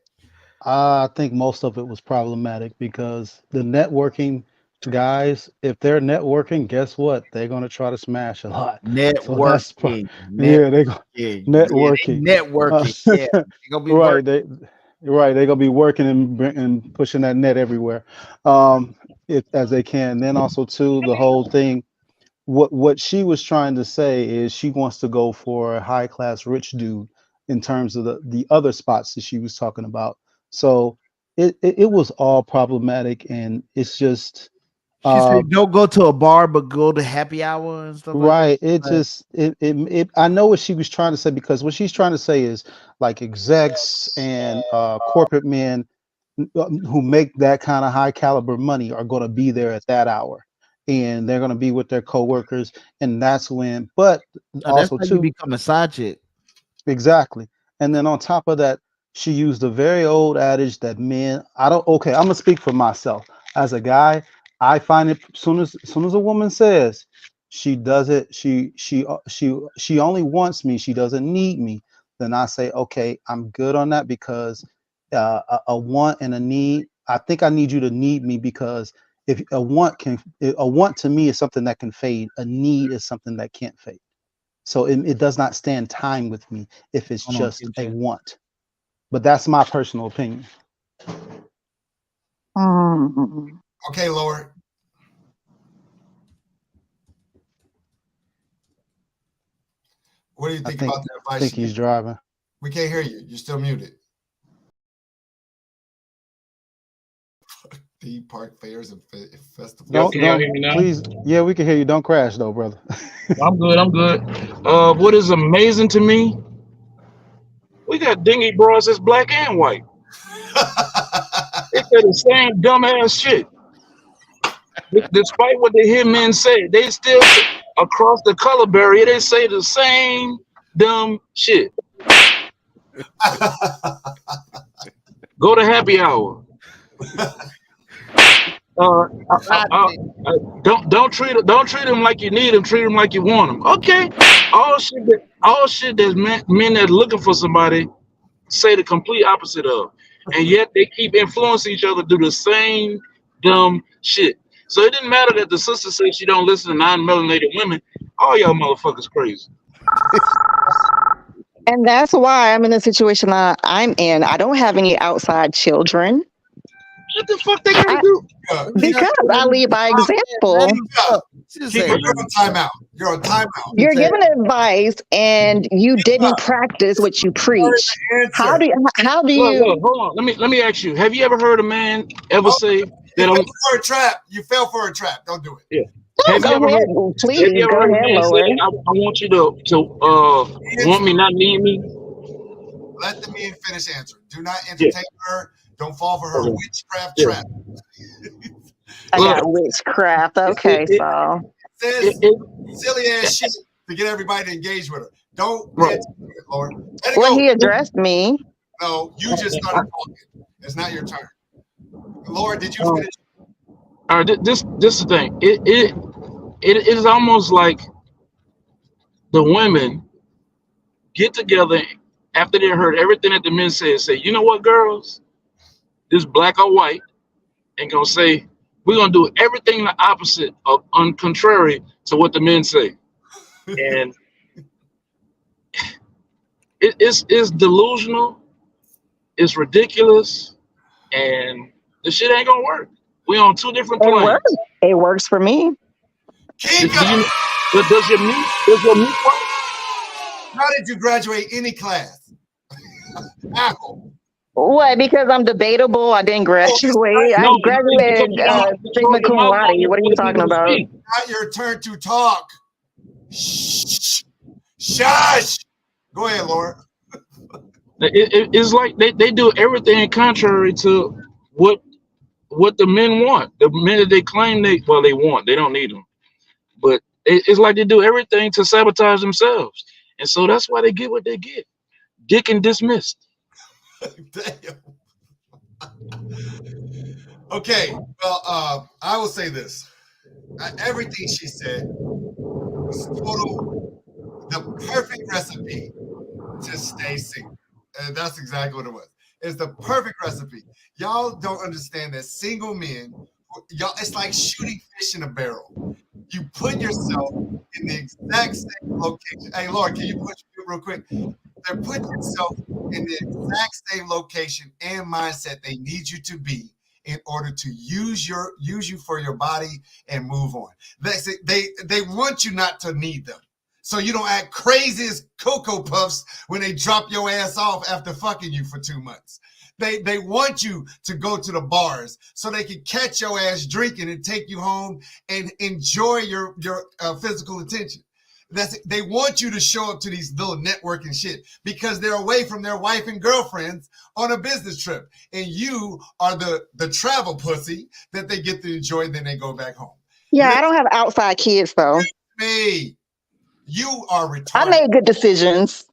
Speaker 3: I think most of it was problematic because the networking guys, if they're networking, guess what? They're going to try to smash a lot. So that's yeah, they go networking.
Speaker 1: Networking. Yeah, they're gonna be
Speaker 3: right.
Speaker 1: working.
Speaker 3: They're gonna be working and pushing that net everywhere, as they can. Then also too, the whole thing. What she was trying to say is she wants to go for a high class rich dude in terms of the other spots that she was talking about. So it was all problematic, and it's just
Speaker 1: She said, "Don't go to a bar, but go to happy hour and stuff like that."
Speaker 3: right. It just I know what she was trying to say, because what she's trying to say is like execs and corporate men who make that kind of high caliber money are going to be there at that hour, and they're going to be with their coworkers, and that's when. But
Speaker 1: That's
Speaker 3: also
Speaker 1: how you
Speaker 3: too,
Speaker 1: become a side chick.
Speaker 3: exactly. And then on top of that, she used a very old adage that men, okay, I'm gonna speak for myself. As a guy, I find it soon as a woman says she does it, she only wants me, she doesn't need me, then I say, okay, I'm good on that, because a want and a need, I think I need you to need me, because if a want to me is something that can fade, a need is something that can't fade. So it does not stand time with me if it's
Speaker 1: Hold on,
Speaker 3: just a want. But that's my personal opinion.
Speaker 10: Okay, Lord. What do you think about the advice?
Speaker 3: I think he's driving.
Speaker 10: We can't hear you. You're still muted. theme park fairs and festivals.
Speaker 3: Don't please. Yeah, we can hear you. Don't crash though, brother.
Speaker 14: I'm good. I'm good. What is amazing to me? We got dingy bras that's black and white. They say the same dumbass shit. Despite what they hear men say, they still across the color barrier they say the same dumb shit. Go to happy hour. Don't treat them like you need them. Treat them like you want them. Okay, all shit that men that looking for somebody say the complete opposite of, and yet they keep influencing each other to do the same dumb shit. So it didn't matter that the sister said she don't listen to non-melanated women. All y'all motherfuckers crazy.
Speaker 9: And that's why I'm in the situation that I'm in. I don't have any outside children.
Speaker 14: What the fuck they gonna do?
Speaker 9: Because I lead by example.
Speaker 10: You're on timeout. You're on timeout.
Speaker 9: You're giving advice and you didn't practice what you preach. How do you
Speaker 14: Look, hold on. Let me ask you. Have you ever heard a man ever say that
Speaker 10: you fell for a trap? You fell for a trap. Don't do it.
Speaker 14: Yeah. Have you ever heard a man say, I want you to want me, not need me?
Speaker 10: Let the men finish answering. Do not entertain her. Don't fall for her witchcraft trap.
Speaker 9: I got witchcraft. Okay, so
Speaker 10: says silly ass shit to get everybody to engage with her. Don't Lord.
Speaker 9: Well, he addressed me.
Speaker 10: No, you just started talking. It's not your turn. Lord, did you finish?
Speaker 14: All right, this is the thing. It is almost like the women get together after they heard everything that the men said. Say, you know what, girls? This black or white, and gonna say we're gonna do everything the opposite of contrary to what the men say, and it's delusional, it's ridiculous, and the shit ain't gonna work. We on two different planes.
Speaker 9: It works for me.
Speaker 10: Does
Speaker 14: your meat work?
Speaker 10: How did you graduate any class? Apple.
Speaker 9: What? Because I'm debatable. I didn't graduate. I graduated Sigma Cum Laude. What are you talking about?
Speaker 10: Not your turn to talk. Shh. Shush. Go ahead, Laura.
Speaker 14: It's like they do everything contrary to what the men want. The men that they claim they want. They don't need them. But it's like they do everything to sabotage themselves. And so that's why they get what they get. Dick and dismissed.
Speaker 10: Damn. Okay, well, I will say this. Everything she said was the perfect recipe to stay single. And that's exactly what it was. It's the perfect recipe. Y'all don't understand that single men, y'all, it's like shooting fish in a barrel. You put yourself in the exact same location. Hey, Laura, can you push me real quick? They put yourself in the exact same location and mindset they need you to be in order to use you for your body and move on. They want you not to need them. So you don't act crazy as Cocoa Puffs when they drop your ass off after fucking you for 2 months. They want you to go to the bars so they can catch your ass drinking and take you home and enjoy your physical attention. They want you to show up to these little networking shit because they're away from their wife and girlfriends on a business trip. And you are the travel pussy that they get to enjoy, then they go back home.
Speaker 9: Yeah, I don't have outside kids though.
Speaker 10: Me. You are retarded.
Speaker 9: I made good decisions.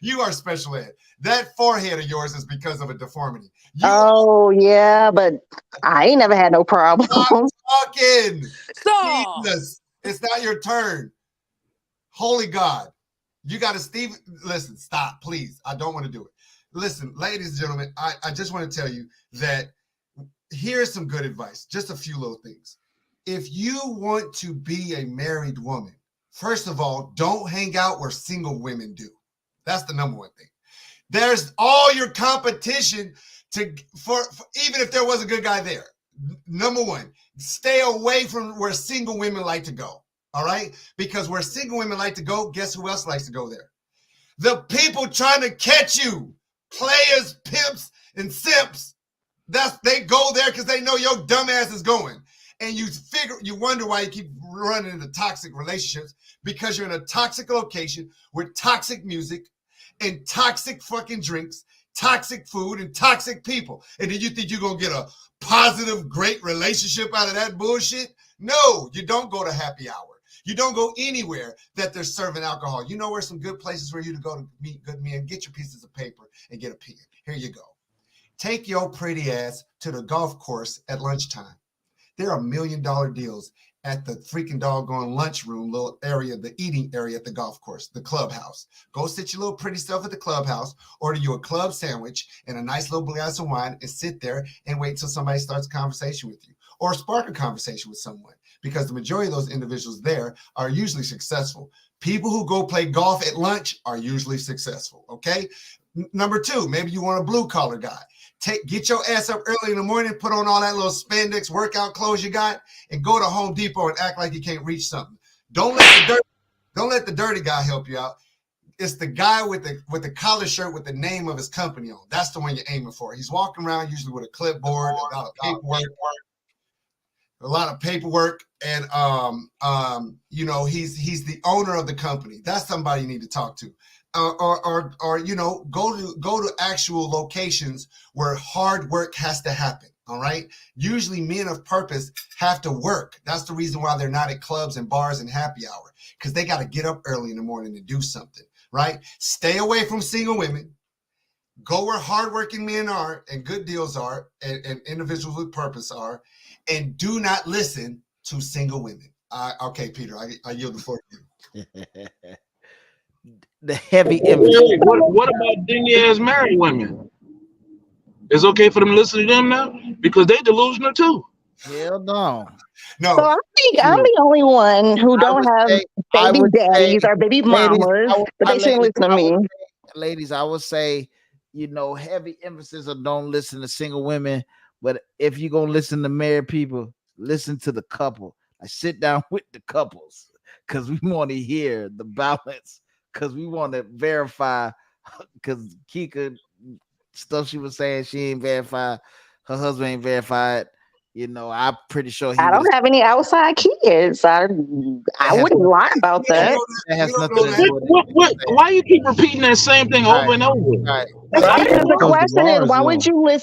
Speaker 10: You are special ed. That forehead of yours is because of a deformity.
Speaker 9: Yeah, but I ain't never had no problem.
Speaker 10: Stop talking. Jesus, it's not your turn. Holy God. You got to, listen, stop, please. I don't want to do it. Listen, ladies and gentlemen, I just want to tell you that here's some good advice. Just a few little things. If you want to be a married woman, first of all, don't hang out where single women do. That's the number one thing. There's all your competition for even if there was a good guy there. Number one, stay away from where single women like to go. All right? Because where single women like to go, guess who else likes to go there? The people trying to catch you, players, pimps, and simps. They go there because they know your dumb ass is going. And you wonder why you keep running into toxic relationships, because you're in a toxic location with toxic music and toxic fucking drinks, toxic food, and toxic people. And then you think you're going to get a positive, great relationship out of that bullshit? No, you don't go to happy hour. You don't go anywhere that they're serving alcohol. You know where some good places for you to go to meet good men? Get your pieces of paper and get a pen. Here you go. Take your pretty ass to the golf course at lunchtime. There are $1 million deals at the freaking doggone lunchroom, little area, the eating area at the golf course, the clubhouse. Go sit your little pretty stuff at the clubhouse, order you a club sandwich and a nice little glass of wine, and sit there and wait until somebody starts a conversation with you or spark a conversation with someone, because the majority of those individuals there are usually successful. People who go play golf at lunch are usually successful, okay? Number two, maybe you want a blue collar guy. Get your ass up early in the morning, put on all that little spandex workout clothes you got, and go to Home Depot and act like you can't reach something. Don't let the dirty guy help you out. It's the guy with the collar shirt with the name of his company on. That's the one you're aiming for. He's walking around usually with a clipboard, a lot of paperwork, and he's the owner of the company. That's somebody you need to talk to. Or go to actual locations where hard work has to happen. All right. Usually men of purpose have to work. That's the reason why they're not at clubs and bars and happy hour, because they got to get up early in the morning to do something. Right. Stay away from single women. Go where hardworking men are and good deals are, and individuals with purpose are, and do not listen to single women. Okay, Peter, I yield the floor to you.
Speaker 1: The heavy emphasis.
Speaker 14: What about dingy ass married women? It's okay for them to listen to them now because they delusional too.
Speaker 1: Hell no.
Speaker 10: No.
Speaker 9: So I think I'm the only one who don't have baby daddies or baby mamas, but they shouldn't listen to me.
Speaker 1: Ladies, I would say, heavy emphasis on don't listen to single women. But if you're going to listen to married people, listen to the couple. I sit down with the couples because we want to hear the balance, because we want to verify, because Kika, stuff she was saying, she ain't verified. Her husband ain't verified. I'm pretty sure
Speaker 9: I don't have any outside kids. I wouldn't lie about that.
Speaker 1: That has nothing to do with it.
Speaker 14: Why you keep repeating that same thing over and over?
Speaker 1: Right.
Speaker 9: Because the question is,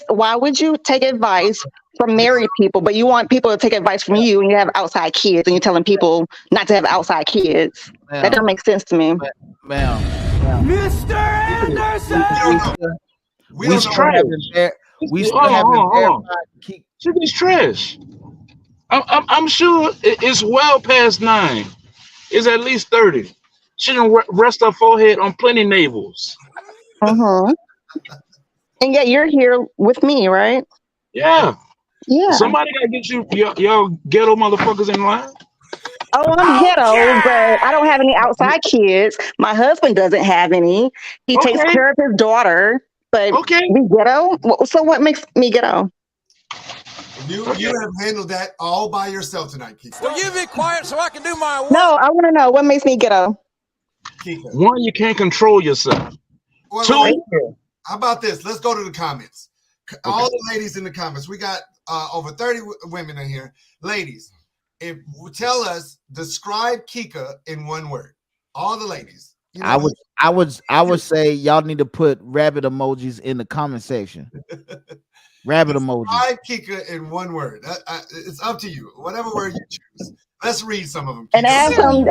Speaker 9: why would you take advice from married people, but you want people to take advice from you and you have outside kids and you're telling people not to have outside kids? That doesn't make sense to me.
Speaker 11: Mr. Anderson!
Speaker 14: We trash.
Speaker 1: We still haven't verified.
Speaker 14: She's trash. I'm sure it's well past 9. It's at least 30. She done rest her forehead on plenty navels.
Speaker 9: And yet you're here with me, right?
Speaker 14: Yeah.
Speaker 9: Yeah.
Speaker 14: Somebody gotta get y'all ghetto motherfuckers in line.
Speaker 9: Oh, I'm ghetto, but I don't have any outside kids. My husband doesn't have any. He takes care of his daughter, but we ghetto. So what makes me ghetto?
Speaker 10: You have handled that all by yourself tonight, Kika.
Speaker 11: Will you be quiet so I can do my work?
Speaker 9: No, I want to know what makes me ghetto.
Speaker 10: Kika.
Speaker 14: 1, you can't control yourself. 2,
Speaker 10: how about this? Let's go to the comments. All the ladies in the comments. We got over 30 women in here. Ladies, tell us, describe Kika in 1 word. All the ladies.
Speaker 1: I would say y'all need to put rabbit emojis in the comment section. Rabbit emoji.
Speaker 10: Describe Kika in 1 word. It's up to you. Whatever word you choose. Let's read some of them. Kika.
Speaker 9: And ask them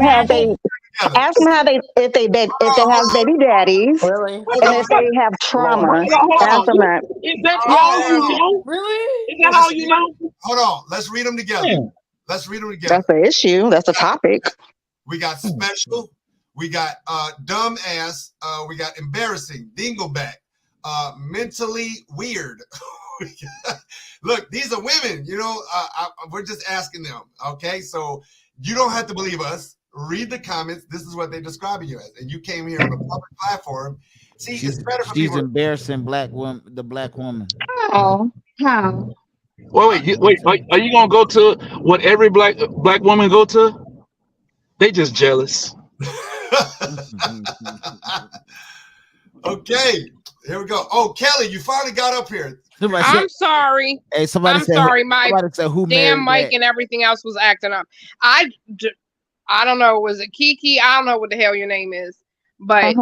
Speaker 9: if they have baby daddies, and if they have trauma. Ask them that.
Speaker 14: Is that all you know?
Speaker 15: Really?
Speaker 14: Is that all you know?
Speaker 10: Hold on. Let's read them together. Let's read them together.
Speaker 9: That's the issue. That's the topic.
Speaker 10: We got special. We got dumb ass. We got embarrassing. Dingleback. Mentally weird. Look, these are women. We're just asking them. Okay, so you don't have to believe us. Read the comments. This is what they describe you as, and you came here on a public platform. See, it's better for people.
Speaker 1: She's embarrassing the black woman.
Speaker 9: How?
Speaker 14: Wait. Are you gonna go to what every black woman go to? They just jealous.
Speaker 10: Okay. Here we go. Oh, Kelly, you finally got up here.
Speaker 6: I'm sorry.
Speaker 1: Hey,
Speaker 6: I'm sorry. My
Speaker 1: who
Speaker 6: damn
Speaker 1: married
Speaker 6: mic and everything else was acting up. I don't know. Was it Kiki? I don't know what the hell your name is, but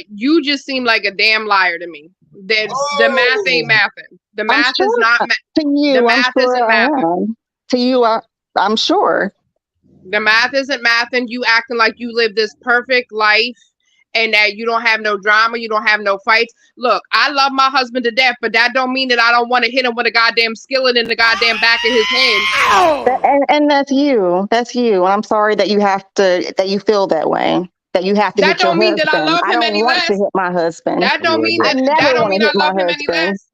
Speaker 6: you just seem like a damn liar to me. The math ain't mathing. The math is not.
Speaker 9: To you,
Speaker 6: the math isn't mathing.
Speaker 9: To you, I'm sure.
Speaker 6: The math isn't mathing. You acting like you live this perfect life and that you don't have no drama, you don't have no fights. Look, I love my husband to death, but that don't mean that I don't want to hit him with a goddamn skillet in the goddamn back of his head.
Speaker 9: And that's you. That's you. And I'm sorry that you feel that way. That you have to
Speaker 6: That
Speaker 9: hit your
Speaker 6: don't mean
Speaker 9: husband.
Speaker 6: that I love him any
Speaker 9: want
Speaker 6: less.
Speaker 9: to hit my husband.
Speaker 6: That don't mean
Speaker 9: I
Speaker 6: that
Speaker 9: never want to hit my
Speaker 6: him any
Speaker 9: husband.
Speaker 6: less.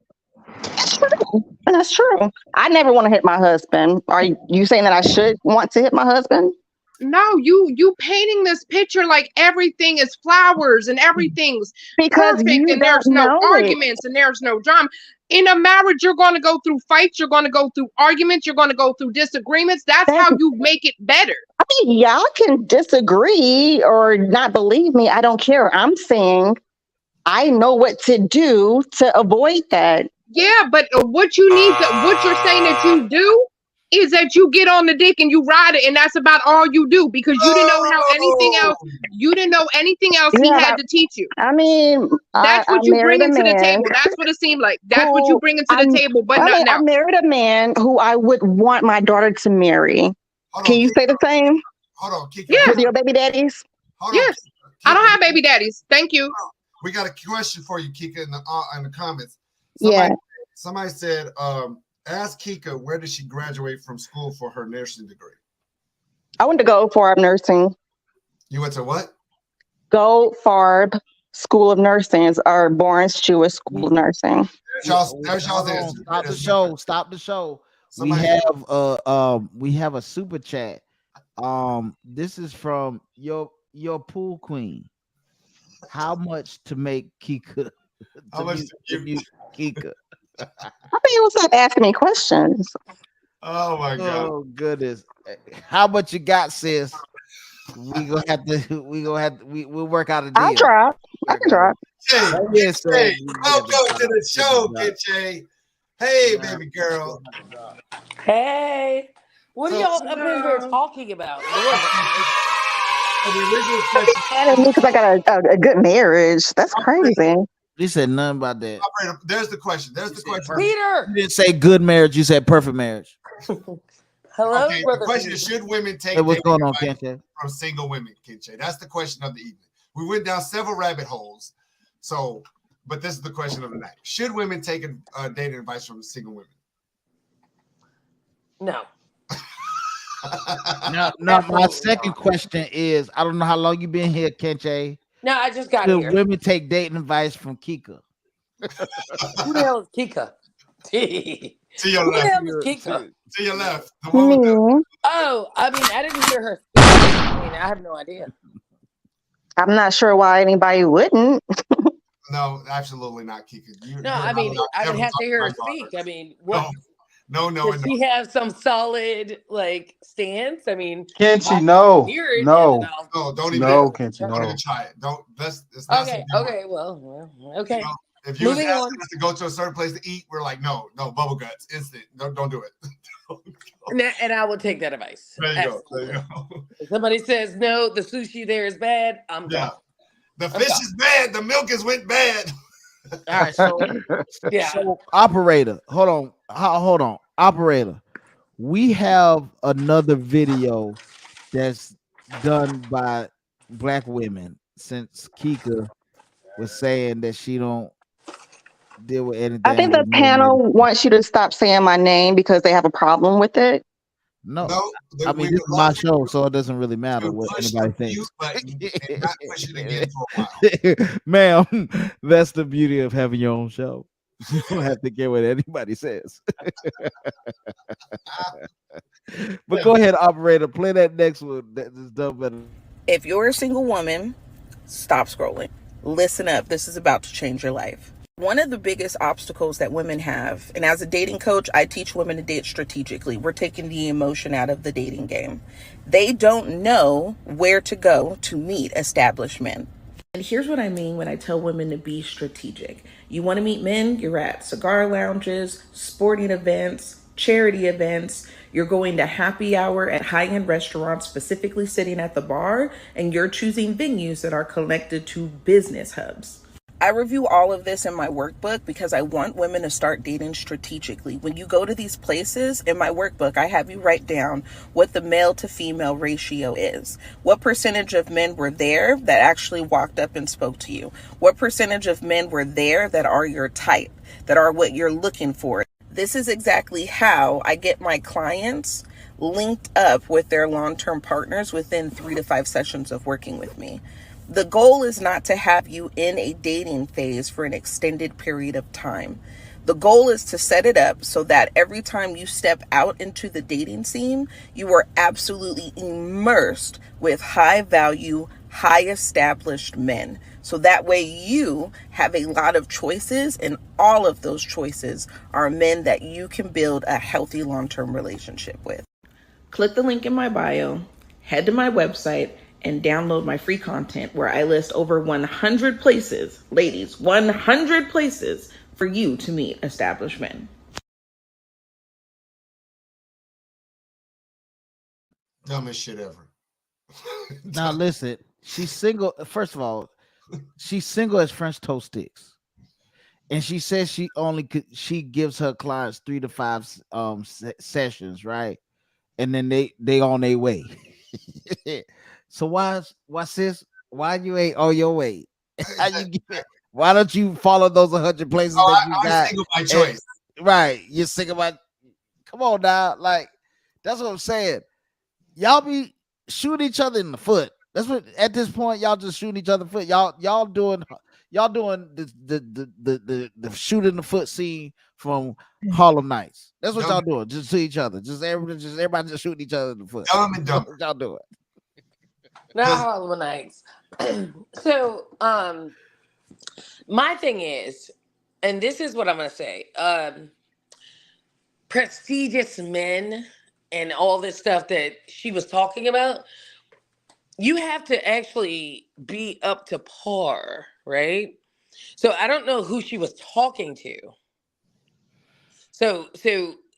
Speaker 9: That's true. And that's true. I never want to hit my husband. Are you saying that I should want to hit my husband?
Speaker 6: No, you painting this picture like everything is flowers and everything's perfect and there's no arguments and there's no drama. In a marriage, you're going to go through fights, you're going to go through arguments, you're going to go through disagreements. That's how you make it better.
Speaker 9: I mean, y'all can disagree or not believe me. I don't care. I'm saying I know what to do to avoid that.
Speaker 6: Yeah, but what you need, what you're saying that you do is that you get on the dick and you ride it, and that's about all you do because you didn't know how anything else. You didn't know anything else he had to teach you.
Speaker 9: I mean,
Speaker 6: that's what you bring into the table. That's what it seemed like. That's what you bring into the table, but nothing else.
Speaker 9: I married a man who I would want my daughter to marry. Can you say the same?
Speaker 10: Hold on, Kika.
Speaker 6: Yeah.
Speaker 9: With your baby daddies?
Speaker 6: Yes. I don't have baby daddies. Thank you.
Speaker 10: We got a question for you, Kika, in the comments. Somebody said, ask Kika, where did she graduate from school for her nursing degree?
Speaker 9: I went to Goldfarb Nursing.
Speaker 10: You went to what?
Speaker 9: Goldfarb School of Nursing, or Barnes Jewish School of Nursing.
Speaker 10: There's y'all's answer.
Speaker 1: Stop the show. Stop the show. We have a super chat. This is from your pool queen. How much to make Kika?
Speaker 10: How much to
Speaker 1: Kika?
Speaker 9: I think you was not asking me questions.
Speaker 10: Oh my god!
Speaker 1: Oh goodness! How much you got, sis? We'll work out a deal.
Speaker 9: I'll drop. I can drop.
Speaker 10: Hey, welcome to the show, Kitche. Hey, baby girl.
Speaker 16: Hey, what are y'all up in here talking about?
Speaker 9: Because I got a good marriage. That's crazy.
Speaker 1: You said nothing about that.
Speaker 10: There's the question.
Speaker 16: Peter.
Speaker 1: You didn't say good marriage. You said perfect marriage.
Speaker 16: Hello,
Speaker 10: okay,
Speaker 16: brother.
Speaker 10: The question is, should women take
Speaker 1: what's going on, Kenche?
Speaker 10: From single women, Kenche? That's the question of the evening. We went down several rabbit holes. But this is the question of the night. Should women take dating advice from single women?
Speaker 16: No.
Speaker 1: Now, my second question is, I don't know how long you've been here, Kenche.
Speaker 16: No, I just got
Speaker 1: Should
Speaker 16: here.
Speaker 1: women take dating advice from Kika?
Speaker 16: Who the hell is Kika?
Speaker 10: To your left.
Speaker 16: Who the hell is Kika?
Speaker 10: To your left.
Speaker 16: Oh, I mean, I didn't hear her. I mean, I have no idea.
Speaker 9: I'm not sure why anybody wouldn't.
Speaker 10: No, absolutely not, Kika.
Speaker 16: I mean, I would have to hear her speak. I mean, what?
Speaker 10: No.
Speaker 16: Does she have some solid stance? I mean,
Speaker 3: Kenchi, no,
Speaker 10: don't even.
Speaker 3: No, Kenchi,
Speaker 10: don't
Speaker 3: no.
Speaker 10: even try it. Don't. It's
Speaker 16: not okay. Well, okay.
Speaker 10: If you was asking us to go to a certain place to eat, we're like, no, bubble guts, instant. Don't do it.
Speaker 16: And I would take that advice.
Speaker 10: There you go.
Speaker 16: If somebody says no, the sushi there is bad, I'm gone.
Speaker 10: The fish is bad. The milk went bad.
Speaker 1: All right, so
Speaker 16: yeah.
Speaker 1: So operator, hold on, operator. We have another video that's done by black women since Kika was saying that she don't deal with anything.
Speaker 9: I think the panel wants you to stop saying my name because they have a problem with it.
Speaker 1: No, I mean this is my show, so it doesn't really matter what anybody thinks. Ma'am, that's the beauty of having your own show. You don't have to care what anybody says. But go ahead, operator, play that next one. That is done better.
Speaker 17: If you're a single woman, stop scrolling. Listen up. This is about to change your life. One of the biggest obstacles that women have, and as a dating coach, I teach women to date strategically. We're taking the emotion out of the dating game. They don't know where to go to meet established men. And here's what I mean when I tell women to be strategic. You want to meet men? You're at cigar lounges, sporting events, charity events. You're going to happy hour at high-end restaurants, specifically sitting at the bar, and you're choosing venues that are connected to business hubs. I review all of this in my workbook because I want women to start dating strategically. When you go to these places, in my workbook, I have you write down what the male to female ratio is. What percentage of men were there that actually walked up and spoke to you? What percentage of men were there that are your type, that are what you're looking for? This is exactly how I get my clients linked up with their long-term partners within 3 to 5 sessions of working with me. The goal is not to have you in a dating phase for an extended period of time. The goal is to set it up so that every time you step out into the dating scene, you are absolutely immersed with high value, high established men. So that way you have a lot of choices, and all of those choices are men that you can build a healthy long-term relationship with. Click the link in my bio, head to my website, and download my free content where I list over 100 places, ladies, 100 places for you to meet established men.
Speaker 10: Dumbest shit ever.
Speaker 1: Now listen, she's single. First of all, she's single as French toast sticks, and she says she gives her clients 3 to 5 sessions, right? And then they on their way. So why sis? Why you ain't on your way? How you get it? Why don't you follow those 100 places that you
Speaker 10: I'm
Speaker 1: got?
Speaker 10: single by choice.
Speaker 1: Right, you're single by. Come on now, like that's what I'm saying. Y'all be shooting each other in the foot. That's what at this point y'all just shooting each other in the foot. Y'all doing the shoot in the foot scene from Harlem Nights. That's what y'all doing, just to each other. Everybody just shooting each other in the foot.
Speaker 10: Dumb and dumb.
Speaker 1: That's what y'all doing.
Speaker 16: Not Harlem Nights. So, my thing is, and this is what I'm gonna say, prestigious men and all this stuff that she was talking about, you have to actually be up to par, right? So I don't know who she was talking to. So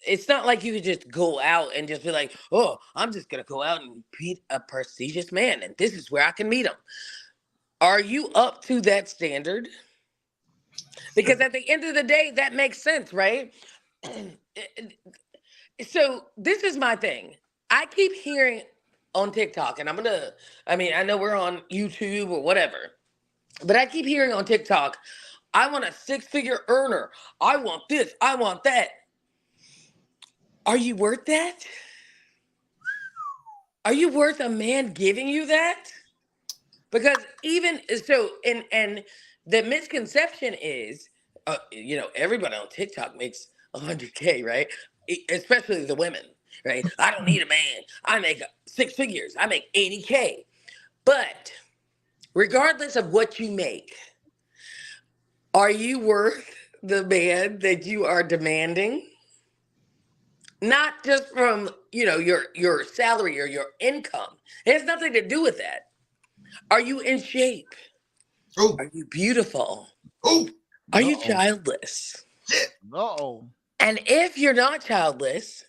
Speaker 16: it's not like you could just go out and just be like, oh, I'm just gonna go out and meet a prestigious man, and this is where I can meet him. Are you up to that standard? Because at the end of the day, that makes sense, right? So this is my thing. I keep hearing on TikTok, and I know we're on YouTube or whatever, but I keep hearing on TikTok, I want a 6-figure earner. I want this. I want that. Are you worth that? Are you worth a man giving you that? Because even so, and the misconception is, everybody on TikTok makes 100K, right? Especially the women, right? I don't need a man. I make 6 figures. I make 80K. But regardless of what you make, are you worth the man that you are demanding? Not just from, your salary or your income. It has nothing to do with that. Are you in shape?
Speaker 10: Ooh.
Speaker 16: Are you beautiful?
Speaker 10: Ooh.
Speaker 16: Are you childless?
Speaker 1: Uh-oh.
Speaker 16: And if you're not childless,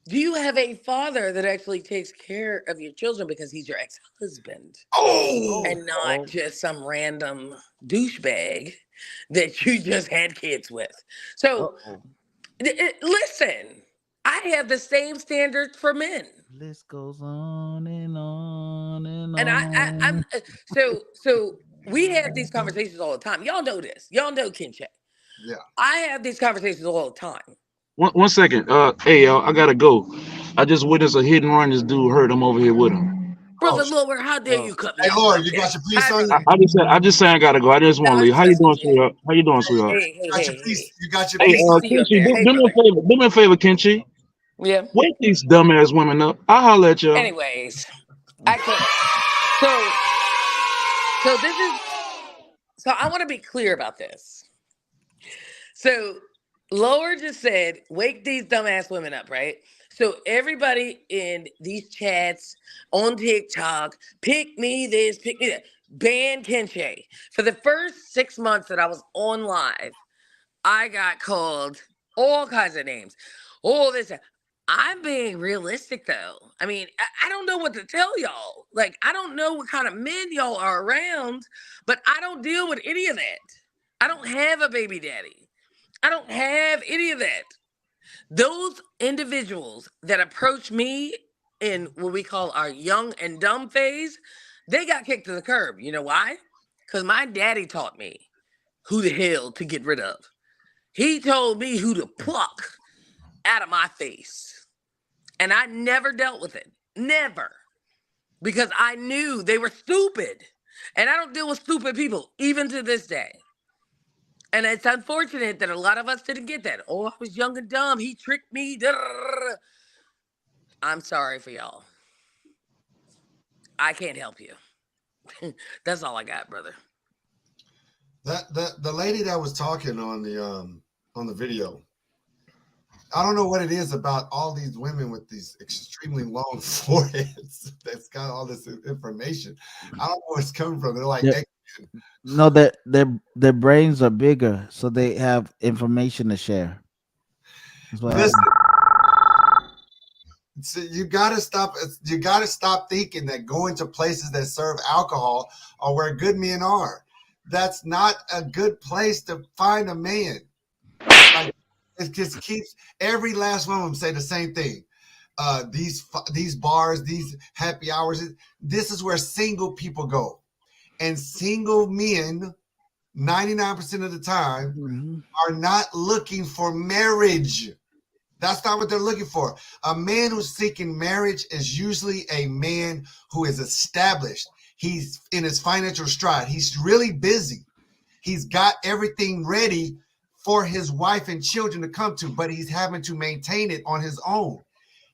Speaker 16: do you have a father that actually takes care of your children because he's your ex-husband?
Speaker 10: Oh.
Speaker 16: And not just some random douchebag that you just had kids with. So, listen, I have the same standards for men.
Speaker 1: List goes on and on and on.
Speaker 16: And I'm so we have these conversations all the time. Y'all know this. Y'all know Kinche.
Speaker 10: Yeah.
Speaker 16: I have these conversations all the time.
Speaker 14: One second. Hey, y'all, I gotta go. I just witnessed a hit and run. This dude hurt. I'm over here with him.
Speaker 16: Brother Lower, how dare you cut me
Speaker 10: Hey,
Speaker 16: off?
Speaker 10: Lord,
Speaker 16: like
Speaker 10: you
Speaker 16: that?
Speaker 10: got your piece on
Speaker 14: I just said I gotta go. I just want to leave. How you doing, sweetheart? How you doing, sweetheart?
Speaker 16: Hey,
Speaker 10: You got your piece. You got your
Speaker 14: Hey,
Speaker 10: piece.
Speaker 14: Kenchi, do me a favor. Do me a favor, Kenchi.
Speaker 16: Yeah.
Speaker 14: Wake these dumbass women up. I'll holler at y'all.
Speaker 16: Anyways, I can't. So I want to be clear about this. So Lower just said, wake these dumbass women up, right? So everybody in these chats on TikTok, pick me this, pick me that. ban Kenche. For the first 6 months that I was on live, I got called all kinds of names. All this. I'm being realistic though. I mean, I don't know what to tell y'all. Like, I don't know what kind of men y'all are around, but I don't deal with any of that. I don't have a baby daddy. I don't have any of that. Those individuals that approach me in what we call our young and dumb phase, they got kicked to the curb. You know why? Because my daddy taught me who the hell to get rid of. He told me who to pluck out of my face. And I never dealt with it. Never. Because I knew they were stupid. And I don't deal with stupid people, even to this day. And it's unfortunate that a lot of us didn't get that. Oh, I was young and dumb. He tricked me. I'm sorry for y'all. I can't help you. That's all I got, brother.
Speaker 10: The lady that was talking on the video, I don't know what it is about all these women with these extremely long foreheads that's got all this information. I don't know where it's coming from. They're like,
Speaker 1: Yeah. No, their brains are bigger, so they have information to share. That's what happens.
Speaker 10: So you gotta stop. You gotta stop thinking that going to places that serve alcohol are where good men are. That's not a good place to find a man. Like, it just keeps every last one of them say the same thing. These bars, these happy hours. This is where single people go, and single men, 99% of the time, are not looking for marriage. That's not what they're looking for. A man who's seeking marriage is usually a man who is established. He's in his financial stride. He's really busy. He's got everything ready for his wife and children to come to, but he's having to maintain it on his own.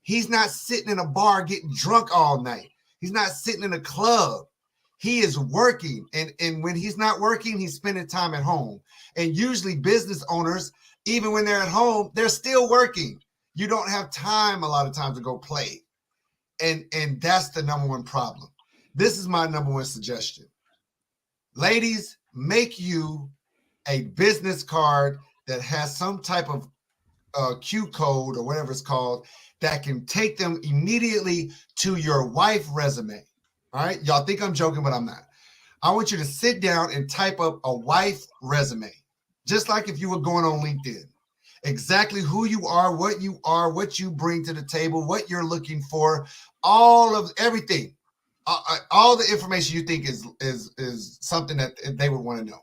Speaker 10: He's not sitting in a bar getting drunk all night. He's not sitting in a club. He is working. And when he's not working, he's spending time at home. And usually business owners, even when they're at home, they're still working. You don't have time a lot of times to go play. And that's the number one problem. This is my number one suggestion. Ladies, make you a business card that has some type of Q code or whatever it's called that can take them immediately to your wife resume. All right. Y'all think I'm joking, but I'm not. I want you to sit down and type up a wife resume, just like if you were going on LinkedIn. Exactly who you are, what you bring to the table, what you're looking for, all of everything, all the information you think is something that they would want to know.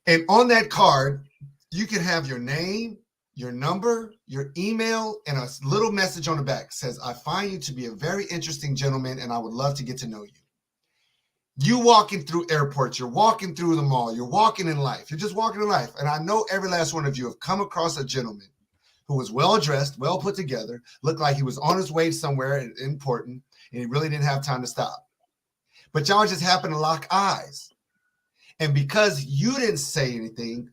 Speaker 10: And on that card, you can have your name, your number, your email, and a little message on the back. It says, I find you to be a very interesting gentleman, and I would love to get to know you. You walking through airports, you're walking through the mall, you're walking in life. You're just walking in life. And I know every last one of you have come across a gentleman who was well-dressed, well put together, looked like he was on his way somewhere important, and he really didn't have time to stop. But y'all just happened to lock eyes. And because you didn't say anything,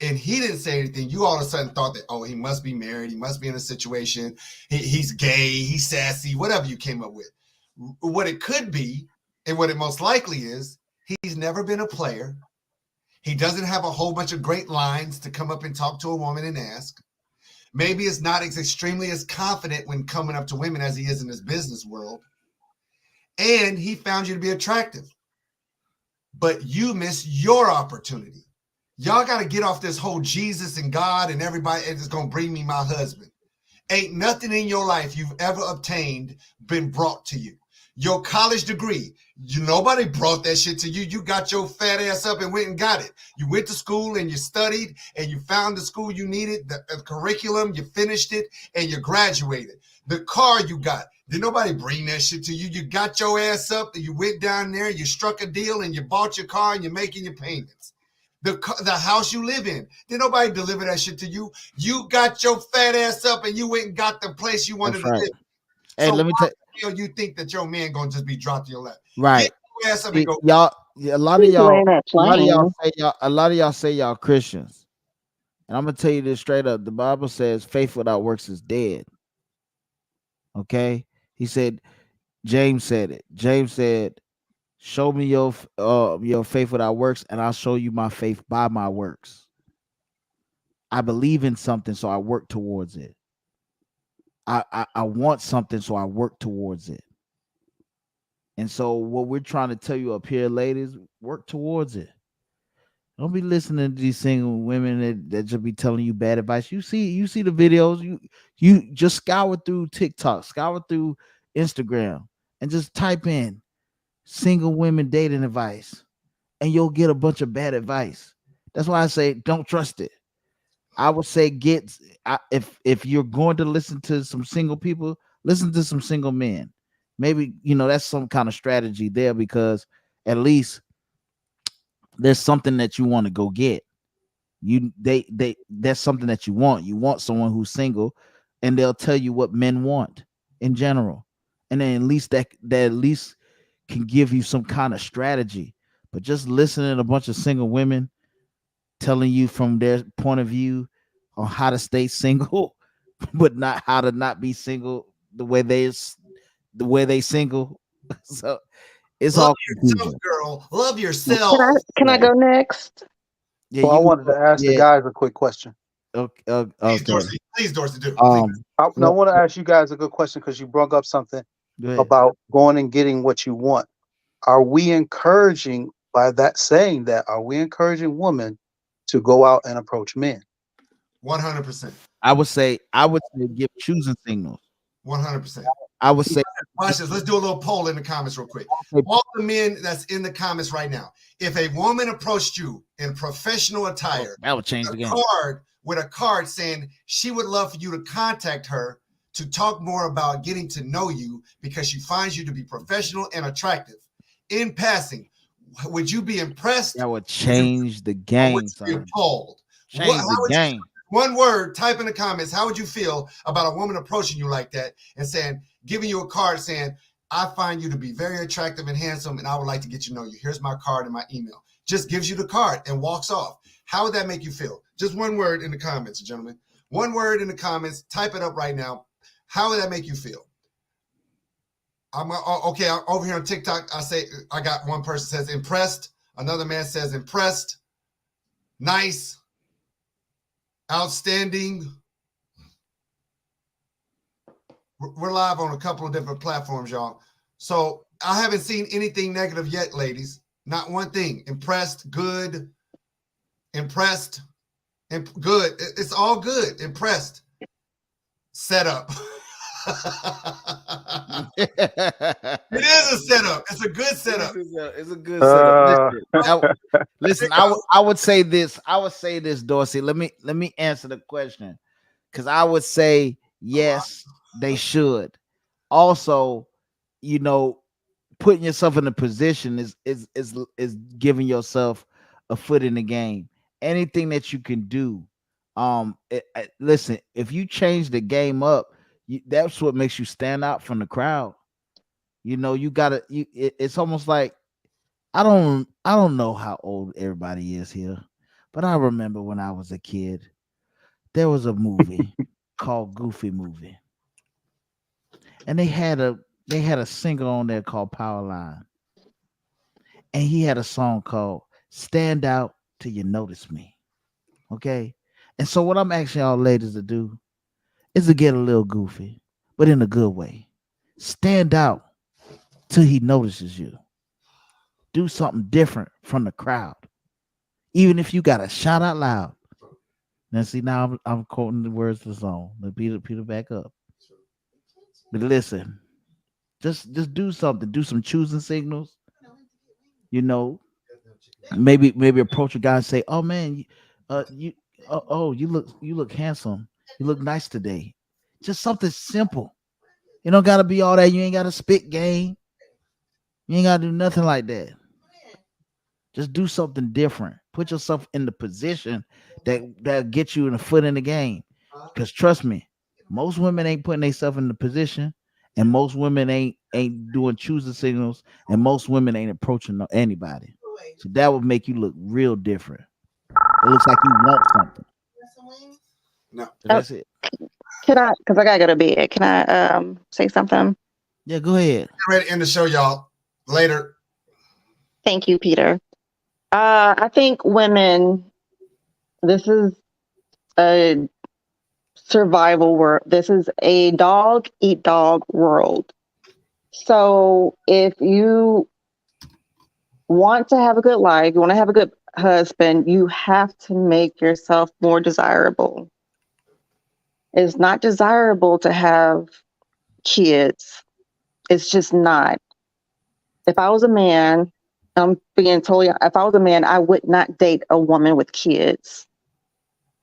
Speaker 10: and he didn't say anything, you all of a sudden thought that, oh, he must be married, he must be in a situation, he's gay, he's sassy, whatever you came up with. What it could be, and what it most likely is, he's never been a player. He doesn't have a whole bunch of great lines to come up and talk to a woman and ask. Maybe it's not extremely as confident when coming up to women as he is in this business world. And he found you to be attractive. But you missed your opportunity. Y'all got to get off this whole Jesus and God and everybody is going to bring me my husband. Ain't nothing in your life you've ever obtained been brought to you. Your college degree, nobody brought that shit to you. You got your fat ass up and went and got it. You went to school and you studied and you found the school you needed, the curriculum, you finished it and you graduated. The car you got, did nobody bring that shit to you? You got your ass up and you went down there, you struck a deal and you bought your car and you're making your payments. The house you live in, did nobody deliver that shit to you? You got your fat ass up and you went and got the place you wanted to live.
Speaker 1: Hey,
Speaker 10: So
Speaker 1: let me tell
Speaker 10: you think that your man gonna just be dropped to your lap?
Speaker 1: right.
Speaker 10: Get your ass up and go.
Speaker 1: Y'all, a lot of y'all say y'all Christians. And I'm gonna tell you this straight up. The Bible says faith without works is dead. Okay. He said, James said it. James said, Show me your faith without works, and I'll show you my faith by my works. I believe in something, so I work towards it. I want something, so I work towards it. And so what we're trying to tell you up here, ladies, work towards it. Don't be listening to these single women that just be telling you bad advice. You see the videos. You just scour through TikTok, scour through Instagram, and just type in single women dating advice, and you'll get a bunch of bad advice. That's why I say don't trust it. I would say if you're going to listen to some single people, listen to some single men. Maybe that's some kind of strategy there, because at least there's something that you want to go get. That's something that you want. You want someone who's single, and they'll tell you what men want in general, and then at least that at least can give you some kind of strategy. But just listening to a bunch of single women telling you from their point of view on how to stay single, but not how to not be single the way they single. So it's
Speaker 10: Love
Speaker 1: all
Speaker 10: yourself,
Speaker 1: confusion.
Speaker 10: girl. Love
Speaker 9: Can
Speaker 10: yourself.
Speaker 9: I go next?
Speaker 1: Yeah,
Speaker 3: Well, I wanted to ask the guys a quick question.
Speaker 1: Okay.
Speaker 10: Please, Dorsey, do.
Speaker 3: I want to ask you guys a good question because you brought up something about going and getting what you want. Are we encouraging, by that saying that, are we encouraging women to go out and approach men?
Speaker 10: 100%.
Speaker 1: I would say give choosing signals.
Speaker 10: 100%.
Speaker 1: I would say
Speaker 10: watch this. Let's do a little poll in the comments real quick. All the men that's in the comments right now, if a woman approached you in professional attire,
Speaker 1: that would change the game.
Speaker 10: With a card saying she would love for you to contact her to talk more about getting to know you because she finds you to be professional and attractive. In passing, would you be impressed?
Speaker 1: That would change the game.
Speaker 10: Would you be appalled?
Speaker 1: Change the game.
Speaker 10: One word, type in the comments. How would you feel about a woman approaching you like that and saying, giving you a card saying, I find you to be very attractive and handsome, and I would like to get to know you. Here's my card and my email. Just gives you the card and walks off. How would that make you feel? Just one word in the comments, gentlemen. One word in the comments. Type it up right now. How would that make you feel? Okay. Over here on TikTok, I got one person says impressed. Another man says impressed. Nice. Outstanding. We're live on a couple of different platforms, y'all. So I haven't seen anything negative yet, ladies. Not one thing. Impressed, good. Impressed, good. It's all good. Impressed. Setup. It is a setup. It's a good setup.
Speaker 1: It's a good setup. Listen, I would say this. I would say this, Dorsey. Let me answer the question, because I would say yes, they should. Also, putting yourself in a position is giving yourself a foot in the game. Anything that you can do. Listen, if you change the game up, that's what makes you stand out from the crowd. You gotta. It's almost like I don't know how old everybody is here, but I remember when I was a kid, there was a movie called Goofy Movie, and they had a singer on there called Powerline, and he had a song called "Stand Out Till You Notice Me." Okay, and so what I'm asking y'all ladies to do is to get a little goofy, but in a good way. Stand out till he notices you. Do something different from the crowd, even if you got to shout out loud. Now, see, now I'm quoting the words of the song. Let Peter back up. But listen, just do something. Do some choosing signals. Maybe approach a guy and say, "Oh man, you look handsome. You look nice today." Just something simple. You don't gotta be all that. You ain't gotta spit game. You ain't gotta do nothing like that. Just do something different. Put yourself in the position that get you in a foot in the game. Because trust me, most women ain't putting themselves in the position, and most women ain't doing choosing signals, and most women ain't approaching anybody. So that would make you look real different. It looks like you want something.
Speaker 10: No,
Speaker 1: so that's it.
Speaker 9: Can I? Because I gotta go to bed. Can I say something?
Speaker 1: Yeah, go ahead.
Speaker 10: Get ready to end the show, y'all. Later.
Speaker 9: Thank you, Peter. I think women, this is a survival world. This is a dog eat dog world. So if you want to have a good life, you want to have a good husband, you have to make yourself more desirable. It's not desirable to have kids. It's just not. If I was a man, I'm being totally, if I was a man, I would not date a woman with kids.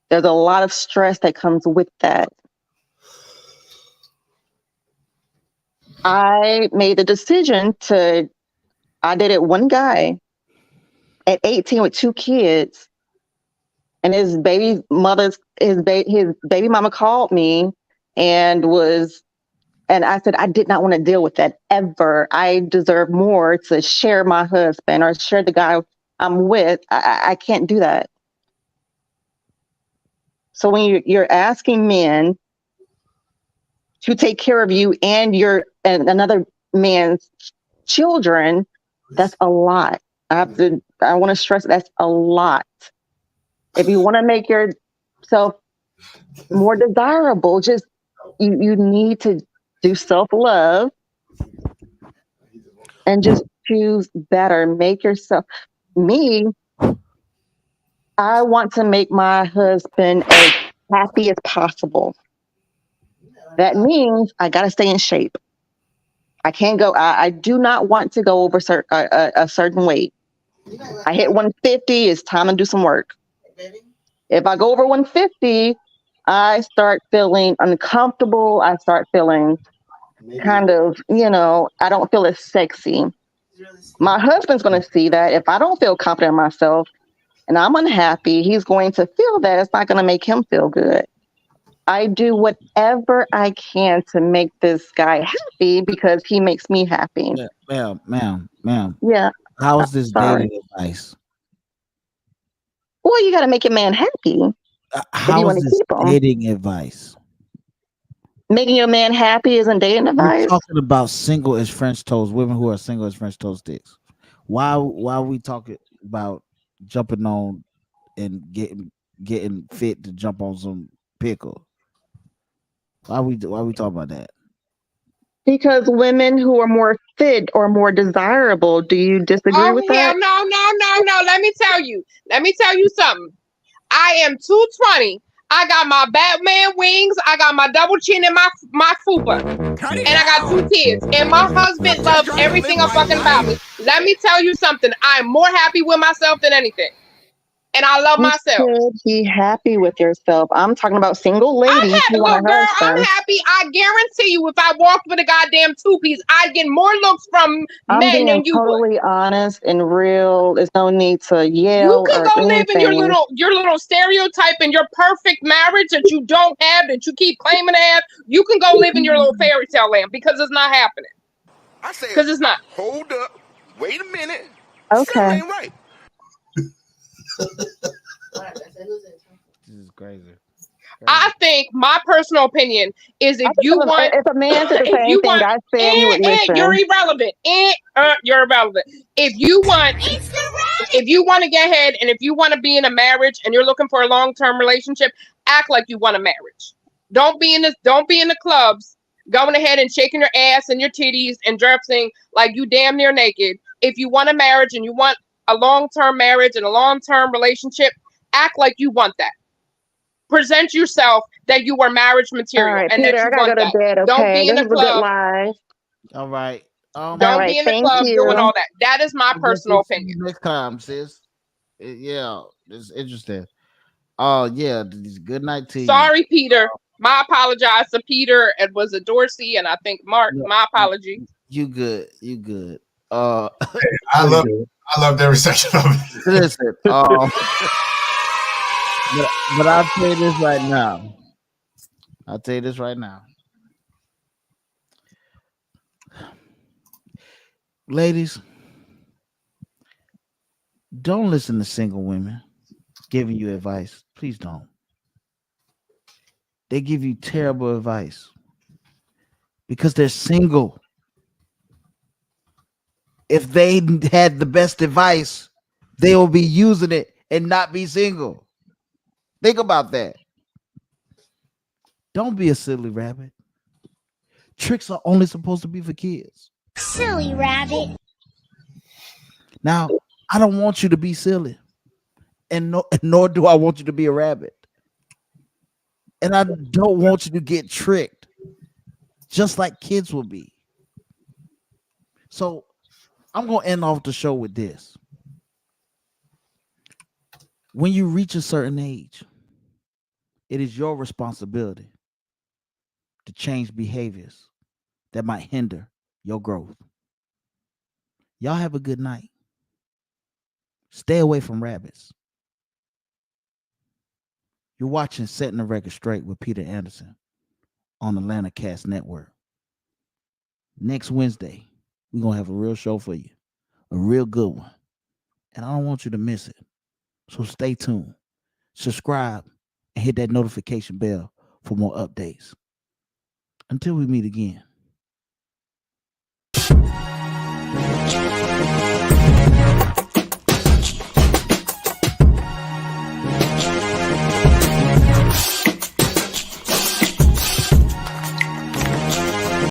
Speaker 9: There's a lot of stress that comes with that. I made the decision I dated one guy at 18 with 2 kids, and his baby mama called me and I said, I did not want to deal with that ever. I deserve more to share my husband or share the guy I'm with. I can't do that. So when you're asking men to take care of you and another man's children, that's a lot. I want to stress that's a lot. If you want to make yourself more desirable, just you need to do self-love and just choose better. Make yourself I want to make my husband as happy as possible. That means I got to stay in shape. I can't go. I do not want to go over a certain weight. I hit 150. It's time to do some work. If I go over 150, I start feeling uncomfortable. I start feeling kind of, I don't feel as sexy. My husband's going to see that if I don't feel confident in myself and I'm unhappy, he's going to feel that it's not going to make him feel good. I do whatever I can to make this guy happy because he makes me happy.
Speaker 1: Ma'am.
Speaker 9: Yeah.
Speaker 1: How's this
Speaker 9: Sorry.
Speaker 1: dating advice?
Speaker 9: Well, you got to make a man happy.
Speaker 1: How's this dating advice?
Speaker 9: Making your man happy isn't dating advice.
Speaker 1: We're talking about single as French toast, women who are single as French toast sticks. Why are we talking about jumping on and getting fit to jump on some pickle? Why we talking about that?
Speaker 9: Because women who are more fit or more desirable, do you disagree with that?
Speaker 6: No. Let me tell you something. I am 220. I got my Batman wings. I got my double chin in my fupa. And I got 2 kids. And my husband loves everything fucking about me. Let me tell you something. I'm more happy with myself than anything. And I love myself.
Speaker 9: You should be happy with yourself. I'm talking about single ladies.
Speaker 6: I'm happy. I guarantee you, if I walked with a goddamn 2-piece, I'd get more looks from men than you would.
Speaker 9: I'm being totally honest and real. There's no need to yell.
Speaker 6: You can go live in your little stereotype and your perfect marriage that you don't have, that you keep claiming to have. You can go live in your little fairy tale land because it's not happening.
Speaker 11: I say,
Speaker 6: because it's not.
Speaker 11: Hold up. Wait a minute.
Speaker 9: Okay.
Speaker 11: Something ain't right.
Speaker 1: This is crazy.
Speaker 6: I think my personal opinion is if you want,
Speaker 9: if a man said the same thing I said, you would listen.
Speaker 6: You're irrelevant. You're irrelevant. If you want to get ahead, and if you want to be in a marriage, and you're looking for a long-term relationship, act like you want a marriage. Don't be in the clubs, going ahead and shaking your ass and your titties and dressing like you damn near naked. If you want a marriage and you want a long-term marriage and a long-term relationship, act like you want that. Present yourself that you are marriage material,
Speaker 9: right,
Speaker 6: and
Speaker 9: Peter,
Speaker 6: that you
Speaker 9: I gotta
Speaker 6: want
Speaker 9: go
Speaker 6: that.
Speaker 9: to bed. Okay,
Speaker 6: Don't be in
Speaker 9: this
Speaker 6: the
Speaker 9: is a good
Speaker 6: club.
Speaker 9: live.
Speaker 1: All right.
Speaker 6: Don't be in the club doing all that. That is my personal opinion.
Speaker 1: Next time, sis. Yeah, it's interesting. Oh yeah, good night to you.
Speaker 6: Sorry, Peter. My apologize to Peter. It was a Dorsey, and I think Mark. Yeah. My apology.
Speaker 1: You good? You good?
Speaker 10: I loved every section of it.
Speaker 1: Listen, but I'll tell you this right now. Ladies, don't listen to single women giving you advice. Please don't. They give you terrible advice because they're single. if they had the best advice, they will be using it and not be single. Think about that. Don't be a silly rabbit. Tricks are only supposed to be for kids.
Speaker 18: Silly rabbit.
Speaker 1: Now, I don't want you to be silly, and nor do I want you to be a rabbit. And I don't want you to get tricked, just like kids will be. So I'm going to end off the show with this. When you reach a certain age, it is your responsibility to change behaviors that might hinder your growth. Y'all have a good night. Stay away from rabbits. You're watching Setting the Record Straight with PeteAnders on Atlanta Cast Network. Next Wednesday, we're going to have a real show for you, a real good one. And I don't want you to miss it. So stay tuned, subscribe, and hit that notification bell for more updates. Until we meet again.